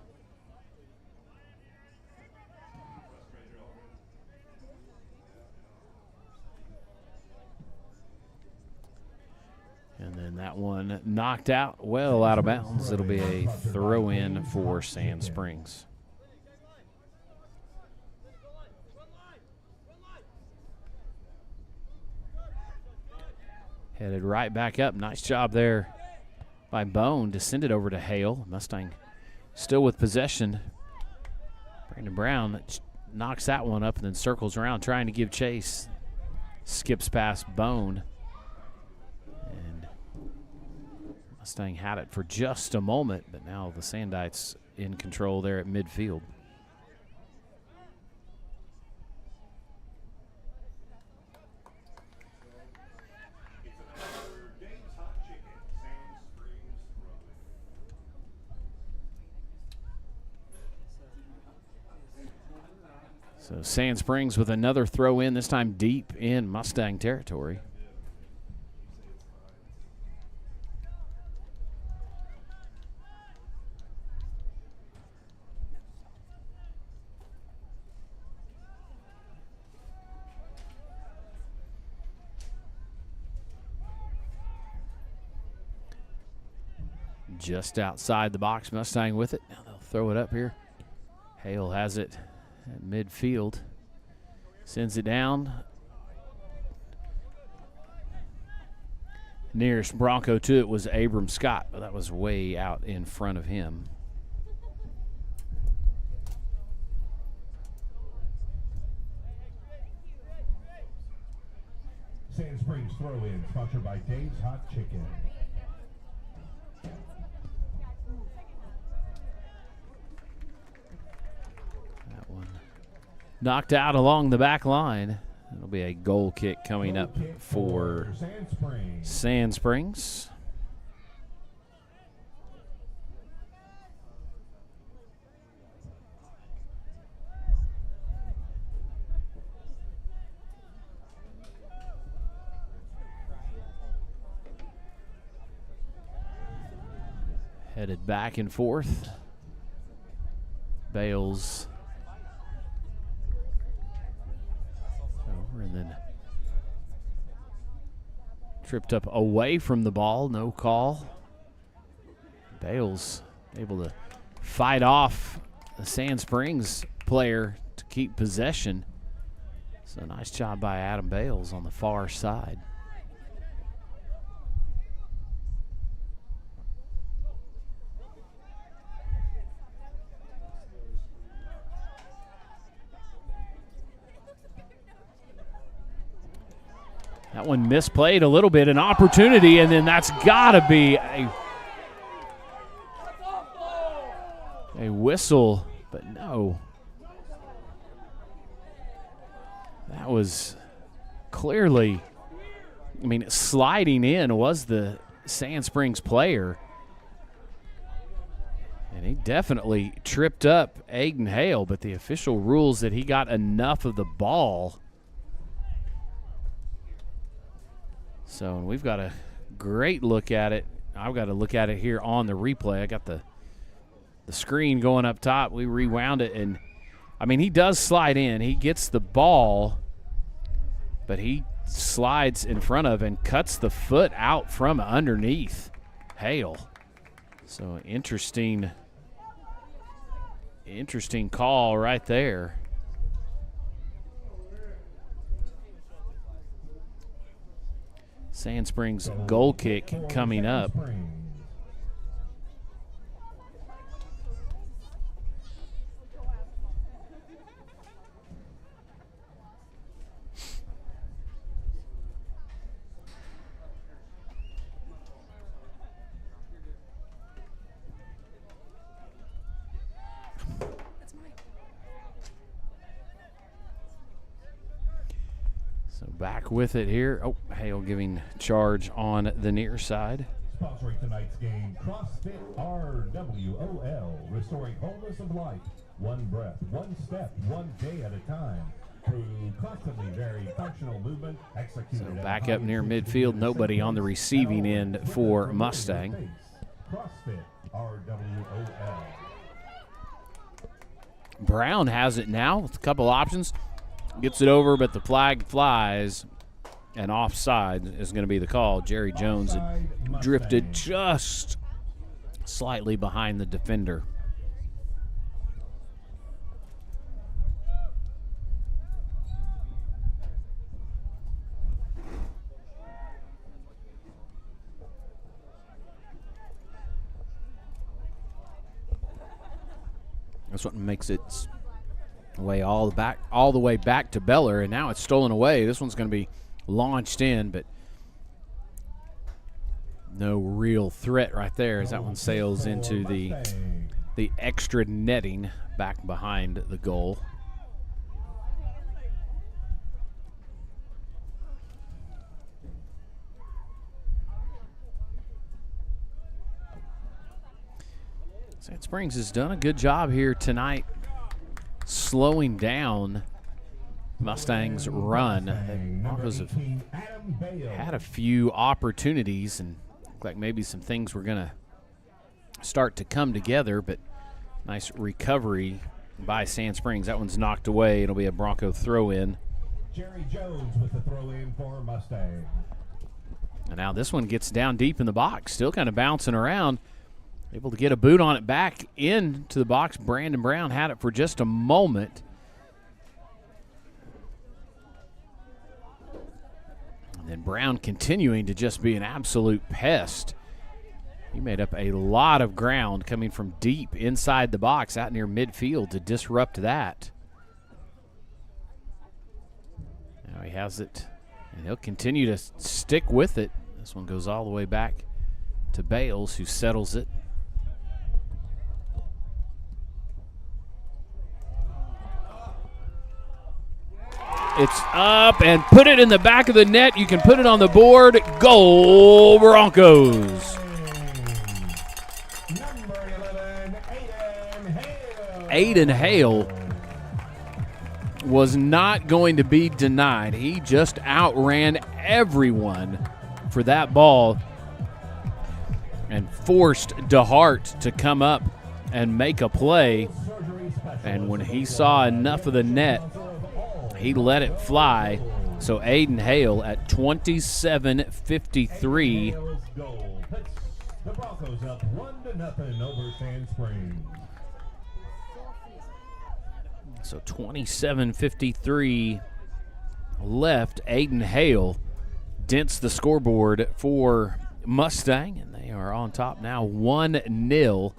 And then that one knocked out, well out of bounds. It'll be a throw-in for Sand Springs. Headed right back up. Nice job there by Bone to send it over to Hale. Mustang still with possession. Brandon Brown knocks that one up and then circles around trying to give chase. Skips past Bone. And Mustang had it for just a moment, but now the Sandites in control there at midfield. So Sand Springs with another throw in, this time deep in Mustang territory. Just outside the box, Mustang with it. Now they'll throw it up here. Hale has it at midfield. Sends it down. Nearest Bronco to it was Abram Scott, but that was way out in front of him. Sand Springs throw-in, sponsored by Dave's Hot Chicken. That one knocked out along the back line. It'll be a goal kick coming up for Sand Springs. Headed back and forth. Bales over and then tripped up away from the ball. No call. Bales able to fight off the Sand Springs player to keep possession. So nice job by Adam Bales on the far side. That one misplayed a little bit, an opportunity, and then that's got to be a whistle, but no. That was clearly, I mean, sliding in was the Sand Springs player. And he definitely tripped up Aiden Hale, but the official rules that he got enough of the ball. So we've got a great look at it. I've got to look at it here on the replay. I got the screen going up top. We rewound it, and, I mean, he does slide in. He gets the ball, but he slides in front of and cuts the foot out from underneath Hale. So interesting call right there. Sand Springs goal kick coming up. Back with it here. Oh, Hale giving charge on the near side. Sponsoring tonight's game, CrossFit RWOL, restoring wholeness of life, one breath, one step, one day at a time. Through constantly varied functional movement, executed. So back up near midfield, nobody on the receiving end for Mustang. CrossFit RWOL. Brown has it now with a couple options. Gets it over, but the flag flies, and offside is going to be the call. Jerry Jones had drifted just slightly behind the defender. That's what makes it all the way back to Beller, and now it's stolen away. This one's going to be launched in, but no real threat right there as that one sails into the extra netting back behind the goal. Sand Springs has done a good job here tonight slowing down Mustang's run. The Broncos have had a few opportunities and look like maybe some things were going to start to come together, but nice recovery by Sand Springs. That one's knocked away. It'll be a Bronco throw-in. Jerry Jones with the throw-in for Mustang. And now this one gets down deep in the box, still kind of bouncing around. Able to get a boot on it back into the box. Brandon Brown had it for just a moment. And then Brown continuing to just be an absolute pest. He made up a lot of ground coming from deep inside the box out near midfield to disrupt that. Now he has it, and he'll continue to stick with it. This one goes all the way back to Bales, who settles it. It's up and put it in the back of the net. You can put it on the board. Goal, Broncos. Aiden Hale was not going to be denied. He just outran everyone for that ball and forced DeHart to come up and make a play. And when he saw enough of the net, he let it fly. So Aiden Hale at 27-53. The Broncos up 1-0 over Sand Springs. So 27-53 left. Aiden Hale dents the scoreboard for Mustang, and they are on top now 1-0.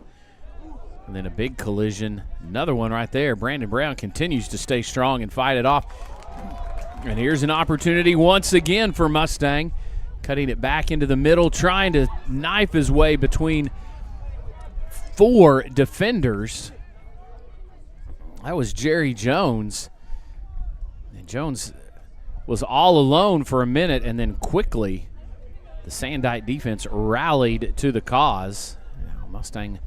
And then a big collision. Another one right there. Brandon Brown continues to stay strong and fight it off. And here's an opportunity once again for Mustang. Cutting it back into the middle, trying to knife his way between 4 defenders. That was Jerry Jones. And Jones was all alone for a minute, and then quickly the Sandite defense rallied to the cause. Now Mustang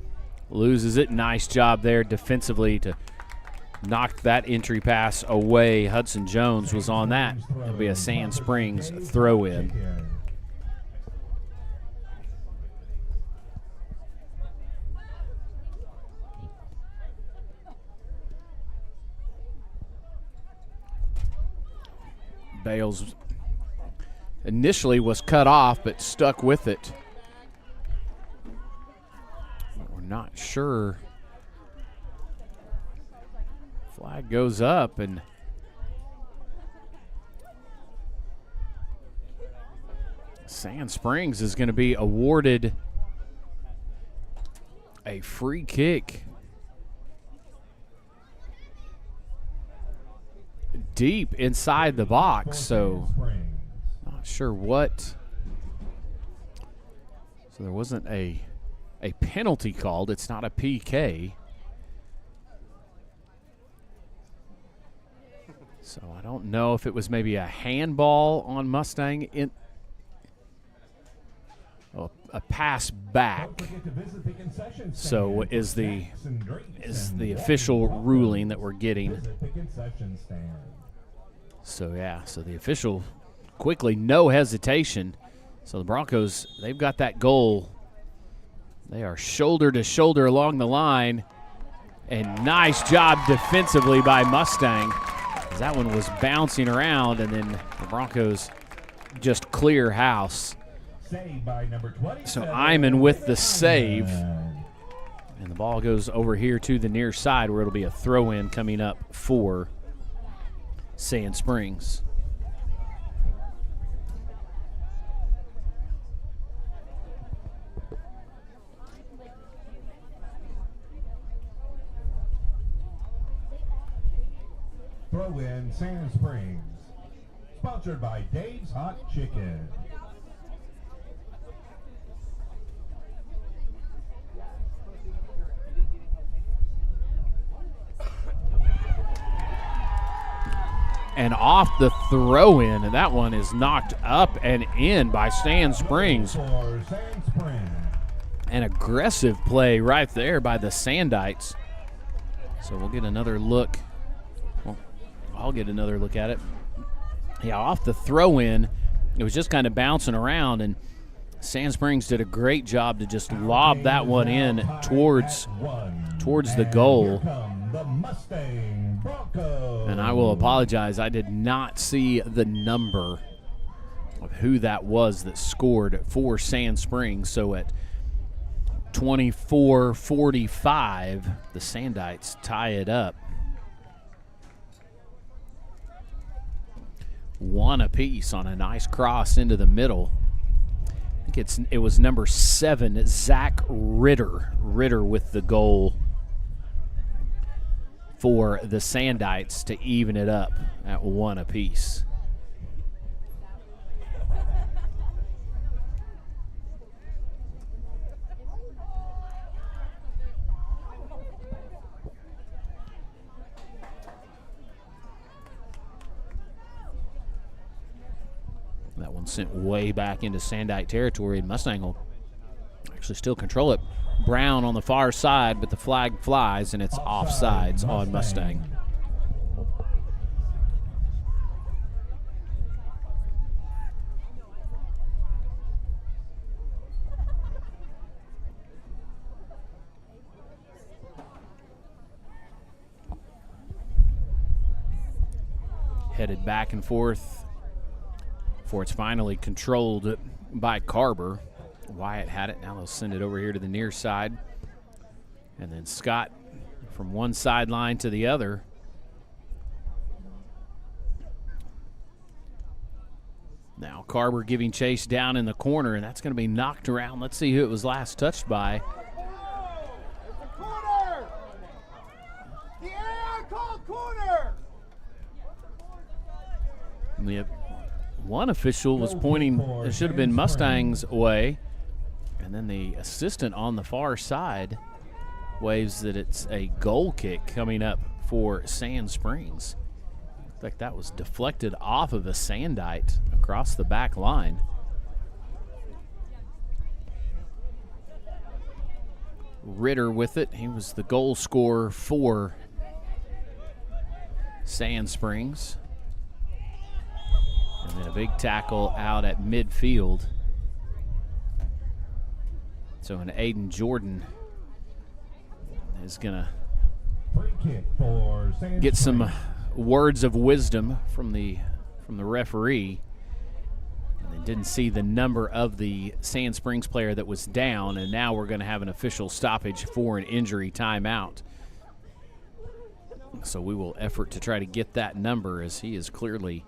loses it. Nice job there defensively to knock that entry pass away. Hudson Jones was on that. It'll be a Sand Springs throw-in. Bales initially was cut off, but stuck with it. We're not sure. Flag goes up, and Sand Springs is going to be awarded a free kick deep inside the box, so not sure what. So there wasn't a penalty called. It's not a PK. So I don't know if it was maybe a handball on Mustang in a pass back. So is the official ruling that we're getting. So yeah, so the official quickly, no hesitation. So the Broncos, they've got that goal. They are shoulder to shoulder along the line. And nice job defensively by Mustang. That one was bouncing around, and then the Broncos just clear house. So Iman with the save. And the ball goes over here to the near side where it'll be a throw-in coming up for Sand Springs. Throw-in Sand Springs. Sponsored by Dave's Hot Chicken. And off the throw-in, and that one is knocked up and in by Sand Springs. An aggressive play right there by the Sandites. So we'll get another look. Well, I'll get another look at it. Yeah, off the throw-in, it was just kind of bouncing around, and Sand Springs did a great job to just lob that one in towards the goal. The Mustang Broncos. And I will apologize, I did not see the number of who that was that scored for Sand Springs. So at 24-45, the Sandites tie it up. 1 apiece on a nice cross into the middle. I think it was number 7, Zach Ritter. Ritter with the goal for the Sandites to even it up at 1 apiece. That one sent way back into Sandite territory, and Mustang will actually still control it. Brown on the far side, but the flag flies, and it's offsides on Mustang. Headed back and forth before it's finally controlled by Carver. Wyatt had it. Now they'll send it over here to the near side. And then Scott from one sideline to the other. Now Carver giving chase down in the corner, and that's going to be knocked around. Let's see who it was last touched by. Corner! The AI called corner! One official was pointing, it should have been Mustang's way, and then the assistant on the far side waves that it's a goal kick coming up for Sand Springs. In fact, that was deflected off of a Sandite across the back line. Ritter with it. He was the goal scorer for Sand Springs. And then a big tackle out at midfield. So an Aiden Jordan is going to get some words of wisdom from the referee. And they didn't see the number of the Sand Springs player that was down, and now we're going to have an official stoppage for an injury timeout. So we will effort to try to get that number, as he is clearly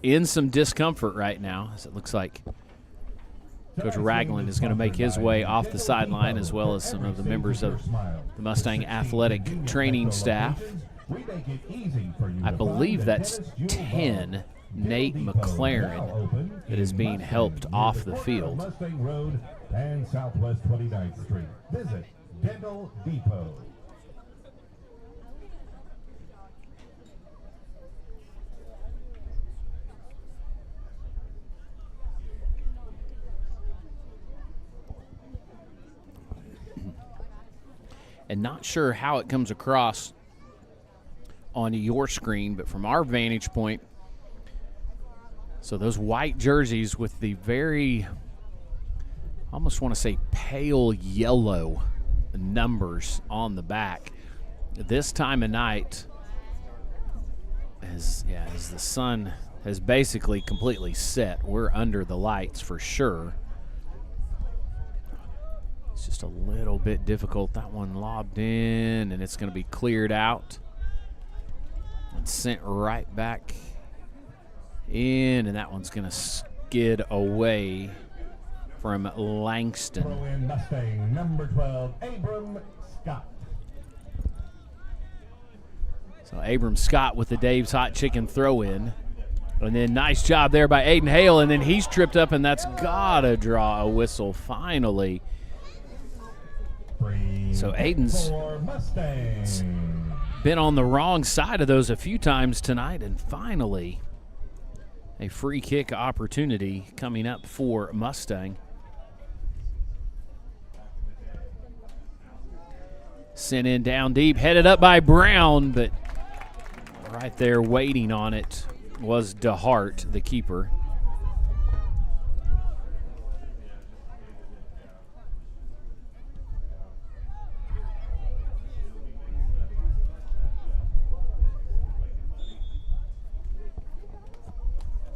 in some discomfort right now, as it looks like Coach Ragland is going to make his way off the sideline, as well as some of the members of the Mustang athletic training staff. I believe that's 10, Nate McLaren, that is being helped off the field. Mustang Road and Southwest 29th Street. Visit Dental Depot. And not sure how it comes across on your screen, but from our vantage point, so those white jerseys with the very, I almost want to say pale yellow numbers on the back. This time of night, as the sun has basically completely set, we're under the lights for sure. It's just a little bit difficult. That one lobbed in, and it's going to be cleared out and sent right back in, and that one's going to skid away from Langston. Throw in Mustang number 12, Abram Scott. So Abram Scott with the Dave's Hot Chicken throw-in. And then nice job there by Aiden Hale, and then he's tripped up, and that's got to draw a whistle finally. So Aiden's been on the wrong side of those a few times tonight, and finally a free kick opportunity coming up for Mustang. Sent in down deep, headed up by Brown, but right there waiting on it was DeHart, the keeper.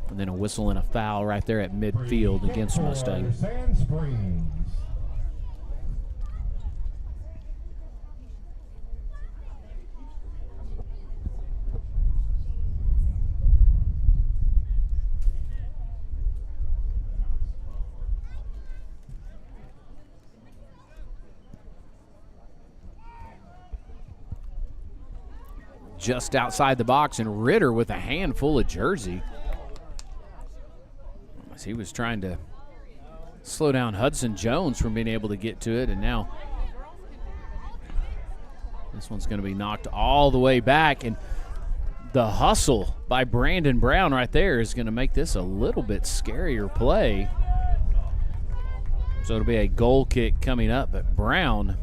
And then a whistle and a foul right there at midfield against Mustang. Sand Springs. Just outside the box, and Ritter with a handful of jersey. He was trying to slow down Hudson Jones from being able to get to it, and now this one's going to be knocked all the way back, and the hustle by Brandon Brown right there is going to make this a little bit scarier play. So it'll be a goal kick coming up, but Brown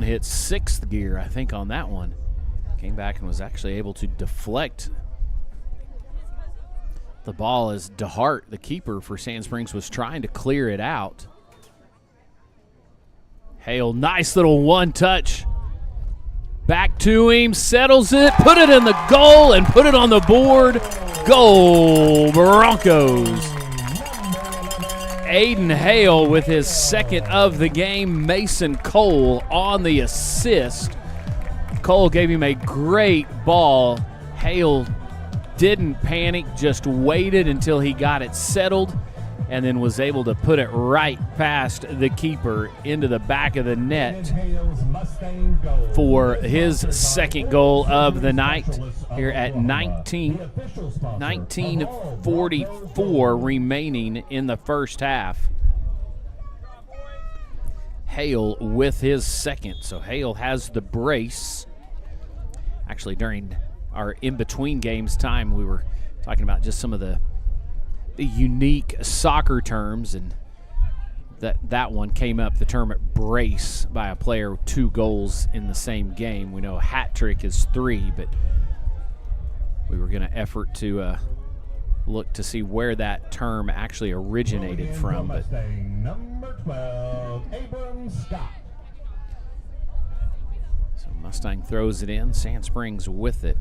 hit sixth gear, I think, on that one. Came back and was actually able to deflect the ball as DeHart, the keeper for Sand Springs, was trying to clear it out. Hale, nice little one-touch. Back to him, settles it, put it in the goal, and put it on the board. Goal, Broncos. Aiden Hale with his second of the game. Mason Cole on the assist. Cole gave him a great ball. Hale didn't panic, just waited until he got it settled, and then was able to put it right past the keeper into the back of the net for his second goal of the night here at 19:44 remaining in the first half. Hale with his second. So Hale has the brace. Actually, during our in-between games time, we were talking about just some of the unique soccer terms, and that one came up, the term brace, by a player with 2 goals in the same game. We know a hat trick is 3, but we were going to effort to look to see where that term actually originated from. But number 12, Abram Scott. So Mustang throws it in. Sand Springs with it.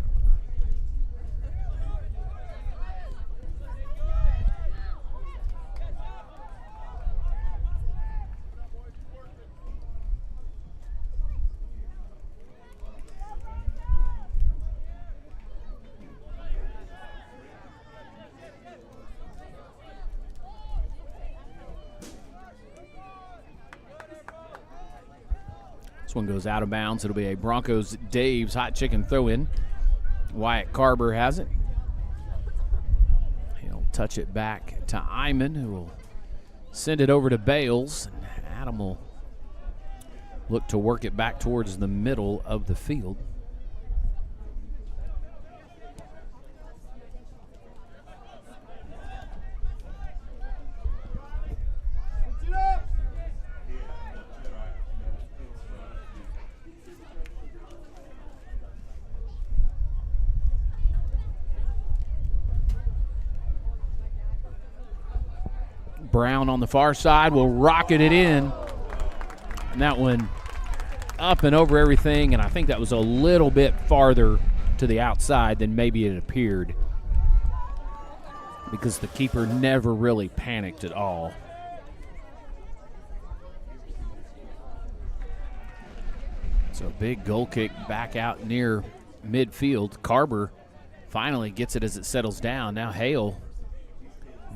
This one goes out of bounds. It'll be a Broncos Dave's hot chicken throw-in. Wyatt Carber has it. He'll touch it back to Iman, who will send it over to Bales. And Adam will look to work it back towards the middle of the field. Brown on the far side will rocket it in. And that one up and over everything, and I think that was a little bit farther to the outside than maybe it appeared, because the keeper never really panicked at all. So big goal kick back out near midfield. Carber finally gets it as it settles down. Now Hale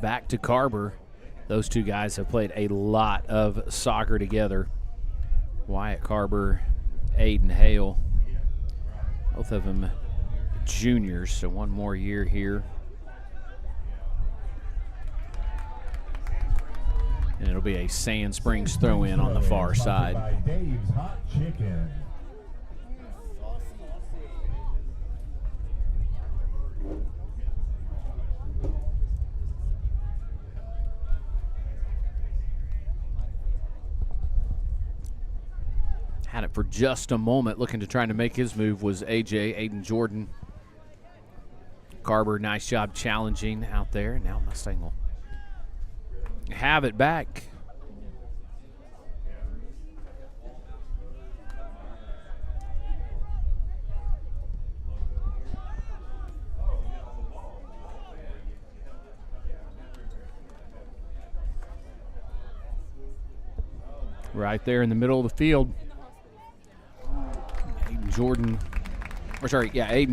back to Carber. Those two guys have played a lot of soccer together. Wyatt Carber, Aiden Hale, both of them juniors, so one more year here. And it'll be a Sand Springs throw-in on the far side. By Dave's Hot Chicken. Had it for just a moment, looking to try to make his move was Aiden Jordan. Carber, nice job challenging out there. Now Mustang will have it back. Right there in the middle of the field. Aiden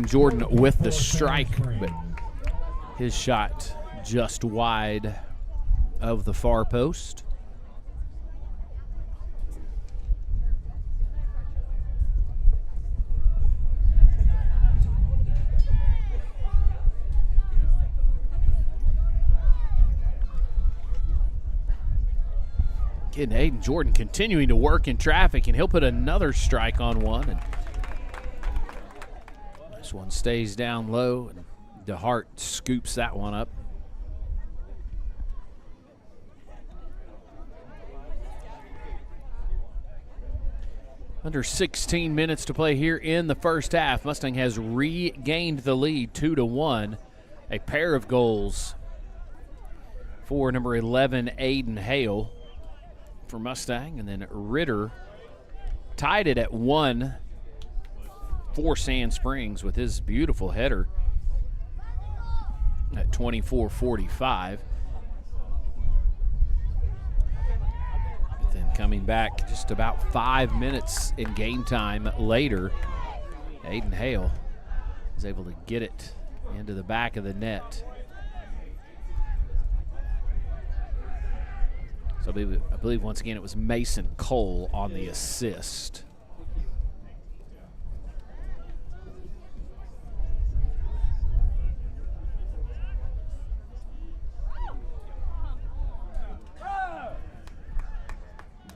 Jordan with the strike, but his shot just wide of the far post. Again, Aiden Jordan continuing to work in traffic, and he'll put another strike on one. And this one stays down low, and DeHart scoops that one up. Under 16 minutes to play here in the first half. Mustang has regained the lead 2-1. A pair of goals for number 11, Aiden Hale for Mustang, and then Ritter tied it at 1 for Sand Springs with his beautiful header at 24:45. But then coming back just about 5 minutes in game time later, Aiden Hale is able to get it into the back of the net. So I believe once again it was Mason Cole on the assist.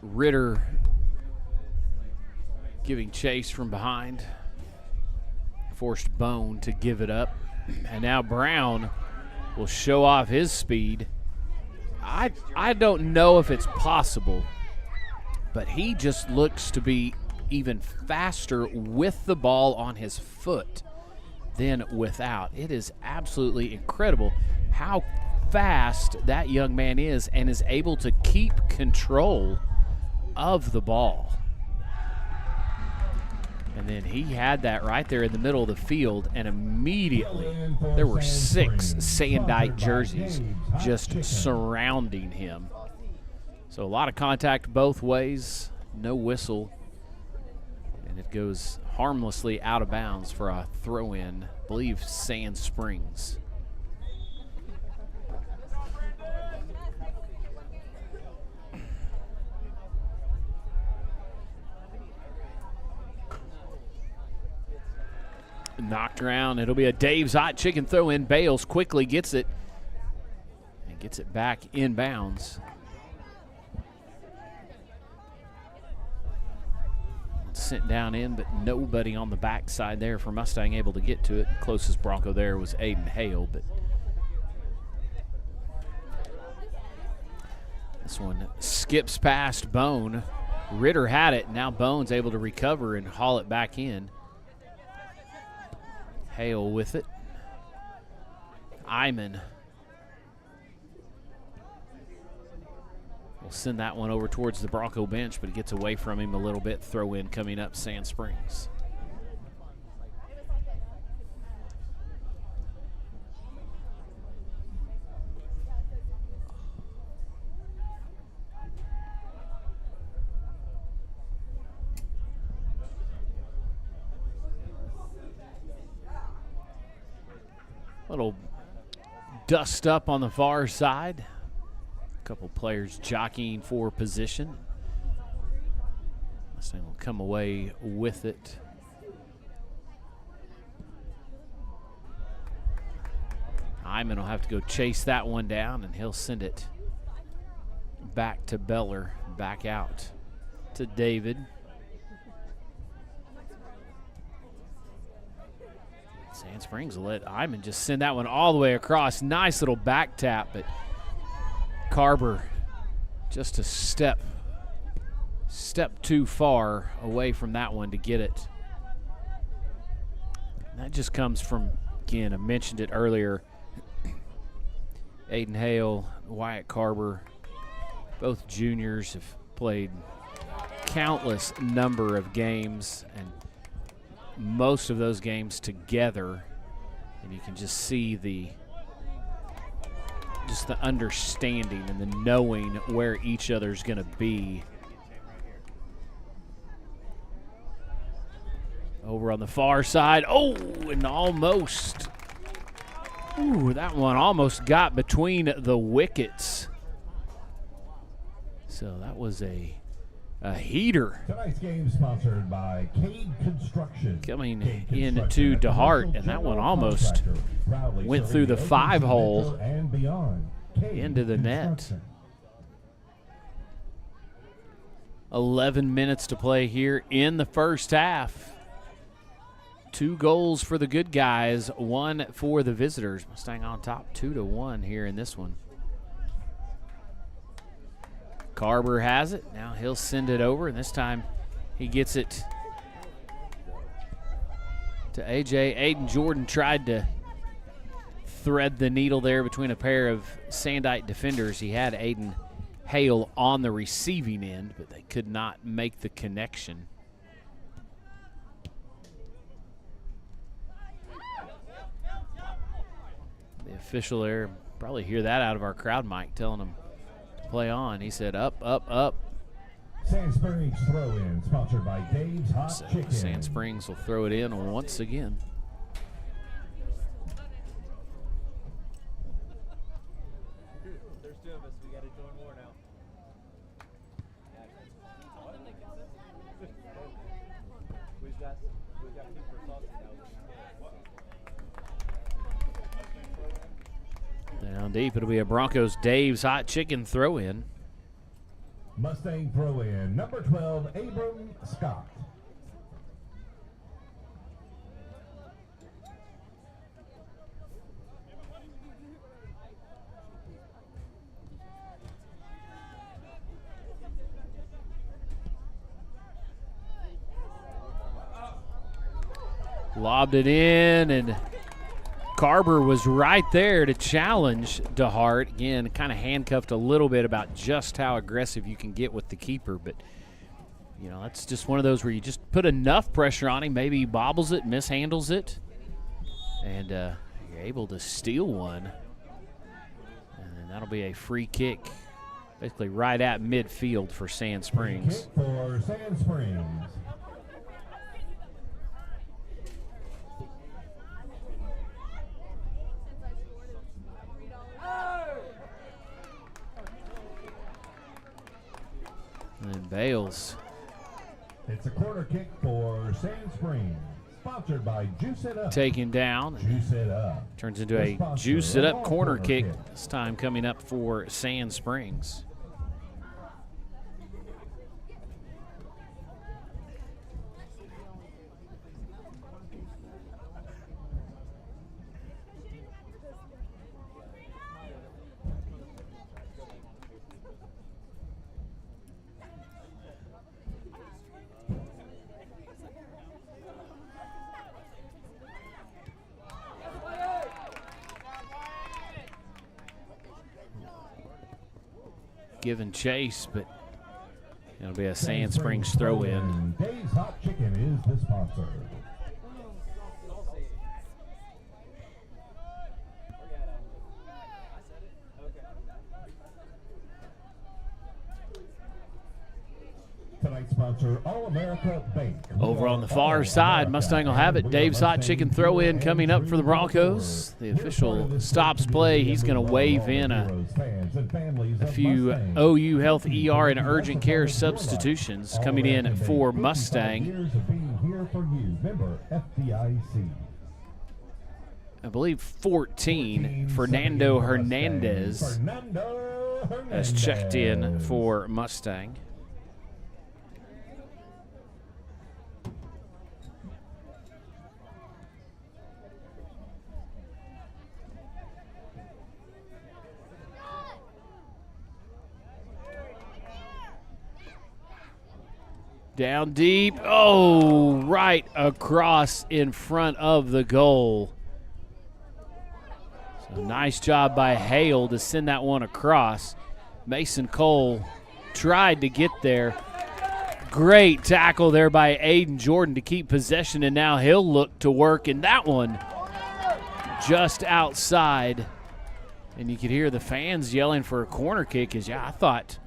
Ritter giving chase from behind. Forced Bone to give it up. And now Brown will show off his speed. I don't know if it's possible, but he just looks to be even faster with the ball on his foot than without. It is absolutely incredible how fast that young man is and is able to keep control of the ball. And then he had that right there in the middle of the field, and immediately there were 6 Sandite jerseys just surrounding him. So a lot of contact both ways, no whistle, and it goes harmlessly out of bounds for a throw-in, I believe Sand Springs. Knocked around. It'll be a Dave's Hot Chicken throw in. Bales quickly gets it and gets it back inbounds. Sent down in, but nobody on the backside there for Mustang able to get to it. Closest Bronco there was Aiden Hale, but this one skips past Bone. Ritter had it. Now Bone's able to recover and haul it back in. Hale with it. Iman will send that one over towards the Bronco bench, but it gets away from him a little bit. Throw in coming up, Sand Springs. Little dust up on the far side. A couple players jockeying for position. Mustang will come away with it. Iman will have to go chase that one down, and he'll send it back to Beller, back out to David. Sand Springs will let Iman just send that one all the way across. Nice little back tap, but Carver just a step too far away from that one to get it. And that just comes from, again, I mentioned it earlier, Aiden Hale, Wyatt Carver, both juniors have played countless number of games, and most of those games together, and you can just see the understanding and the knowing where each other's going to be. Over on the far side, and almost, that one almost got between the wickets. So that was a heater. Tonight's game sponsored by Cade Construction. Coming into DeHart, and that one almost went through the 5-hole into the net. 11 minutes to play here in the first half. 2 goals for the good guys, 1 for the visitors. Mustang on top 2-1 here in this one. Carver has it. Now he'll send it over, and this time he gets it to AJ. Aiden Jordan tried to thread the needle there between a pair of Sandite defenders. He had Aiden Hale on the receiving end, but they could not make the connection. The official there, probably hear that out of our crowd mic, telling him play on. He said up, up, up. Sand Springs throw in, sponsored by Dave's Hot Chicken. Sand Springs will throw it in once again. There's 2 of us. We got to join more now. Down deep, it'll be a Broncos Dave's Hot Chicken throw-in. Mustang throw-in, number 12, Abram Scott. Lobbed it in, and Carver was right there to challenge DeHart. Again, kind of handcuffed a little bit about just how aggressive you can get with the keeper. But, you know, that's just one of those where you just put enough pressure on him. Maybe he bobbles it, mishandles it, and you're able to steal one. And then that'll be a free kick, basically right at midfield for Sand Springs. Free kick for Sand Springs. And Bales. It's a corner kick for Sand Springs, sponsored by Juice It Up. Taken down. Juice It Up. Turns into a Juice It Up corner kick, this time coming up for Sand Springs. Giving chase, but it'll be a Sand Springs throw-in. Dave's Hot Chicken is the sponsor. Tonight's sponsor, All-America Bank. Over on the far side, Mustang will have it. Dave's Hot Chicken throw-in coming up for the Broncos. The official stops play. He's going to wave in a few OU Health ER and urgent care substitutions coming in for Mustang. I believe 14, Fernando Hernandez has checked in for Mustang. Down deep. Oh, right across in front of the goal. So nice job by Hale to send that one across. Mason Cole tried to get there. Great tackle there by Aiden Jordan to keep possession, and now he'll look to work, and that one just outside. And you could hear the fans yelling for a corner kick. I thought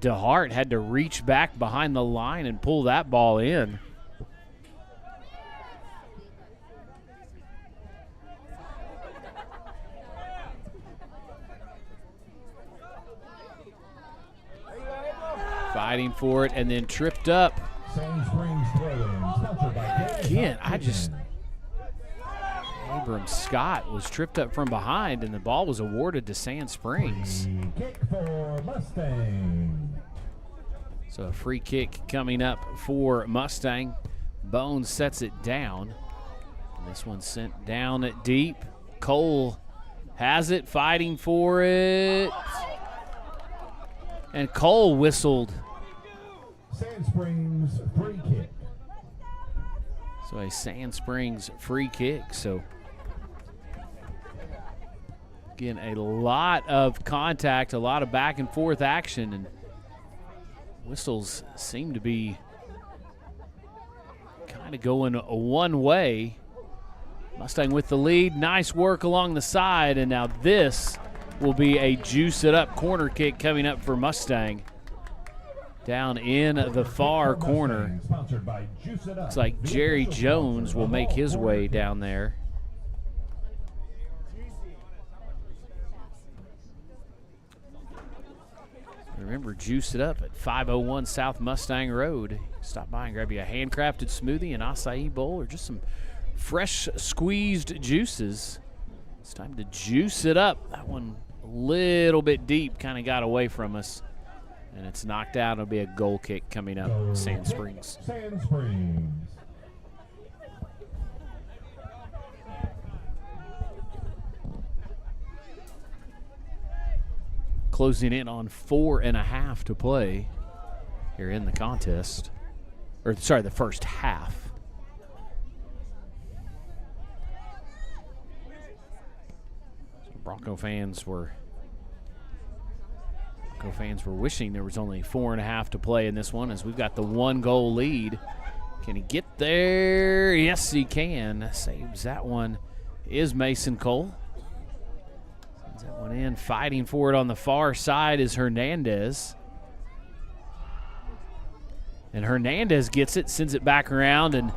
DeHart had to reach back behind the line and pull that ball in. Fighting for it and then tripped up. Again, Abram Scott was tripped up from behind, and the ball was awarded to Sand Springs. Kick for Mustang. So a free kick coming up for Mustang. Bones sets it down. And this one's sent down at deep. Cole has it, fighting for it. And Cole whistled. Sand Springs free kick. So a Sand Springs free kick. So again, a lot of contact, a lot of back and forth action, and whistles seem to be kind of going one way. Mustang with the lead. Nice work along the side, and now this will be a Juice It Up corner kick coming up for Mustang. Down in the far corner. Looks like Jerry Jones will make his way down there. Remember, Juice It Up at 501 South Mustang Road. Stop by and grab you a handcrafted smoothie, an acai bowl, or just some fresh squeezed juices. It's time to juice it up. That one a little bit deep, kind of got away from us. And it's knocked out. It'll be a goal kick coming up, Sand Springs. Sand Springs. Closing in on 4.5 to play here in the contest. Or, sorry, the first half. So Bronco fans were wishing there was only 4.5 to play in this one, as we've got the 1-goal lead. Can he get there? Yes, he can. Saves that one is Mason Cole. Sends that one in. Fighting for it on the far side is Hernandez. And Hernandez gets it, sends it back around, and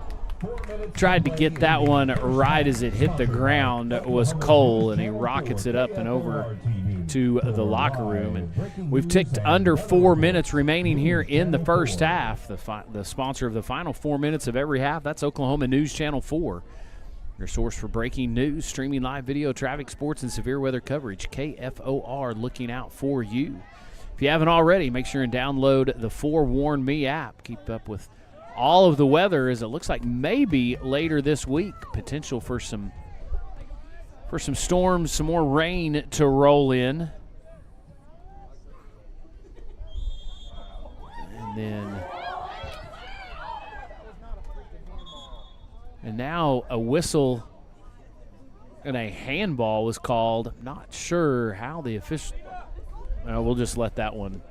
tried to get that one right as it hit the ground was Cole, and he rockets it up and over to the locker room. And we've ticked under 4 minutes remaining here in the first half. The sponsor of the final 4 minutes of every half, that's Oklahoma News Channel 4. Your source for breaking news, streaming live video, traffic, sports, and severe weather coverage. KFOR looking out for you. If you haven't already, make sure and download the Forewarn Me app. Keep up with all of the weather, as it looks like maybe later this week, potential for some storms, some more rain to roll in. And now a whistle and a handball was called. I'm not sure how the official. We'll just let that one.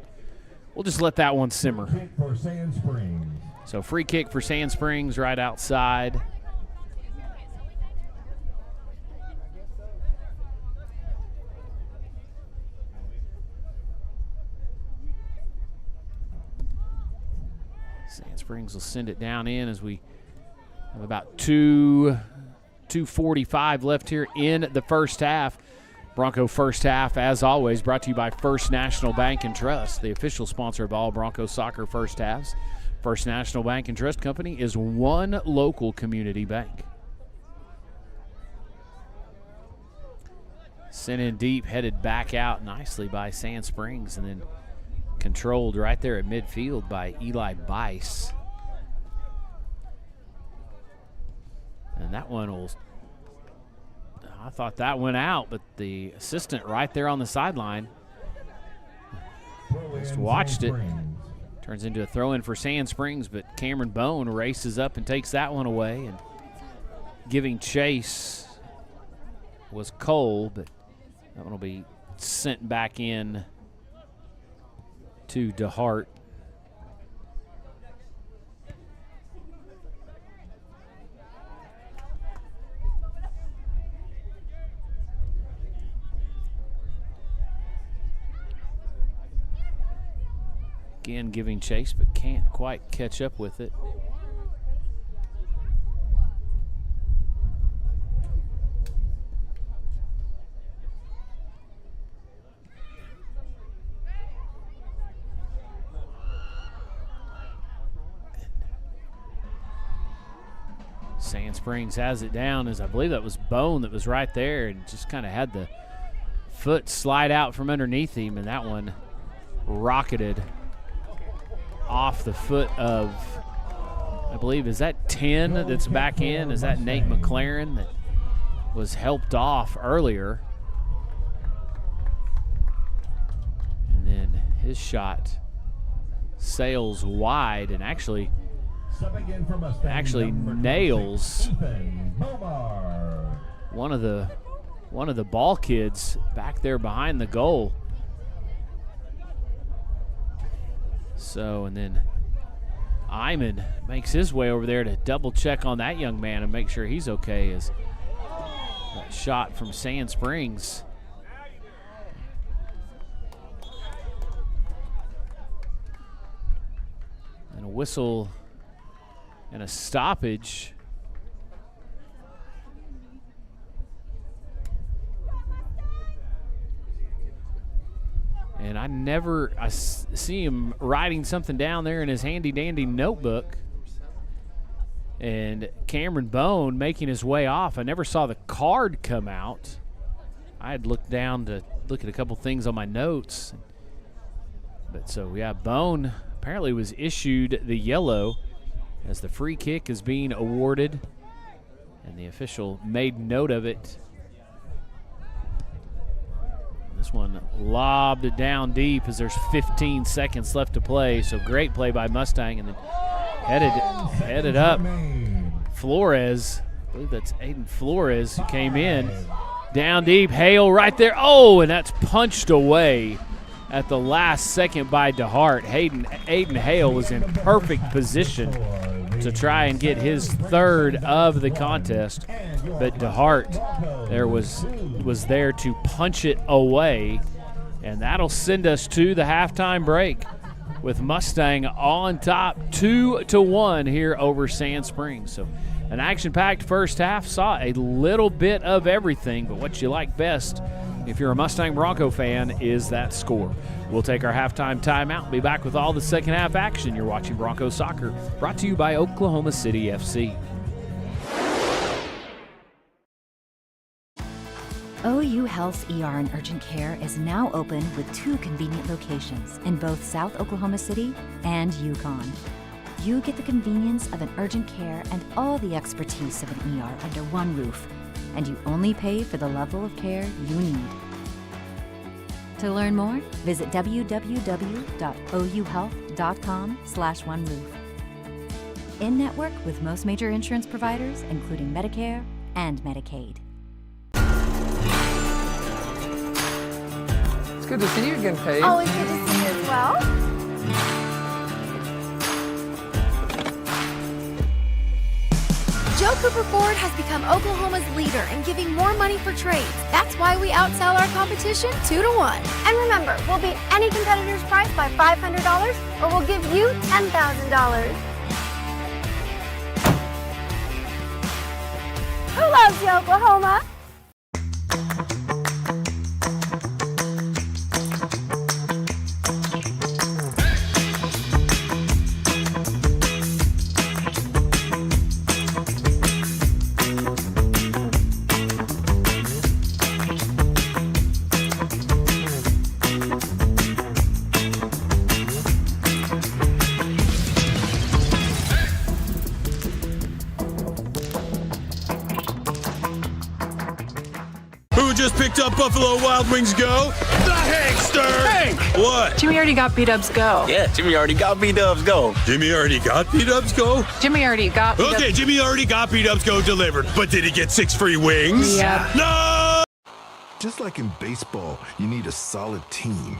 We'll just let that one simmer. Free kick for Sand Springs. So free kick for Sand Springs right outside. Sand Springs will send it down in as we have about 2:45 left here in the first half. Bronco first half, as always, brought to you by First National Bank and Trust, the official sponsor of all Bronco soccer first halves. First National Bank and Trust Company is one local community bank. Sent in deep, headed back out nicely by Sand Springs, and then controlled right there at midfield by Eli Bice. And that one will, I thought that went out, but the assistant right there on the sideline just watched it. Turns into a throw-in for Sand Springs, but Cameron Bone races up and takes that one away. And giving chase was Cole, but that one will be sent back in to DeHart. Again, giving chase, but can't quite catch up with it. Sand Springs has it down, as I believe that was Bone that was right there and just kind of had the foot slide out from underneath him, and that one rocketed off the foot of, I believe, is that 10 that's back in? Is that Nate McLaren that was helped off earlier? And then his shot sails wide and actually nails one of the ball kids back there behind the goal. So, and then Iman makes his way over there to double check on that young man and make sure he's okay, as that shot from Sand Springs. And a whistle and a stoppage. And I see him writing something down there in his handy-dandy notebook. And Cameron Bone making his way off. I never saw the card come out. I had looked down to look at a couple things on my notes. But so, yeah, Bone apparently was issued the yellow as the free kick is being awarded. And the official made note of it. This one lobbed down deep as there's 15 seconds left to play. So great play by Mustang, and then headed up. Flores, I believe that's Aiden Flores who came in. Down deep, Hale right there. Oh, and that's punched away at the last second by DeHart. Aiden Hale was in perfect position to try and get his third of the contest, but DeHart there was there to punch it away, and that'll send us to the halftime break with Mustang on top 2-1 here over Sand Springs. So an action-packed first half, saw a little bit of everything, but what you like best if you're a Mustang Bronco fan is that score. We'll take our halftime timeout and be back with all the second half action. You're watching Broncos Soccer, brought to you by Oklahoma City FC. OU Health's ER and Urgent Care is now open with 2 convenient locations in both South Oklahoma City and Yukon. You get the convenience of an urgent care and all the expertise of an ER under one roof, and you only pay for the level of care you need. To learn more, visit www.ouhealth.com/oneroof. In network with most major insurance providers, including Medicare and Medicaid. It's good to see you again, Paige. Always good to see you as well. Joe Cooper Ford has become Oklahoma's leader in giving more money for trades. That's why we outsell our competition 2-1. And remember, we'll beat any competitor's price by $500 or we'll give you $10,000. Who loves you, Oklahoma? Just picked up Buffalo Wild Wings Go. The Hankster! Hey! What? Jimmy already got B-Dubs Go. Yeah, Jimmy already got B-Dubs Go. Jimmy already got B-Dubs Go? Jimmy already got B-Dubs. Okay, Jimmy already got B-Dubs Go delivered, but did he get 6 free wings? Yeah. No! Just like in baseball, you need a solid team.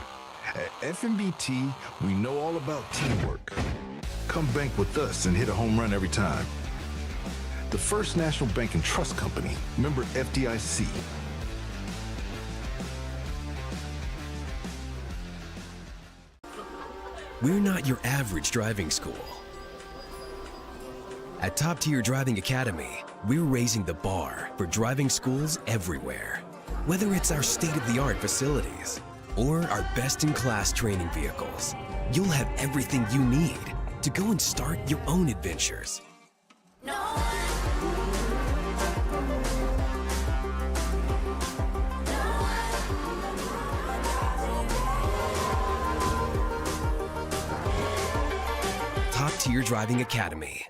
At FMBT, we know all about teamwork. Come bank with us and hit a home run every time. The First National Bank and Trust Company, member FDIC. We're not your average driving school. At Top Tier Driving Academy, we're raising the bar for driving schools everywhere. Whether it's our state-of-the-art facilities or our best-in-class training vehicles, you'll have everything you need to go and start your own adventures. Top Tier Driving Academy.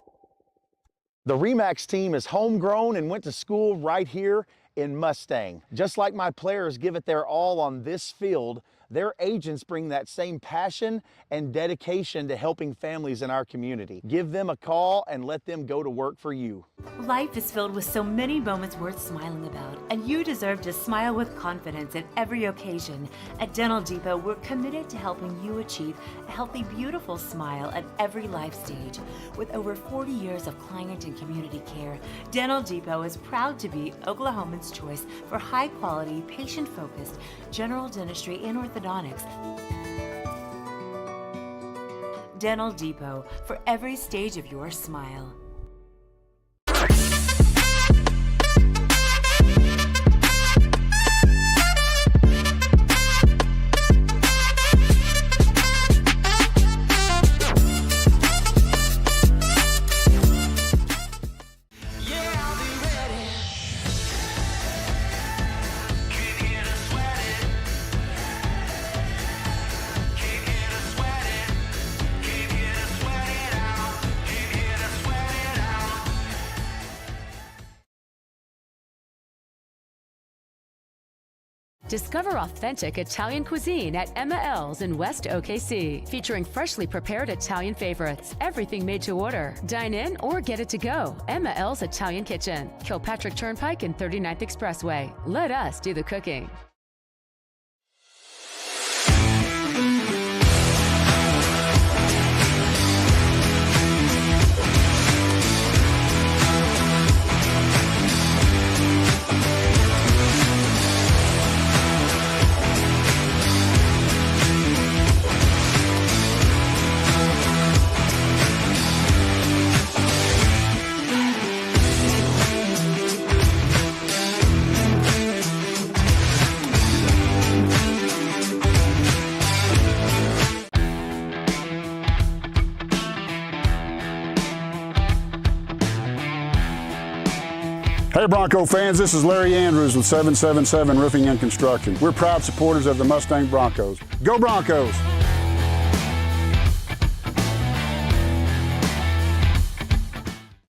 The RE/MAX team is homegrown and went to school right here in Mustang. Just like my players give it their all on this field, their agents bring that same passion and dedication to helping families in our community. Give them a call and let them go to work for you. Life is filled with so many moments worth smiling about, and you deserve to smile with confidence at every occasion. At Dental Depot, we're committed to helping you achieve a healthy, beautiful smile at every life stage. With over 40 years of client and community care, Dental Depot is proud to be Oklahoman's choice for high-quality, patient-focused general dentistry and orthodontics. Dental Depot, for every stage of your smile. Discover authentic Italian cuisine at Emma L's in West OKC, featuring freshly prepared Italian favorites, everything made to order. Dine in or get it to go. Emma L's Italian Kitchen, Kilpatrick Turnpike and 39th Expressway. Let us do the cooking. Hey Bronco fans, this is Larry Andrews with 777 Roofing and Construction. We're proud supporters of the Mustang Broncos. Go Broncos!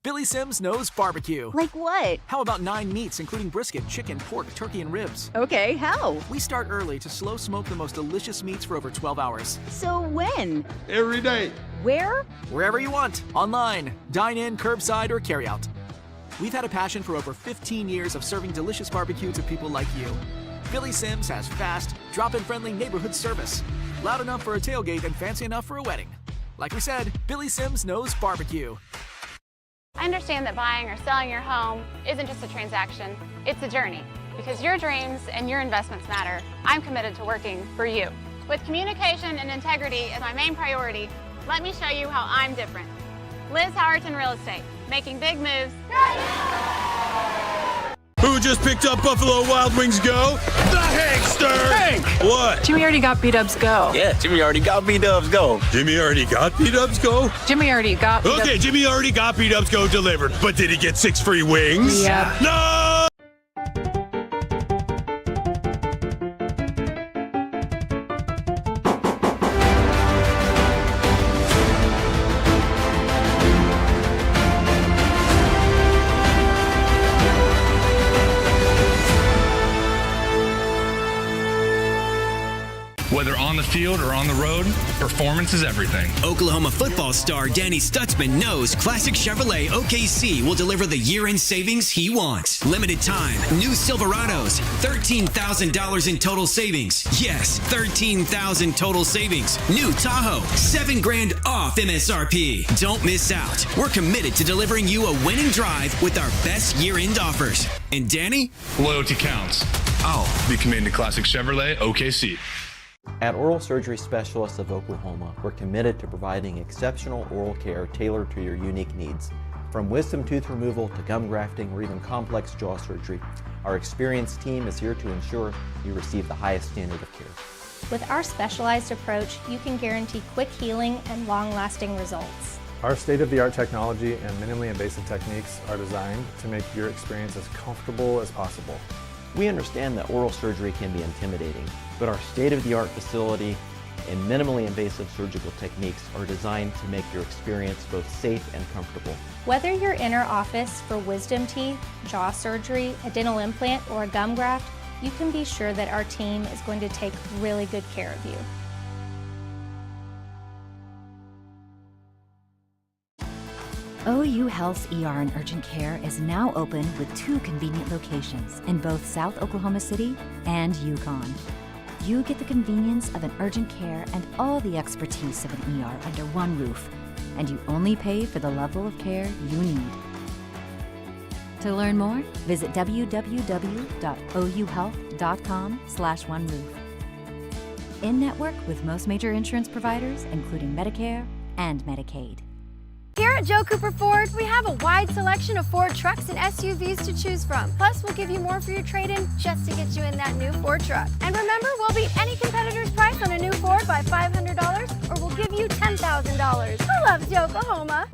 Billy Sims knows barbecue. Like what? How about 9 meats, including brisket, chicken, pork, turkey, and ribs? Okay, how? We start early to slow smoke the most delicious meats for over 12 hours. So when? Every day. Where? Wherever you want. Online, dine in, curbside, or carry out. We've had a passion for over 15 years of serving delicious barbecue to people like you. Billy Sims has fast, drop-in friendly neighborhood service. Loud enough for a tailgate and fancy enough for a wedding. Like we said, Billy Sims knows barbecue. I understand that buying or selling your home isn't just a transaction, it's a journey. Because your dreams and your investments matter, I'm committed to working for you. With communication and integrity as my main priority, let me show you how I'm different. Liz Howerton Real Estate, making big moves. Who just picked up Buffalo Wild Wings Go? The Hankster! Hank! What? Jimmy already got B-Dubs Go. Yeah, Jimmy already got B-Dubs Go. Jimmy already got B-Dubs Go? Jimmy already got B-Dubs. Okay, Jimmy already got B-Dubs Go delivered, but did he get 6 free wings? Yep. No! Whether on the field or on the road, performance is everything. Oklahoma football star Danny Stutzman knows Classic Chevrolet OKC will deliver the year-end savings he wants. Limited time, new Silverados, $13,000 in total savings. Yes, $13,000 total savings. New Tahoe, $7,000 off MSRP. Don't miss out. We're committed to delivering you a winning drive with our best year-end offers. And Danny? Loyalty counts. I'll be committed to Classic Chevrolet OKC. At Oral Surgery Specialists of Oklahoma, we're committed to providing exceptional oral care tailored to your unique needs. From wisdom tooth removal to gum grafting or even complex jaw surgery, our experienced team is here to ensure you receive the highest standard of care. With our specialized approach, you can guarantee quick healing and long-lasting results. Our state-of-the-art technology and minimally invasive techniques are designed to make your experience as comfortable as possible. We understand that oral surgery can be intimidating, but our state-of-the-art facility and minimally invasive surgical techniques are designed to make your experience both safe and comfortable. Whether you're in our office for wisdom teeth, jaw surgery, a dental implant, or a gum graft, you can be sure that our team is going to take really good care of you. OU Health's ER and Urgent Care is now open with 2 convenient locations in both South Oklahoma City and Yukon. You get the convenience of an urgent care and all the expertise of an ER under one roof, and you only pay for the level of care you need. To learn more, visit www.ouhealth.com/oneroof. In-network with most major insurance providers, including Medicare and Medicaid. Here at Joe Cooper Ford, we have a wide selection of Ford trucks and SUVs to choose from. Plus, we'll give you more for your trade-in just to get you in that new Ford truck. And remember, we'll beat any competitor's price on a new Ford by $500, or we'll give you $10,000. Who loves Yokohama?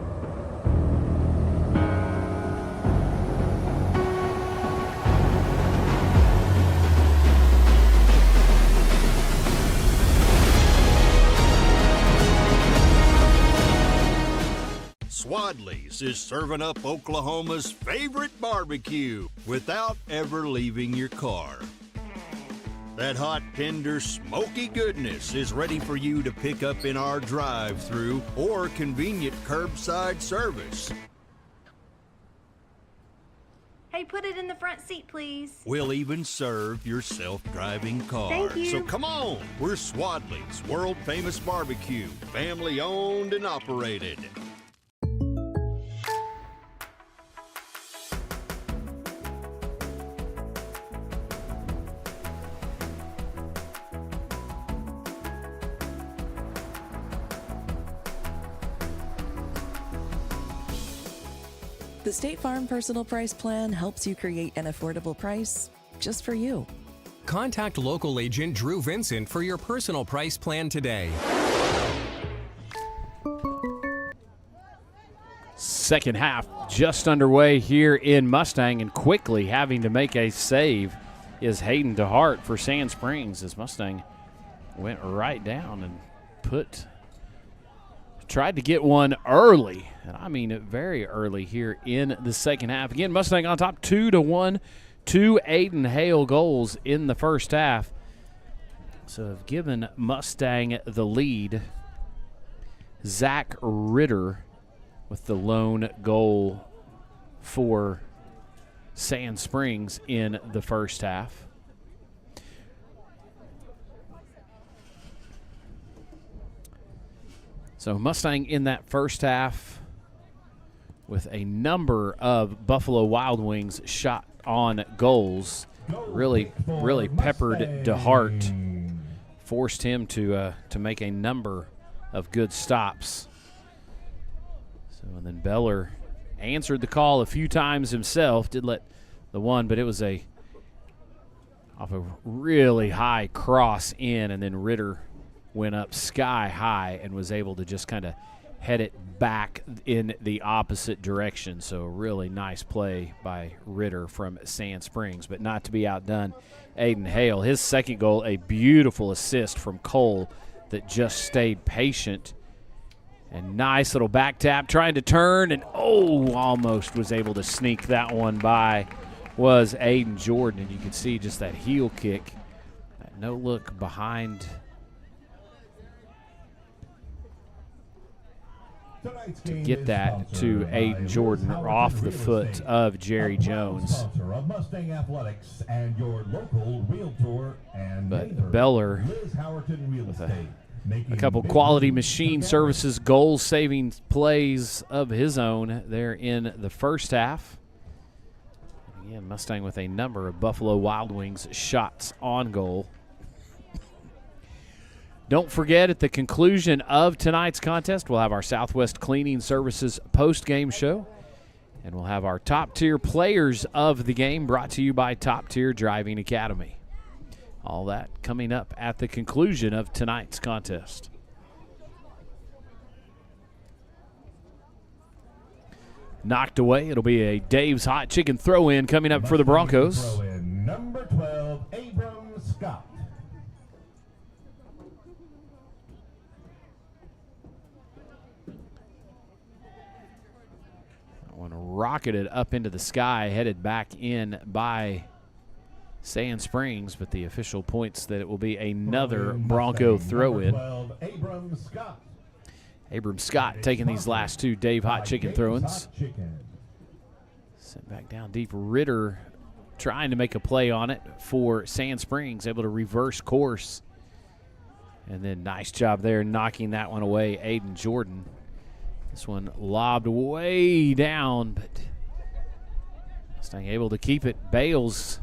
Swadley's is serving up Oklahoma's favorite barbecue without ever leaving your car. That hot, tender, smoky goodness is ready for you to pick up in our drive-thru or convenient curbside service. Hey, put it in the front seat, please. We'll even serve your self-driving car. Thank you. So come on, we're Swadley's world-famous barbecue, family-owned and operated. The State Farm Personal Price Plan helps you create an affordable price just for you. Contact local agent Drew Vincent for your personal price plan today. Second half just underway here in Mustang, and quickly having to make a save is Hayden DeHart for Sand Springs, as Mustang went right down and tried to get one early, and I mean very early here in the second half. Again, Mustang on top 2-1, 2 Aiden Hale goals in the first half. So have given Mustang the lead. Zach Ritter with the lone goal for Sand Springs in the first half. So Mustang in that first half with a number of Buffalo Wild Wings shot on goals. Really peppered DeHart, forced him to make a number of good stops. So and then Beller answered the call a few times himself, did let the one, but it was off a really high cross in, and then Ritter went up sky high and was able to just kind of head it back in the opposite direction. So a really nice play by Ritter from Sand Springs, but not to be outdone. Aiden Hale, his second goal, a beautiful assist from Cole that just stayed patient. And nice little back tap, trying to turn, and almost was able to sneak that one by, was Aiden Jordan. And you can see just that heel kick, that no look behind to get that to Aiden Jordan off the foot of Jerry Jones. But Beller with a couple quality machine services goal-saving plays of his own there in the first half. Again, Mustang with a number of Buffalo Wild Wings shots on goal. Don't forget, at the conclusion of tonight's contest, we'll have our Southwest Cleaning Services post-game show, and we'll have our top-tier players of the game brought to you by Top Tier Driving Academy. All that coming up at the conclusion of tonight's contest. Knocked away. It'll be a Dave's Hot Chicken throw-in coming up for the Broncos. Number 12, Abram Scott. Rocketed up into the sky, headed back in by Sand Springs, but the official points that it will be another Bronco throw-in. Abram Scott taking these last two Dave Hot Chicken throw-ins. Sent back down deep. Ritter trying to make a play on it for Sand Springs, able to reverse course. And then nice job there knocking that one away, Aiden Jordan. This one lobbed way down, but Mustang able to keep it. Bales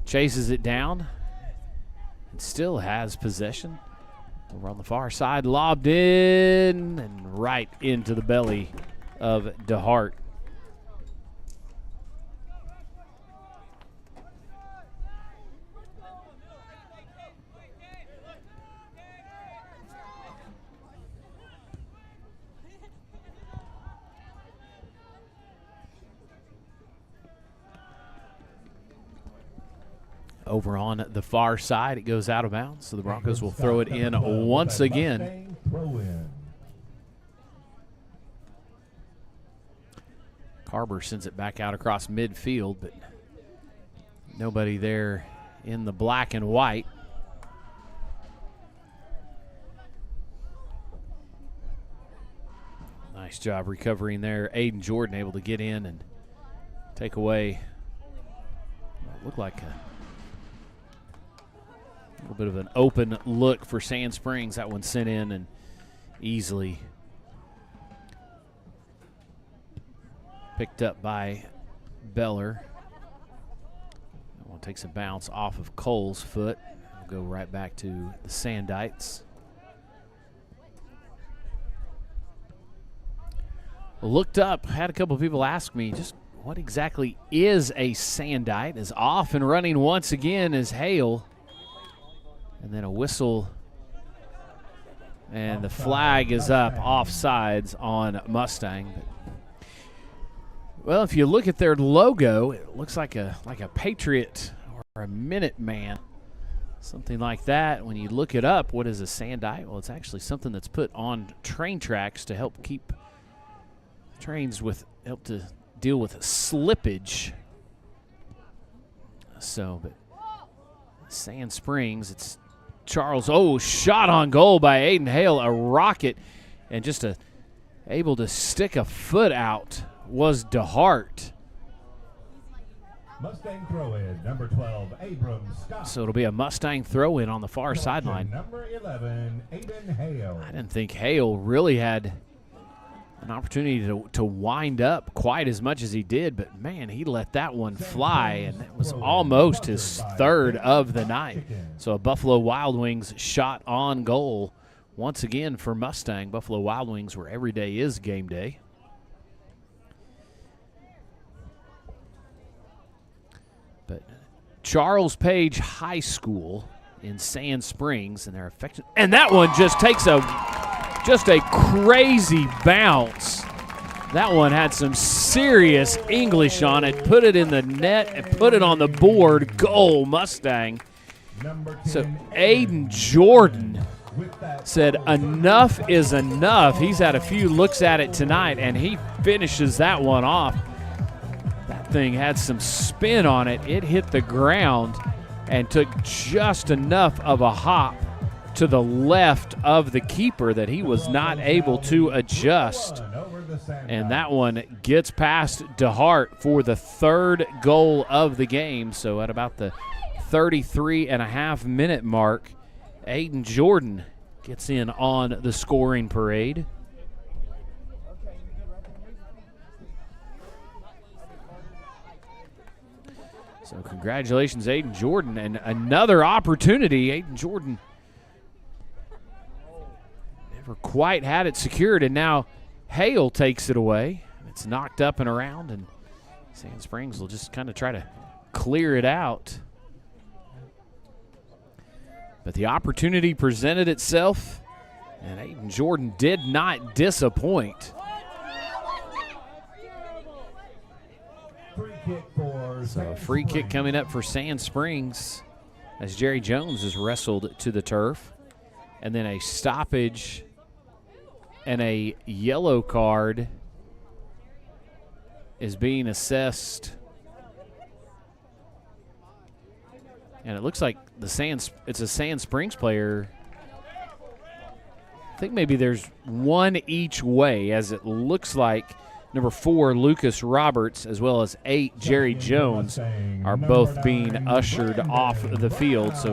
chases it down and still has possession. Over on the far side, lobbed in and right into the belly of DeHart. Over on the far side, it goes out of bounds, so the Broncos will throw it in once again. Carber sends it back out across midfield, but nobody there in the black and white. Nice job recovering there. Aiden Jordan able to get in and take away what looked like a little bit of an open look for Sand Springs. That one sent in and easily picked up by Beller. That one takes a bounce off of Cole's foot. We'll go right back to the Sandites. Looked up, had a couple of people ask me just what exactly is a Sandite. Is off and running once again is Hale. And then a whistle. And the flag is up, offsides on Mustang. Well, if you look at their logo, it looks like a Patriot or a Minuteman, something like that. When you look it up, what is a Sandite? Well, it's actually something that's put on train tracks to help keep trains help to deal with slippage. So, but Sand Springs, it's Charles. Oh, shot on goal by Aiden Hale, a rocket, and just able to stick a foot out was DeHart. Mustang throw-in, number 12, Abram Scott. So it'll be a Mustang throw-in on the far sideline. Number 11, Aiden Hale. I didn't think Hale really had an opportunity to wind up quite as much as he did, but man, he let that one fly, and it was almost his third of the night. So a Buffalo Wild Wings shot on goal once again for Mustang. Buffalo Wild Wings, where every day is game day. But Charles Page High School in Sand Springs, and they're affected, and that one just takes just a crazy bounce. That one had some serious English on it. Put it in the net and put it on the board. Goal, Mustang. So Aiden Jordan said enough is enough. He's had a few looks at it tonight, and he finishes that one off. That thing had some spin on it. It hit the ground and took just enough of a hop to the left of the keeper that he was not able to adjust. And that one gets past DeHart for the third goal of the game. So at about the 33.5-minute mark, Aiden Jordan gets in on the scoring parade. So congratulations, Aiden Jordan. And another opportunity. Aiden Jordan never quite had it secured, and now Hale takes it away. It's knocked up and around, and Sand Springs will just kind of try to clear it out. But the opportunity presented itself, and Aiden Jordan did not disappoint. So a free kick coming up for Sand Springs as Jerry Jones is wrestled to the turf. And then a stoppage and a yellow card is being assessed. And it looks like it's a Sand Springs player. I think maybe there's one each way, as it looks like number 4, Lucas Roberts, as well as 8, Jerry Jones, are both being ushered off the field. So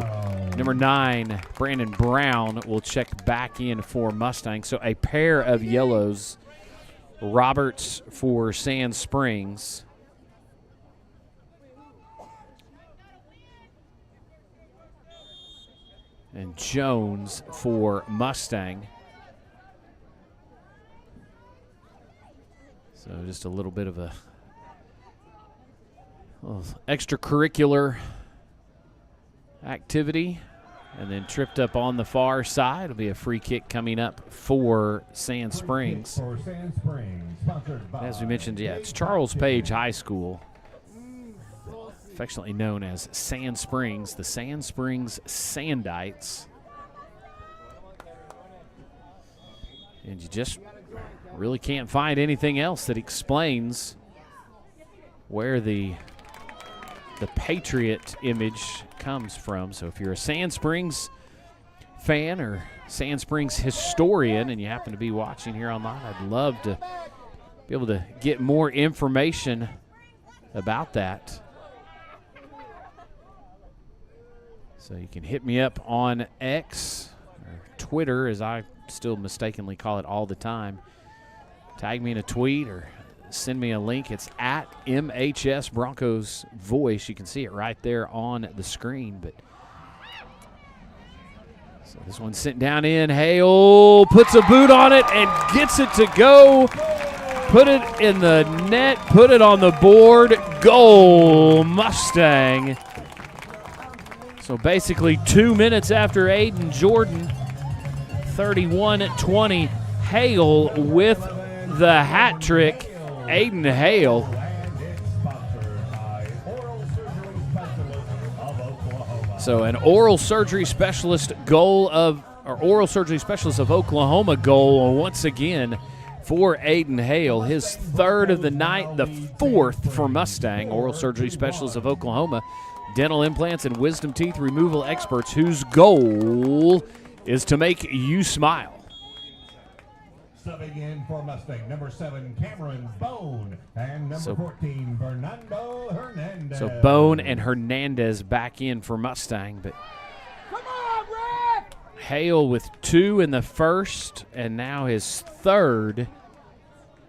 number 9, Brandon Brown, will check back in for Mustang. So a pair of yellows. Roberts for Sand Springs. And Jones for Mustang. So just a little bit of a extracurricular activity. And then tripped up on the far side. It'll be a free kick coming up for Sand Springs. As we mentioned, it's Charles Page High School, affectionately known as Sand Springs, the Sand Springs Sandites. And you just really can't find anything else that explains where the the Patriot image comes from. So if you're a Sand Springs fan or Sand Springs historian and you happen to be watching here online, I'd love to be able to get more information about that. So you can hit me up on X or Twitter, as I still mistakenly call it all the time. Tag me in a tweet or send me a link. It's at MHS Broncos Voice. You can see it right there on the screen. But so this one's sent down in. Hale puts a boot on it and gets it to go. Put it in the net, put it on the board. Goal, Mustang. So basically 2 minutes after Aiden Jordan, 31-20, Hale with the hat trick. Aiden Hale. So an oral surgery specialist of Oklahoma goal once again for Aiden Hale. His third of the night, the fourth for Mustang. Oral surgery specialist of Oklahoma, dental implants and wisdom teeth removal experts whose goal is to make you smile. Subbing in for Mustang, number 7, Cameron Bone, and number 14, Fernando Hernandez. So Bone and Hernandez back in for Mustang, but come on, Rick! Hale with 2 in the first, and now his third.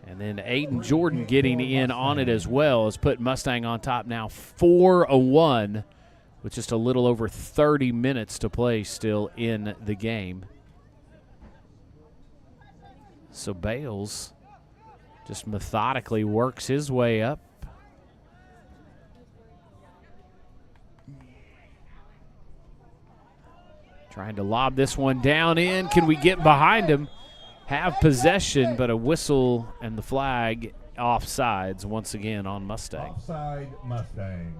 And then Aiden Jordan getting in on it as well has put Mustang on top now 4-1 with just a little over 30 minutes to play still in the game. So Bales just methodically works his way up. Trying to lob this one down in. Can we get behind him? Have possession, but a whistle and the flag offsides once again on Mustang. Offside Mustang.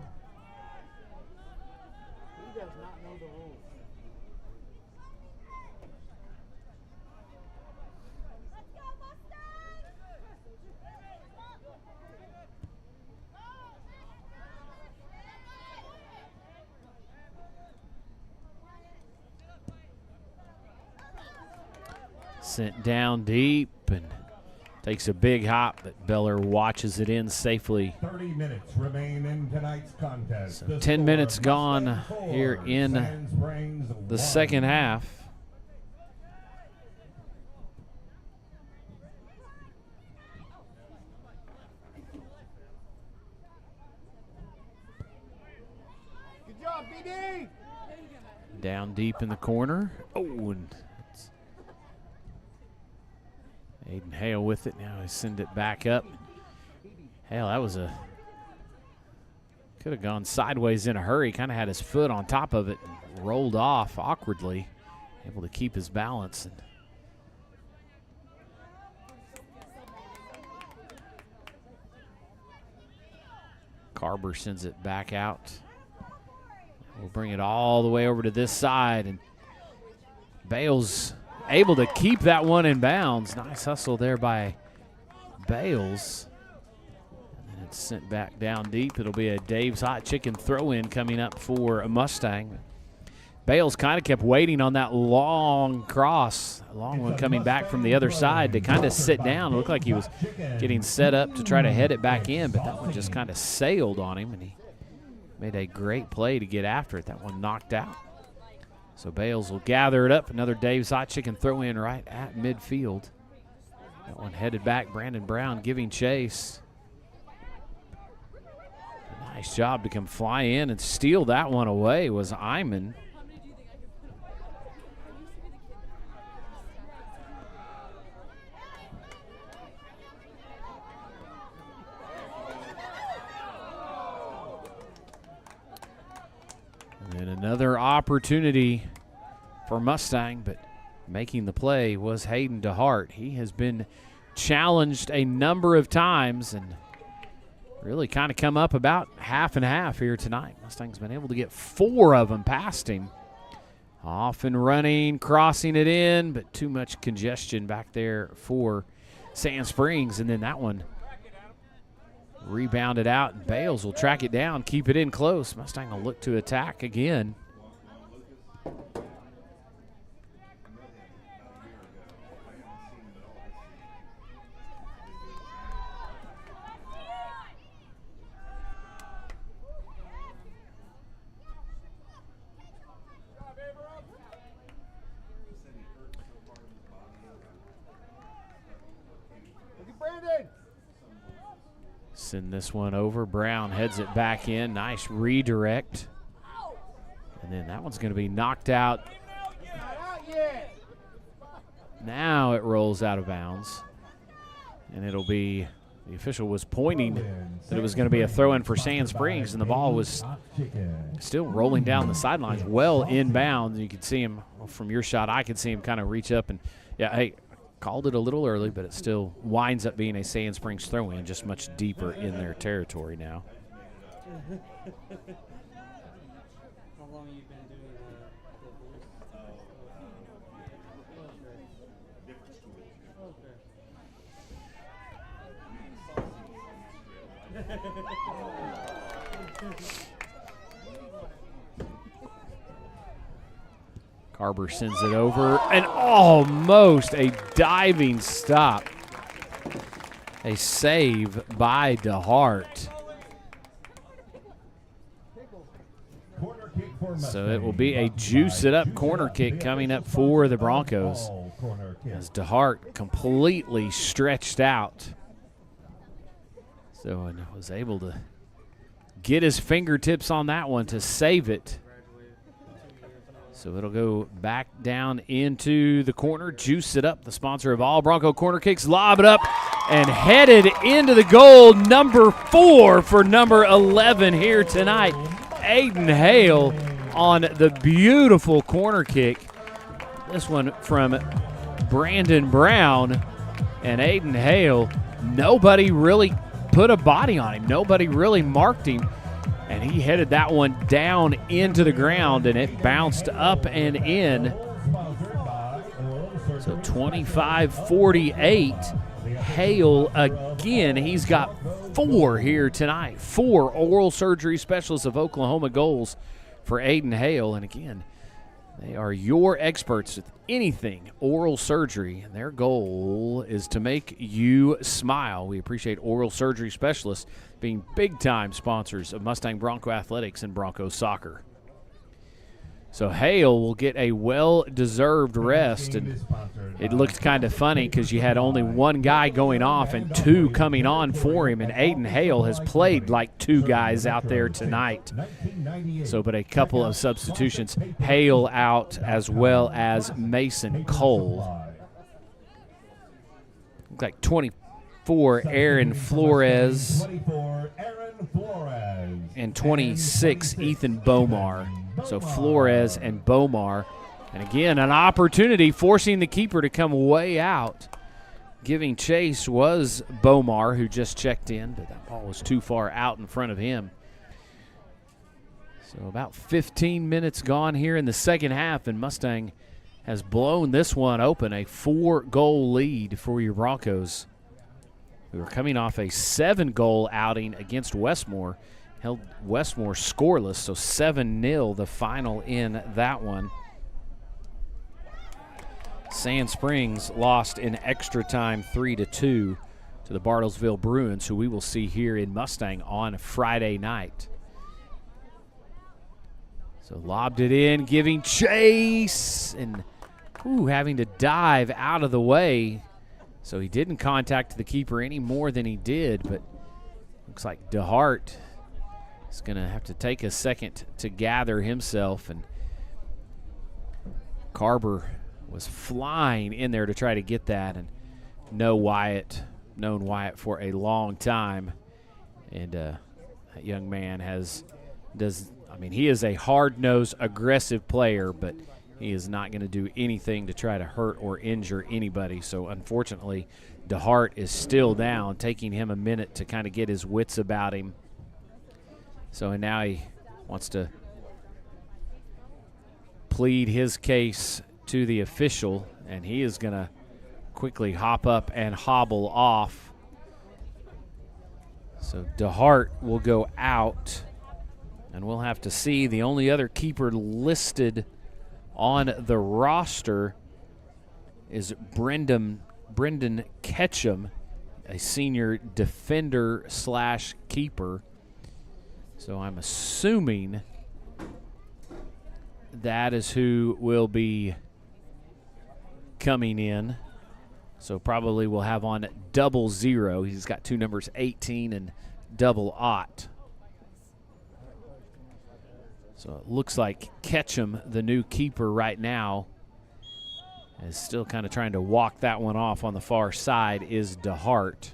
Sent down deep and takes a big hop, but Beller watches it in safely. 30 minutes remain in tonight's contest. So 10 minutes gone here in the second half. Good job, BD! Down deep in the corner. Oh, and Aiden Hale with it. Now he send it back up. Hale, that was could have gone sideways in a hurry. Kind of had his foot on top of it and rolled off awkwardly. Able to keep his balance. And Carber sends it back out. We'll bring it all the way over to this side. And Bales able to keep that one in bounds. Nice hustle there by Bales. And it's sent back down deep. It'll be a Dave's Hot Chicken throw-in coming up for a Mustang. Bales kind of kept waiting on that long cross, a long one coming back from the other side to kind of sit down. It looked like he was getting set up to try to head it back in, but that one just kind of sailed on him, and he made a great play to get after it. That one knocked out. So Bales will gather it up. Another Dave's Hot Chicken throw-in right at midfield. That one headed back. Brandon Brown giving chase. Nice job to come fly in and steal that one away was Iman. And another opportunity for Mustang, but making the play was Hayden DeHart. He has been challenged a number of times and really kind of come up about half and half here tonight. Mustang's been able to get 4 of them past him. Off and running, crossing it in, but too much congestion back there for Sand Springs. And then that one Rebounded out, and Bales will track it down, keep it in close. Mustang will look to attack again. Send this one over. Brown heads it back in. Nice redirect. And then that one's going to be knocked out. Now it rolls out of bounds. And it'll be, the official was pointing that it was going to be a throw-in for Sand Springs, and the ball was still rolling down the sidelines, well inbound. You could see him, from your shot, I could see him kind of reach up and, yeah, hey, called it a little early, but it still winds up being a Sand Springs throw-in, just much deeper in their territory now. How long have you been doing Carver sends it over, and almost a diving stop. A save by DeHart. So it will be a juice-it-up corner kick coming up for the Broncos, as DeHart completely stretched out. So and was able to get his fingertips on that one to save it. So it'll go back down into the corner. Juice it up, the sponsor of all Bronco corner kicks. Lob it up and headed into the goal. Number 4 for number 11 here tonight. Aiden Hale on the beautiful corner kick. This one from Brandon Brown. And Aiden Hale, nobody really put a body on him. Nobody really marked him. And he headed that one down into the ground, and it bounced up and in. So 25-48. Hale again. He's got 4 here tonight. 4 oral surgery specialists of Oklahoma goals for Aiden Hale. And again, they are your experts with anything oral surgery, and their goal is to make you smile. We appreciate oral surgery specialists being big-time sponsors of Mustang Bronco Athletics and Bronco Soccer. So Hale will get a well-deserved rest, and it looked kind of funny because you had only one guy going off and 2 coming on for him, and Aiden Hale has played like 2 guys out there tonight. So, but a couple of substitutions. Hale out, as well as Mason Cole. Looks like 24, Aaron Flores, and 26, Ethan Bomar. So Flores and Bomar. And again, an opportunity forcing the keeper to come way out. Giving chase was Bomar, who just checked in, but that ball was too far out in front of him. So about 15 minutes gone here in the second half, and Mustang has blown this one open. A 4-goal lead for your Broncos, who are coming off a 7-goal outing against Westmore. Held Westmore scoreless, so 7-0 the final in that one. Sand Springs lost in extra time 3-2 to the Bartlesville Bruins, who we will see here in Mustang on Friday night. So lobbed it in, giving chase, and having to dive out of the way. So he didn't contact the keeper any more than he did, but looks like DeHart is going to have to take a second to gather himself, and Carver was flying in there to try to get that, and known Wyatt for a long time, and that young man he is a hard-nosed, aggressive player, but he is not going to do anything to try to hurt or injure anybody. So unfortunately, DeHart is still down, taking him a minute to kind of get his wits about him. So and now he wants to plead his case to the official, and he is going to quickly hop up and hobble off. So DeHart will go out, and we'll have to see. The only other keeper listed on the roster is Brendan Ketchum, a senior defender / keeper. So I'm assuming that is who will be coming in. So probably we'll have on 00. He's got two numbers, 18 and 00. So it looks like Ketchum, the new keeper right now, is still kind of trying to walk that one off on the far side, is DeHart.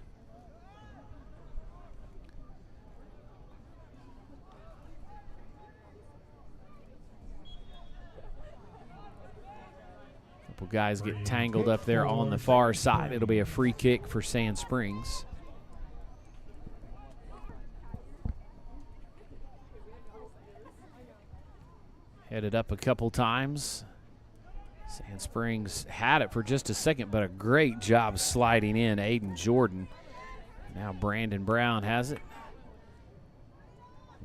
Couple guys get tangled up there on the far side. It'll be a free kick for Sand Springs. Headed up a couple times. Sand Springs had it for just a second, but a great job sliding in, Aiden Jordan. Now Brandon Brown has it.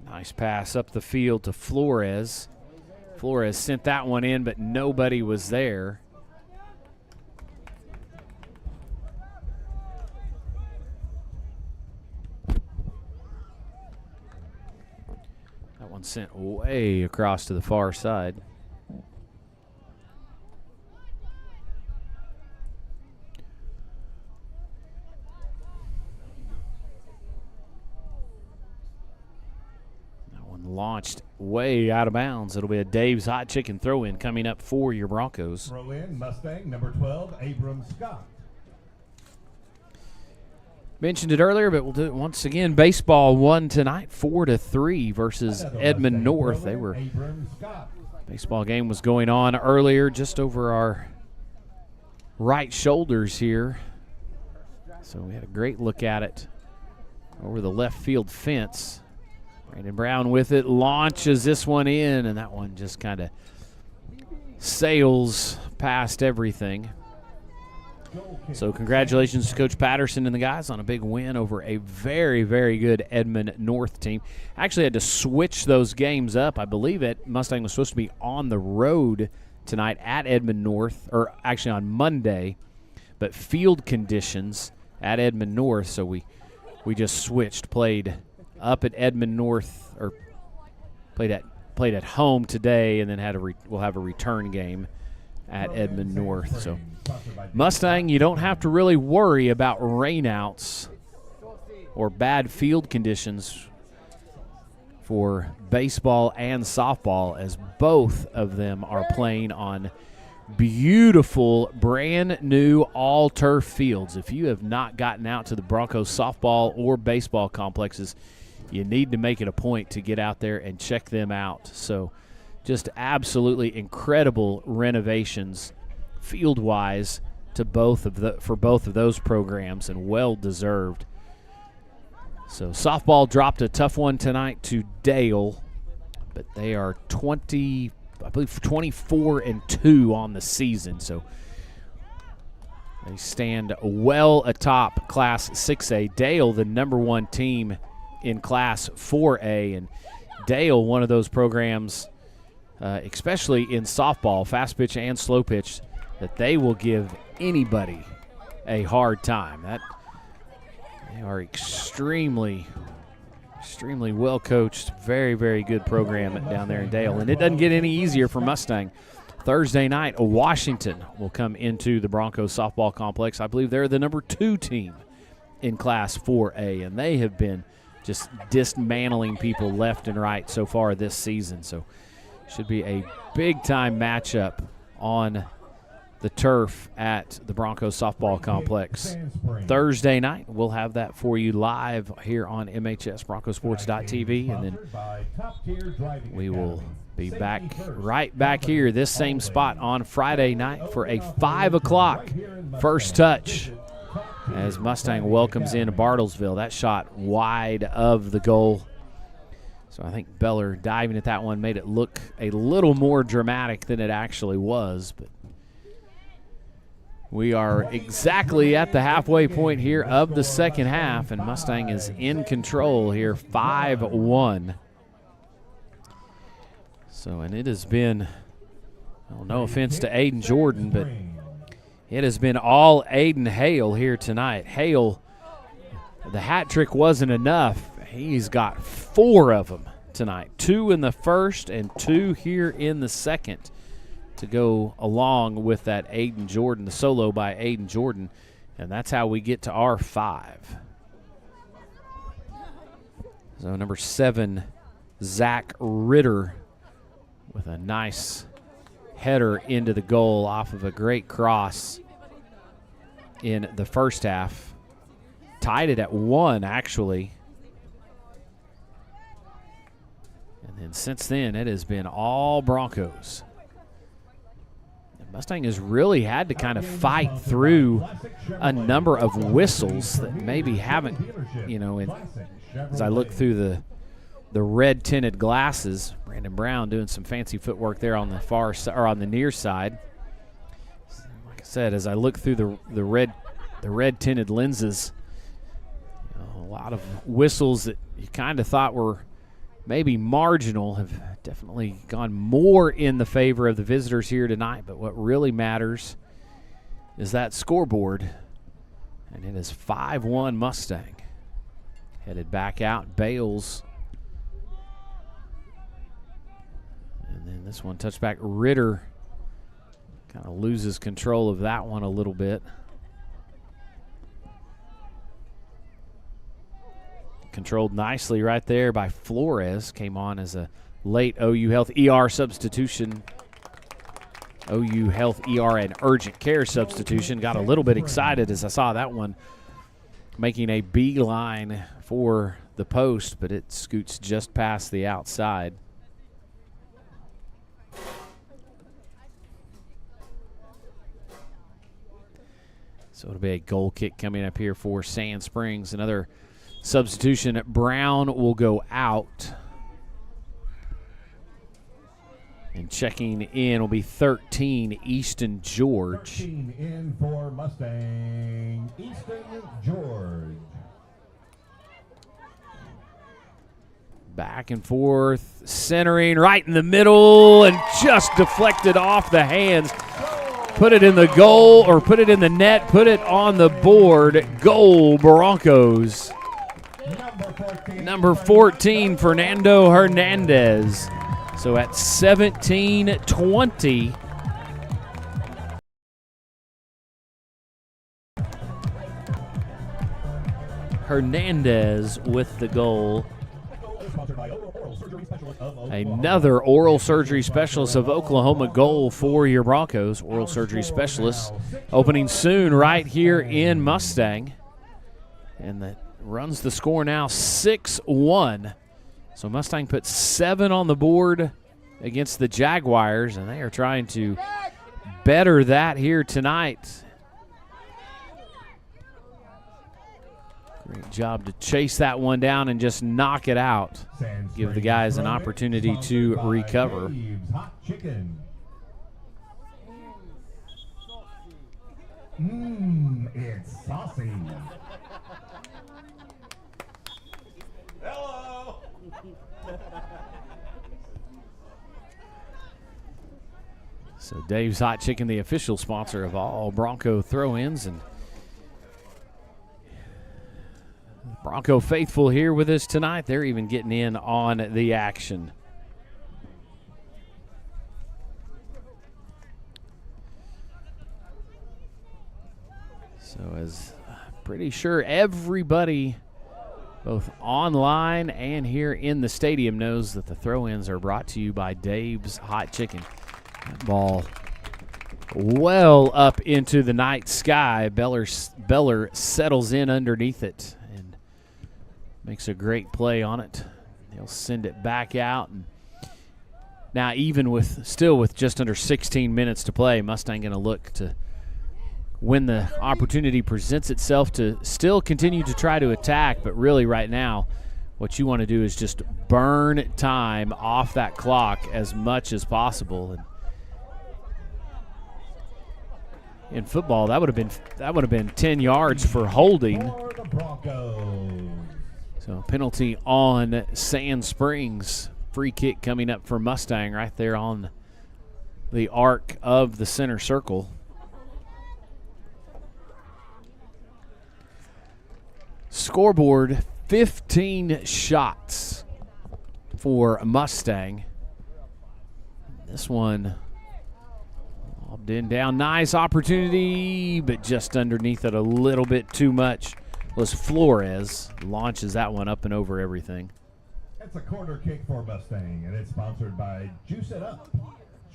Nice pass up the field to Flores. Flores sent that one in, but nobody was there. That one sent way across to the far side. Launched way out of bounds. It'll be a Dave's Hot Chicken throw-in coming up for your Broncos. Throw-in, Mustang, number 12, Abram Scott. Mentioned it earlier, but we'll do it once again. Baseball won tonight 4-3 versus Edmond North. Baseball game was going on earlier just over our right shoulders here. So we had a great look at it over the left field fence. Brandon Brown with it, launches this one in, and that one just kind of sails past everything. So congratulations to Coach Patterson and the guys on a big win over a very, very good Edmond North team. Actually had to switch those games up. I believe Mustang was supposed to be on the road tonight at Edmond North, or actually on Monday, but field conditions at Edmond North, so we just switched, played up at Edmond North, or played at home today, and then we'll have a return game at Edmond North. So Mustang, you don't have to really worry about rainouts or bad field conditions for baseball and softball, as both of them are playing on beautiful, brand new all-turf fields. If you have not gotten out to the Broncos softball or baseball complexes, you need to make it a point to get out there and check them out. So just absolutely incredible renovations field-wise for both of those programs, and well-deserved. So softball dropped a tough one tonight to Dale, but they are 24-2 on the season. So they stand well atop Class 6A. Dale, the #1 team in Class 4A, and Dale, one of those programs, especially in softball, fast pitch and slow pitch, that they will give anybody a hard time. They are extremely well coached, very, very good program down there in Dale, and it doesn't get any easier for Mustang. Thursday night, Washington will come into the Broncos softball complex. I believe they're the #2 team in Class 4A, and they have been just dismantling people left and right so far this season. So should be a big-time matchup on the turf at the Broncos softball complex. Thursday night, we'll have that for you live here on MHS Broncosports.tv, and then we will be right back here, this same spot on Friday night for a 5 o'clock first touch, as Mustang welcomes in Bartlesville. That shot wide of the goal. So I think Beller diving at that one made it look a little more dramatic than it actually was. But We are exactly at the halfway point here of the second half, and Mustang is in control here, 5-1. So, and it has been, well, no offense to Aiden Jordan, but it has been all Aiden Hale here tonight. Hale, the hat trick wasn't enough. He's got 4 of them tonight, 2 in the first and 2 here in the second to go along with that Aiden Jordan, the solo by Aiden Jordan, and that's how we get to our 5. So number 7, Zach Ritter, with a nice header into the goal off of a great cross in the first half. Tied it at 1, actually. And then since then, it has been all Broncos. And Mustang has really had to kind of fight through a number of whistles that maybe haven't, you know, as I look through the red tinted glasses. Brandon Brown doing some fancy footwork there on the far side, or on the near side. Like I said, as I look through the red tinted lenses, you know, a lot of whistles that you kind of thought were maybe marginal have definitely gone more in the favor of the visitors here tonight. But what really matters is that scoreboard, and it is 5-1 Mustang. Headed back out, Bales. And then this one, touchback, Ritter kind of loses control of that one a little bit. Controlled nicely right there by Flores. Came on as a late OU Health ER substitution. OU Health ER and urgent care substitution. Got a little bit excited as I saw that one making a beeline for the post, but it scoots just past the outside. So it'll be a goal kick coming up here for Sand Springs. Another substitution. Brown will go out. And checking in will be 13, Easton George. 13 in for Mustang, Easton George. Back and forth, centering right in the middle, and just deflected off the hands. Put it in the goal, or put it in the net, put it on the board. Goal, Broncos. Number 14, Fernando Hernandez. So at 17-20. Hernandez with the goal. Another oral surgery specialist of Oklahoma goal for your Broncos. Oral surgery specialist opening soon right here in Mustang. And that runs the score now 6-1. So Mustang put 7 on the board against the Jaguars, and they are trying to better that here tonight. Great job to chase that one down and just knock it out. Give the guys an opportunity to recover. It's saucy. Hello. So Dave's Hot Chicken, the official sponsor of all Bronco throw-ins, and Bronco faithful here with us tonight. They're even getting in on the action. So as pretty sure everybody, both online and here in the stadium, knows that the throw-ins are brought to you by Dave's Hot Chicken. That ball well up into the night sky. Beller settles in underneath it and makes a great play on it. He'll send it back out. And now even with just under 16 minutes to play, Mustang going to look to, when the opportunity presents itself, to still continue to try to attack, but really right now what you want to do is just burn time off that clock as much as possible. And in football, that would have been 10 yards for holding. So penalty on Sand Springs. Free kick coming up for Mustang right there on the arc of the center circle. Scoreboard, 15 shots for Mustang. This one lobbed in down. Nice opportunity, but just underneath it a little bit too much was Flores. Launches that one up and over everything. It's a corner kick for Mustang, and it's sponsored by Juice It Up.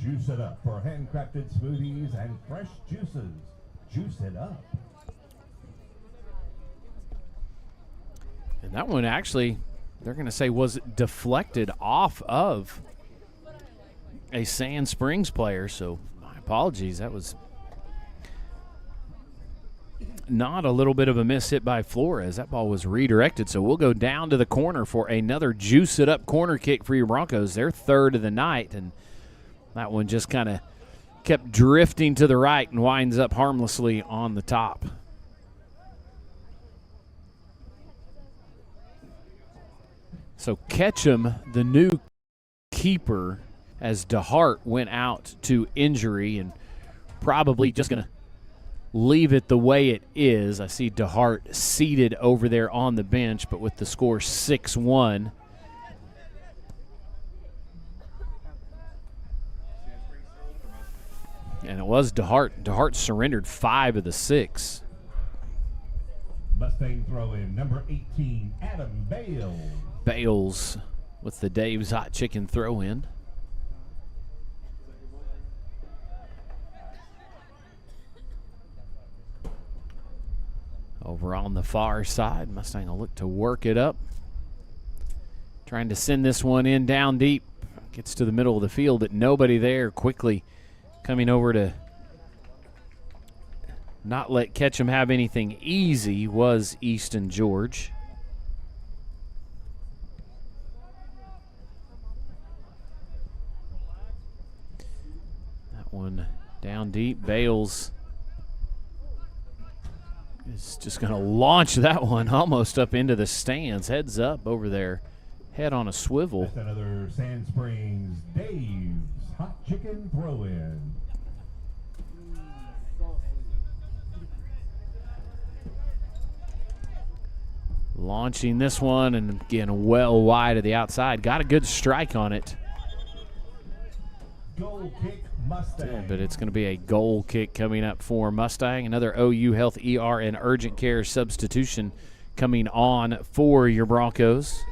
Juice It Up for handcrafted smoothies and fresh juices. Juice It Up. And that one actually, they're going to say, was deflected off of a Sand Springs player. So my apologies. That was not a little bit of a miss hit by Flores. That ball was redirected. So we'll go down to the corner for another Juice It Up corner kick for your Broncos. Their third of the night. And that one just kind of kept drifting to the right and winds up harmlessly on the top. So Ketchum, the new keeper, as DeHart went out to injury and probably just going to leave it the way it is. I see DeHart seated over there on the bench, but with the score 6-1. And it was DeHart. DeHart surrendered 5 of the 6. Mustang throw in number 18, Adam Bales. Bales with the Dave's Hot Chicken throw in. Over on the far side, Mustang will look to work it up. Trying to send this one in down deep. Gets to the middle of the field, but nobody there. Quickly coming over to not let Ketchum have anything easy was Easton George. That one down deep. Bales is just going to launch that one almost up into the stands. Heads up over there. Head on a swivel. That's another Sand Springs Dave's Hot Chicken throw-in. Launching this one, and again, well wide of the outside. Got a good strike on it. Goal kick, Mustang. Yeah, but it's going to be a goal kick coming up for Mustang. Another OU Health ER and urgent care substitution coming on for your Broncos.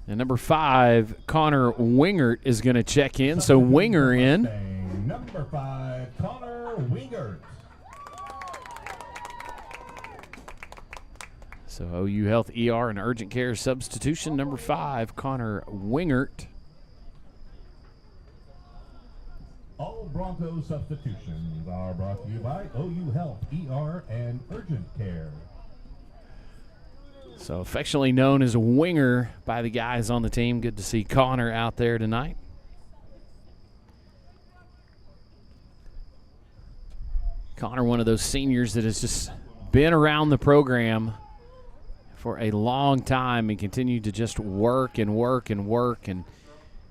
And number 5, Connor Wingert is going to check in. So Winger in. Number 5, Connor Wingert. So OU Health ER and urgent care substitution. Number 5, Connor Wingert. All Broncos substitutions are brought to you by OU Health ER and urgent care. So affectionately known as a winger by the guys on the team. Good to see Connor out there tonight. Connor, one of those seniors that has just been around the program for a long time and continued to just work and work and work, and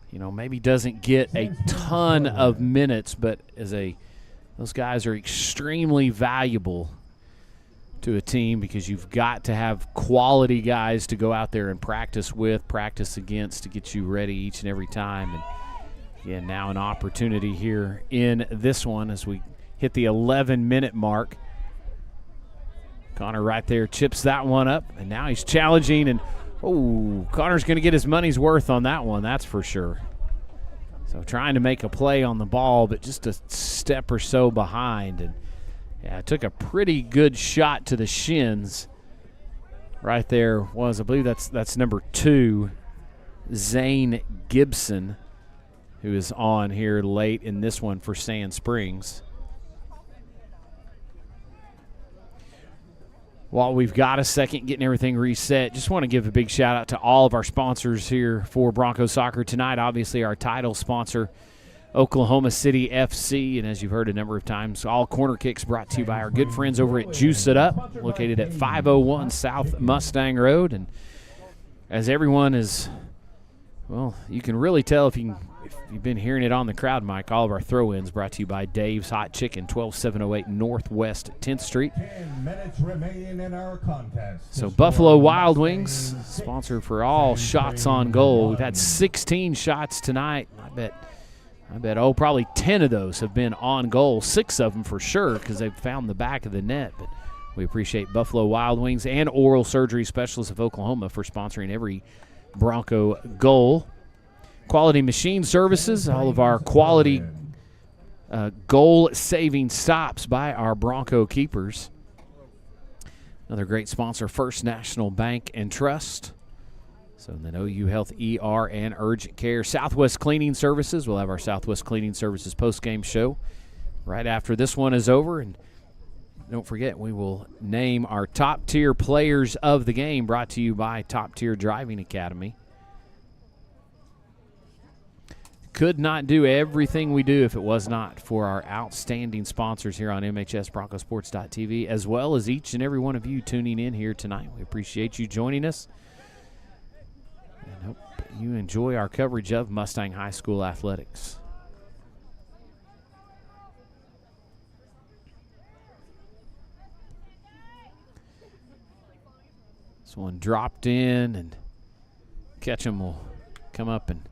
you know, maybe doesn't get a ton of minutes, but those guys are extremely valuable to a team because you've got to have quality guys to go out there and practice with, practice against, to get you ready each and every time. And again, now an opportunity here in this one as we hit the 11-minute mark. Connor right there chips that one up, and now he's challenging, and Connor's going to get his money's worth on that one, that's for sure. So trying to make a play on the ball, but just a step or so behind, and yeah, took a pretty good shot to the shins. Right there was, I believe that's number 2, Zane Gibson, who is on here late in this one for Sand Springs. While we've got a second getting everything reset, just want to give a big shout out to all of our sponsors here for Broncos Soccer tonight. Obviously, our title sponsor, Oklahoma City FC, and as you've heard a number of times, all corner kicks brought to you by our good friends over at Juice It Up, located at 501 South Mustang Road. And as everyone is, well, you can really tell if you've been hearing it on the crowd mic, all of our throw-ins brought to you by Dave's Hot Chicken, 12708 Northwest 10th Street. 10 minutes remain in our contest. So Buffalo Wild Wings, sponsor for all shots on goal. We've had 16 shots tonight. I bet, probably 10 of those have been on goal. 6 of them for sure because they've found the back of the net. But we appreciate Buffalo Wild Wings and Oral Surgery Specialists of Oklahoma for sponsoring every Bronco goal. Quality Machine Services, all of our quality goal-saving stops by our Bronco keepers. Another great sponsor, First National Bank and Trust. So then OU Health ER and Urgent Care. Southwest Cleaning Services. We'll have our Southwest Cleaning Services post-game show right after this one is over. And don't forget, we will name our top-tier players of the game, brought to you by Top Tier Driving Academy. Could not do everything we do if it was not for our outstanding sponsors here on MHSBroncosports.tv, as well as each and every one of you tuning in here tonight. We appreciate you joining us, and hope you enjoy our coverage of Mustang High School athletics. This one dropped in, and Ketchum will come up and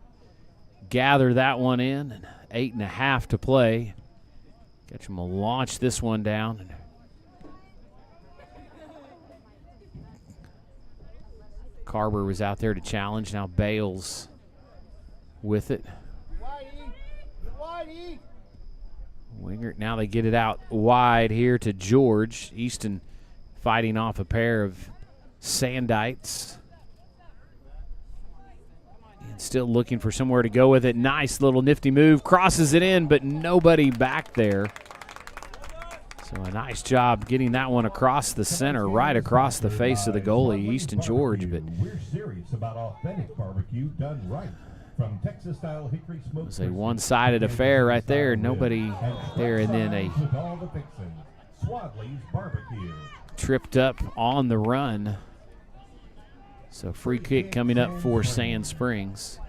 gather that one in, and 8.5 to play. Ketchum will launch this one down. And Carver was out there to challenge. Now Bales with it. Winger. Now they get it out wide here to George. Easton fighting off a pair of Sandites. Still looking for somewhere to go with it. Nice little nifty move. Crosses it in, but nobody back there. So a nice job getting that one across the center, right across the face of the goalie, Easton George. But we're serious about authentic barbecue done right. From Texas-style hickory smoke. It was a one-sided affair right there. Nobody there, and then a tripped up on the run. So free kick coming up for Sand Springs.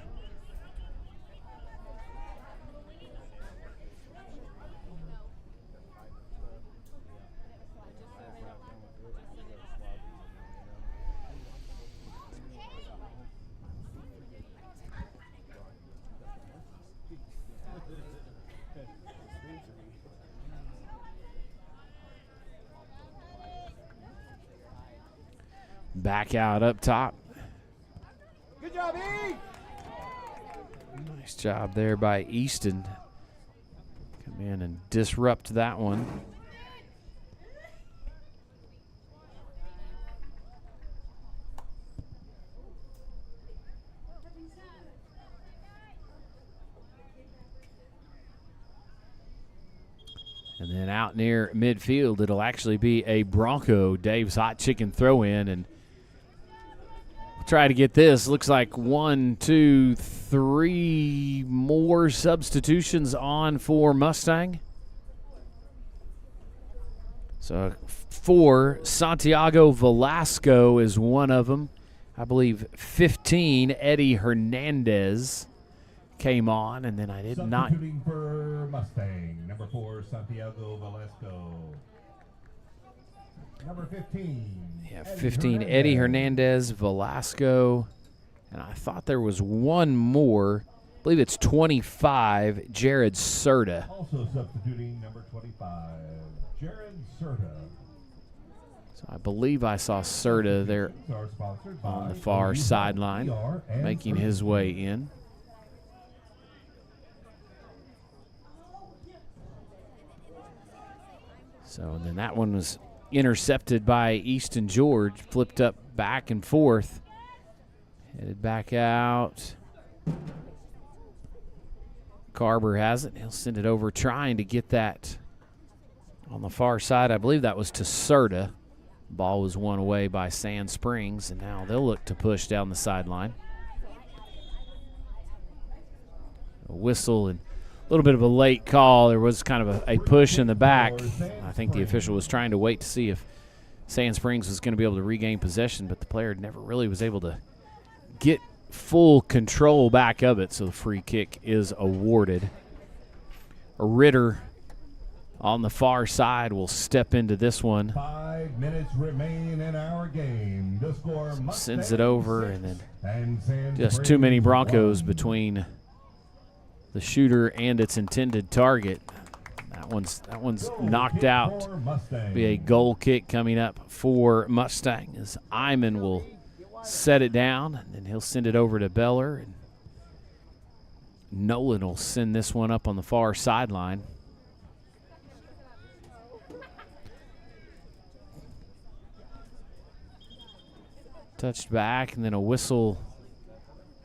Back out up top. Good job, E! Nice job there by Easton. Come in and disrupt that one. And then out near midfield, it'll actually be a Bronco Dave's Hot Chicken throw-in, and try to get this. Looks like 1, 2, 3 more substitutions on for Mustang. So 4, Santiago Velasco is one of them. I believe 15, Eddie Hernandez came on, and then I did not. Substituting for Mustang, number 4, Santiago Velasco. Number 15. Yeah, 15, Eddie Hernandez, Velasco, and I thought there was one more. I believe it's 25, Jared Serta. Also substituting number 25, Jared Serta. So I believe I saw Serta there on the far sideline, making his way in. So and then that one was intercepted by Easton George, flipped up back and forth, headed back out. Carver has it. He'll send it over, trying to get that on the far side. I believe that was to Serta. Ball was won away by Sand Springs, and now they'll look to push down the sideline. A whistle and a little bit of a late call. There was kind of a push in the back. I think the official was trying to wait to see if Sand Springs was going to be able to regain possession, but the player never really was able to get full control back of it, so the free kick is awarded. Ritter on the far side will step into this one. 5 minutes remain in our game. The score sends it over, and then just too many Broncos between the shooter and its intended target. That one's knocked out. Be a goal kick coming up for Mustang as Iman will set it down, and then he'll send it over to Beller. And Nolan will send this one up on the far sideline. Touched back, and then a whistle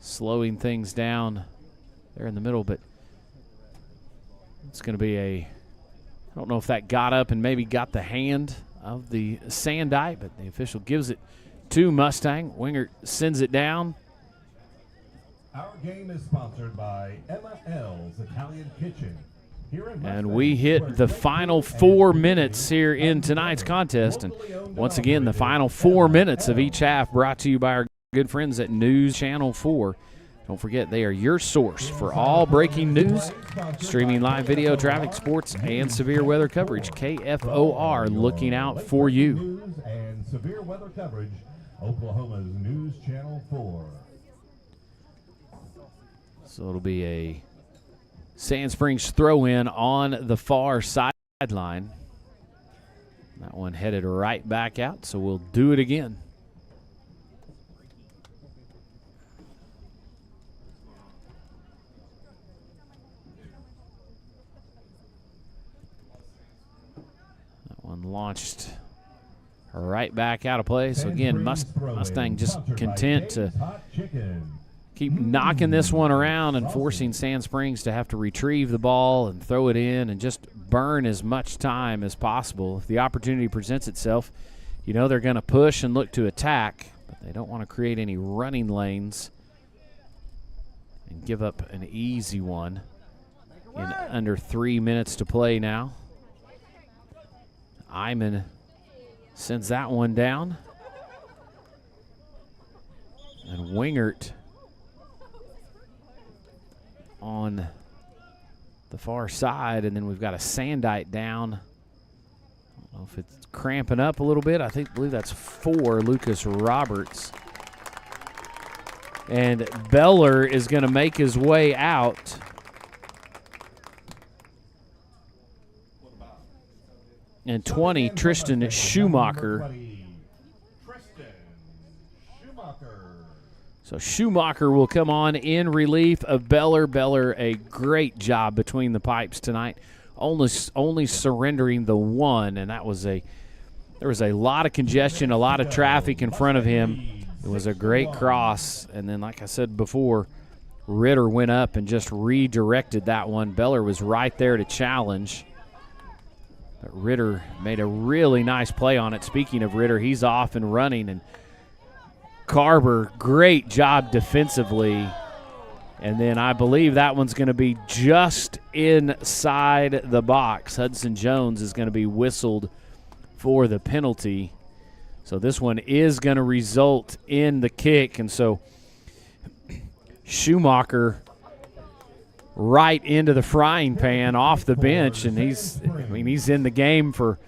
slowing things down there in the middle, but it's going to be I don't know if that got up and maybe got the hand of the Sandite, but the official gives it to Mustang. Wingert sends it down. Our game is sponsored by Emma L's Italian Kitchen. And we hit the final 4 minutes here in tonight's contest. And once again, the final 4 minutes of each half brought to you by our good friends at News Channel 4. Don't forget, they are your source for all breaking news, streaming live video, traffic, sports, and severe weather coverage. KFOR looking out for you. News and severe weather coverage, Oklahoma's News Channel 4. So it'll be a Sand Springs throw-in on the far sideline. That one headed right back out, so we'll do it again. That one launched right back out of play. So again, Mustang just content to keep knocking this one around and forcing Sand Springs to have to retrieve the ball and throw it in and just burn as much time as possible. If the opportunity presents itself, you know they're going to push and look to attack, but they don't want to create any running lanes and give up an easy one in under 3 minutes to play now. Iman sends that one down. And Wingert on the far side, and then we've got a Sandite down. I don't know if it's cramping up a little bit. I believe that's 4, Lucas Roberts. And Beller is going to make his way out. And 20, Tristan Schumacher. So Schumacher will come on in relief of Beller. Beller, a great job between the pipes tonight, only surrendering the one, and there was a lot of congestion, a lot of traffic in front of him. It was a great cross, and then like I said before, Ritter went up and just redirected that one. Beller was right there to challenge, but Ritter made a really nice play on it. Speaking of Ritter, he's off and running, and Carver, great job defensively. And then I believe that one's going to be just inside the box. Hudson Jones is going to be whistled for the penalty. So this one is going to result in the kick. And so Schumacher right into the frying pan off the bench. And he's in the game for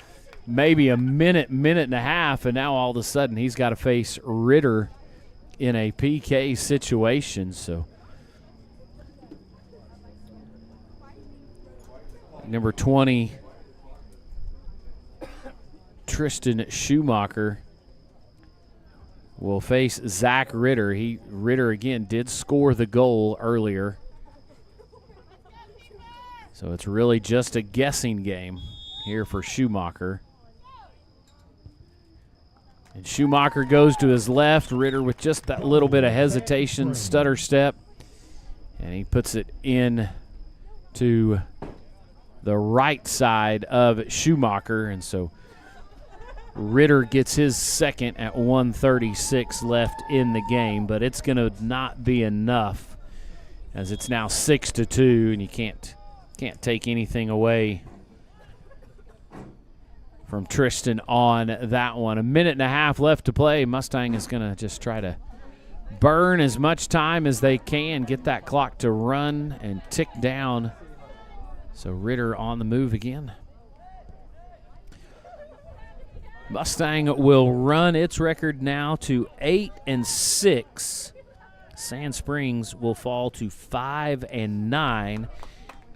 maybe a minute and a half, and now all of a sudden he's got to face Ritter in a PK situation. So number 20, Tristan Schumacher, will face Zach Ritter. Ritter again did score the goal earlier, so it's really just a guessing game here for Schumacher. And Schumacher goes to his left. Ritter with just that little bit of hesitation, stutter step. And he puts it in to the right side of Schumacher. And so Ritter gets his second at 1:36 left in the game, but it's going to not be enough as it's now 6-2, and you can't take anything away from Tristan on that one. 1.5 minutes left to play. Mustang is going to just try to burn as much time as they can, get that clock to run and tick down. So Ritter on the move again. Mustang will run its record now to 8-6. Sand Springs will fall to 5-9.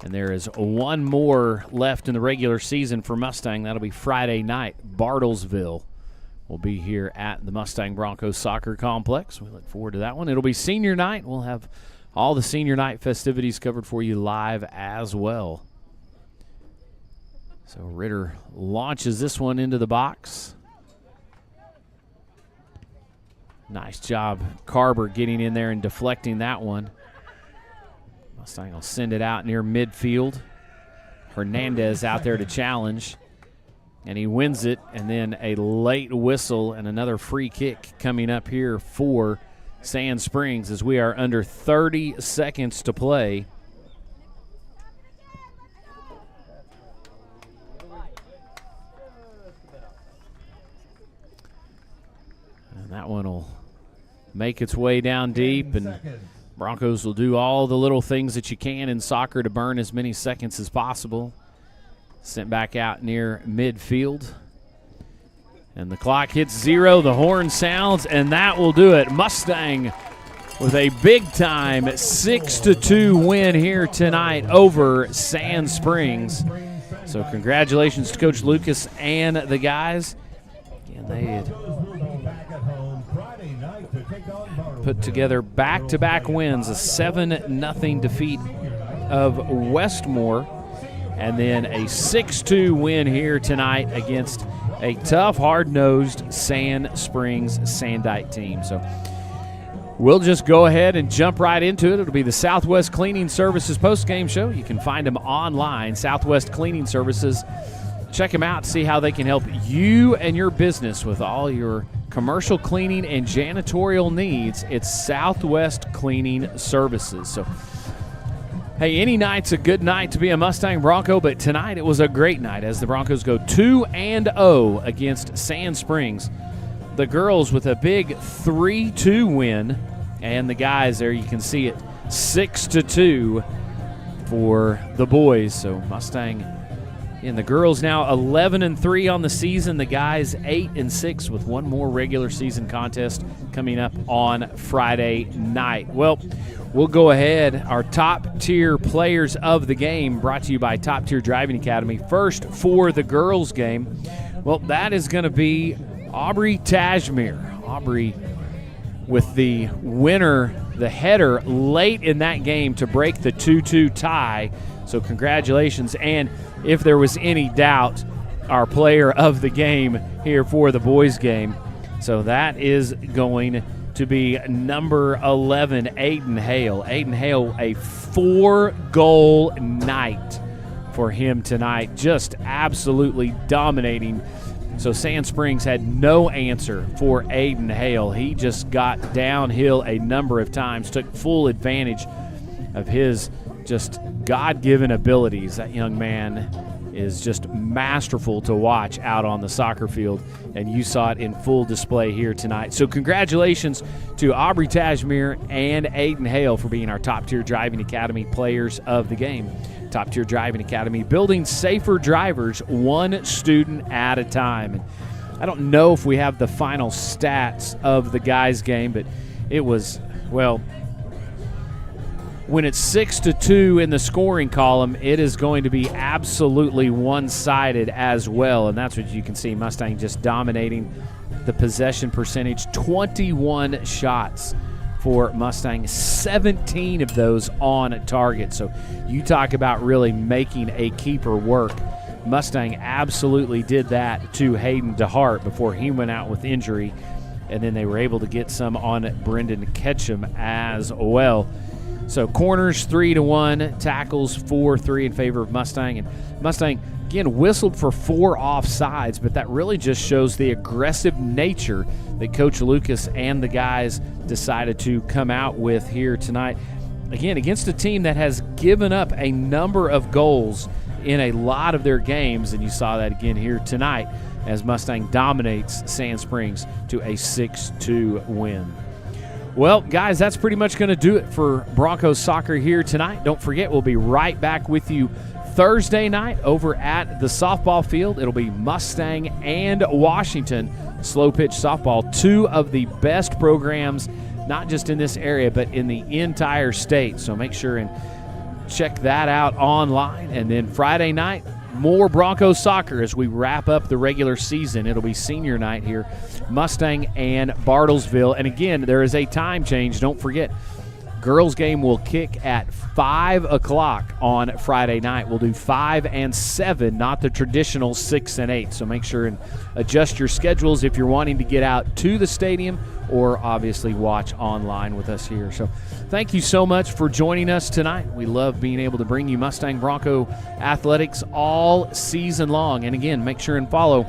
And there is one more left in the regular season for Mustang. That'll be Friday night. Bartlesville will be here at the Mustang Broncos Soccer Complex. We look forward to that one. It'll be senior night. We'll have all the senior night festivities covered for you live as well. So Ritter launches this one into the box. Nice job, Carver, getting in there and deflecting that one. Mustang will send it out near midfield. Hernandez out there to challenge, and he wins it, and then a late whistle and another free kick coming up here for Sand Springs as we are under 30 seconds to play. And that one will make its way down deep, and Broncos will do all the little things that you can in soccer to burn as many seconds as possible. Sent back out near midfield. And the clock hits 0, the horn sounds, and that will do it. Mustang with a big-time 6-2 win here tonight over Sand Springs. So congratulations to Coach Lucas and the guys. Again, they had put together back-to-back wins, a 7-0 defeat of Westmore, and then a 6-2 win here tonight against a tough, hard-nosed Sand Springs Sandite team. So we'll just go ahead and jump right into it. It'll be the Southwest Cleaning Services postgame show. You can find them online, Southwest Cleaning Services. Check them out, see how they can help you and your business with all your commercial cleaning and janitorial needs. It's Southwest Cleaning Services. So, hey, any night's a good night to be a Mustang Bronco, but tonight it was a great night as the Broncos go 2-0 against Sand Springs. The girls with a big 3-2 win, and the guys there, you can see it, 6-2 for the boys. So Mustang and the girls now 11-3 on the season. The guys 8-6 with one more regular season contest coming up on Friday night. Well, we'll go ahead. Our top-tier players of the game brought to you by Top Tier Driving Academy. First for the girls game, well, that is going to be Aubrey Tashmere. Aubrey with the winner, the header late in that game to break the 2-2 tie. So congratulations. And if there was any doubt, our player of the game here for the boys game. So that is going to be number 11, Aiden Hale. Aiden Hale, a 4-goal night for him tonight. Just absolutely dominating. So Sand Springs had no answer for Aiden Hale. He just got downhill a number of times, took full advantage of his just God-given abilities. That young man is just masterful to watch out on the soccer field, and you saw it in full display here tonight. So congratulations to Aubrey Tashmere and Aiden Hale for being our Top Tier Driving Academy players of the game. Top Tier Driving Academy, building safer drivers one student at a time. And I don't know if we have the final stats of the guys' game, but it was, well, when it's 6-2 in the scoring column, it is going to be absolutely one-sided as well, and that's what you can see. Mustang just dominating the possession percentage. 21 shots for Mustang, 17 of those on target. So you talk about really making a keeper work. Mustang absolutely did that to Hayden DeHart before he went out with injury, and then they were able to get some on Brendan Ketchum as well. So corners 3-1, tackles 4-3 in favor of Mustang. And Mustang again, whistled for 4 offsides, but that really just shows the aggressive nature that Coach Lucas and the guys decided to come out with here tonight. Again, against a team that has given up a number of goals in a lot of their games, and you saw that again here tonight as Mustang dominates Sand Springs to a 6-2 win. Well, guys, that's pretty much going to do it for Broncos soccer here tonight. Don't forget, we'll be right back with you Thursday night over at the softball field. It'll be Mustang and Washington slow pitch softball, 2 of the best programs, not just in this area, but in the entire state. So make sure and check that out online. And then Friday night, more Broncos soccer as we wrap up the regular season. It'll be senior night here, Mustang and Bartlesville. And again, there is a time change. Don't forget, girls game will kick at 5 o'clock on Friday night. We'll do 5 and 7, not the traditional 6 and 8. So make sure and adjust your schedules if you're wanting to get out to the stadium or obviously watch online with us here. So thank you so much for joining us tonight. We love being able to bring you Mustang Bronco athletics all season long. And again, make sure and follow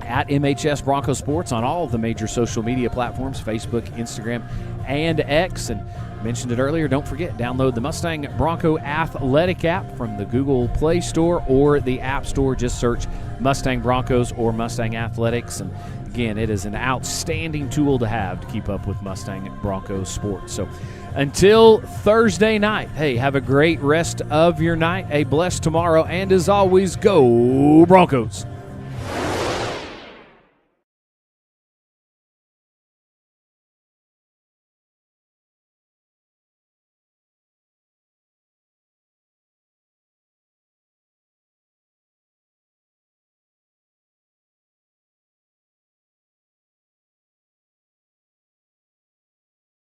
at MHS Bronco Sports on all of the major social media platforms, Facebook, Instagram, and X. And mentioned it earlier, don't forget, download the Mustang Bronco Athletic app from the Google Play Store or the App Store. Just search Mustang Broncos or Mustang Athletics. And again, it is an outstanding tool to have to keep up with Mustang Bronco sports. So until Thursday night, hey, have a great rest of your night, a blessed tomorrow, and as always, go Broncos.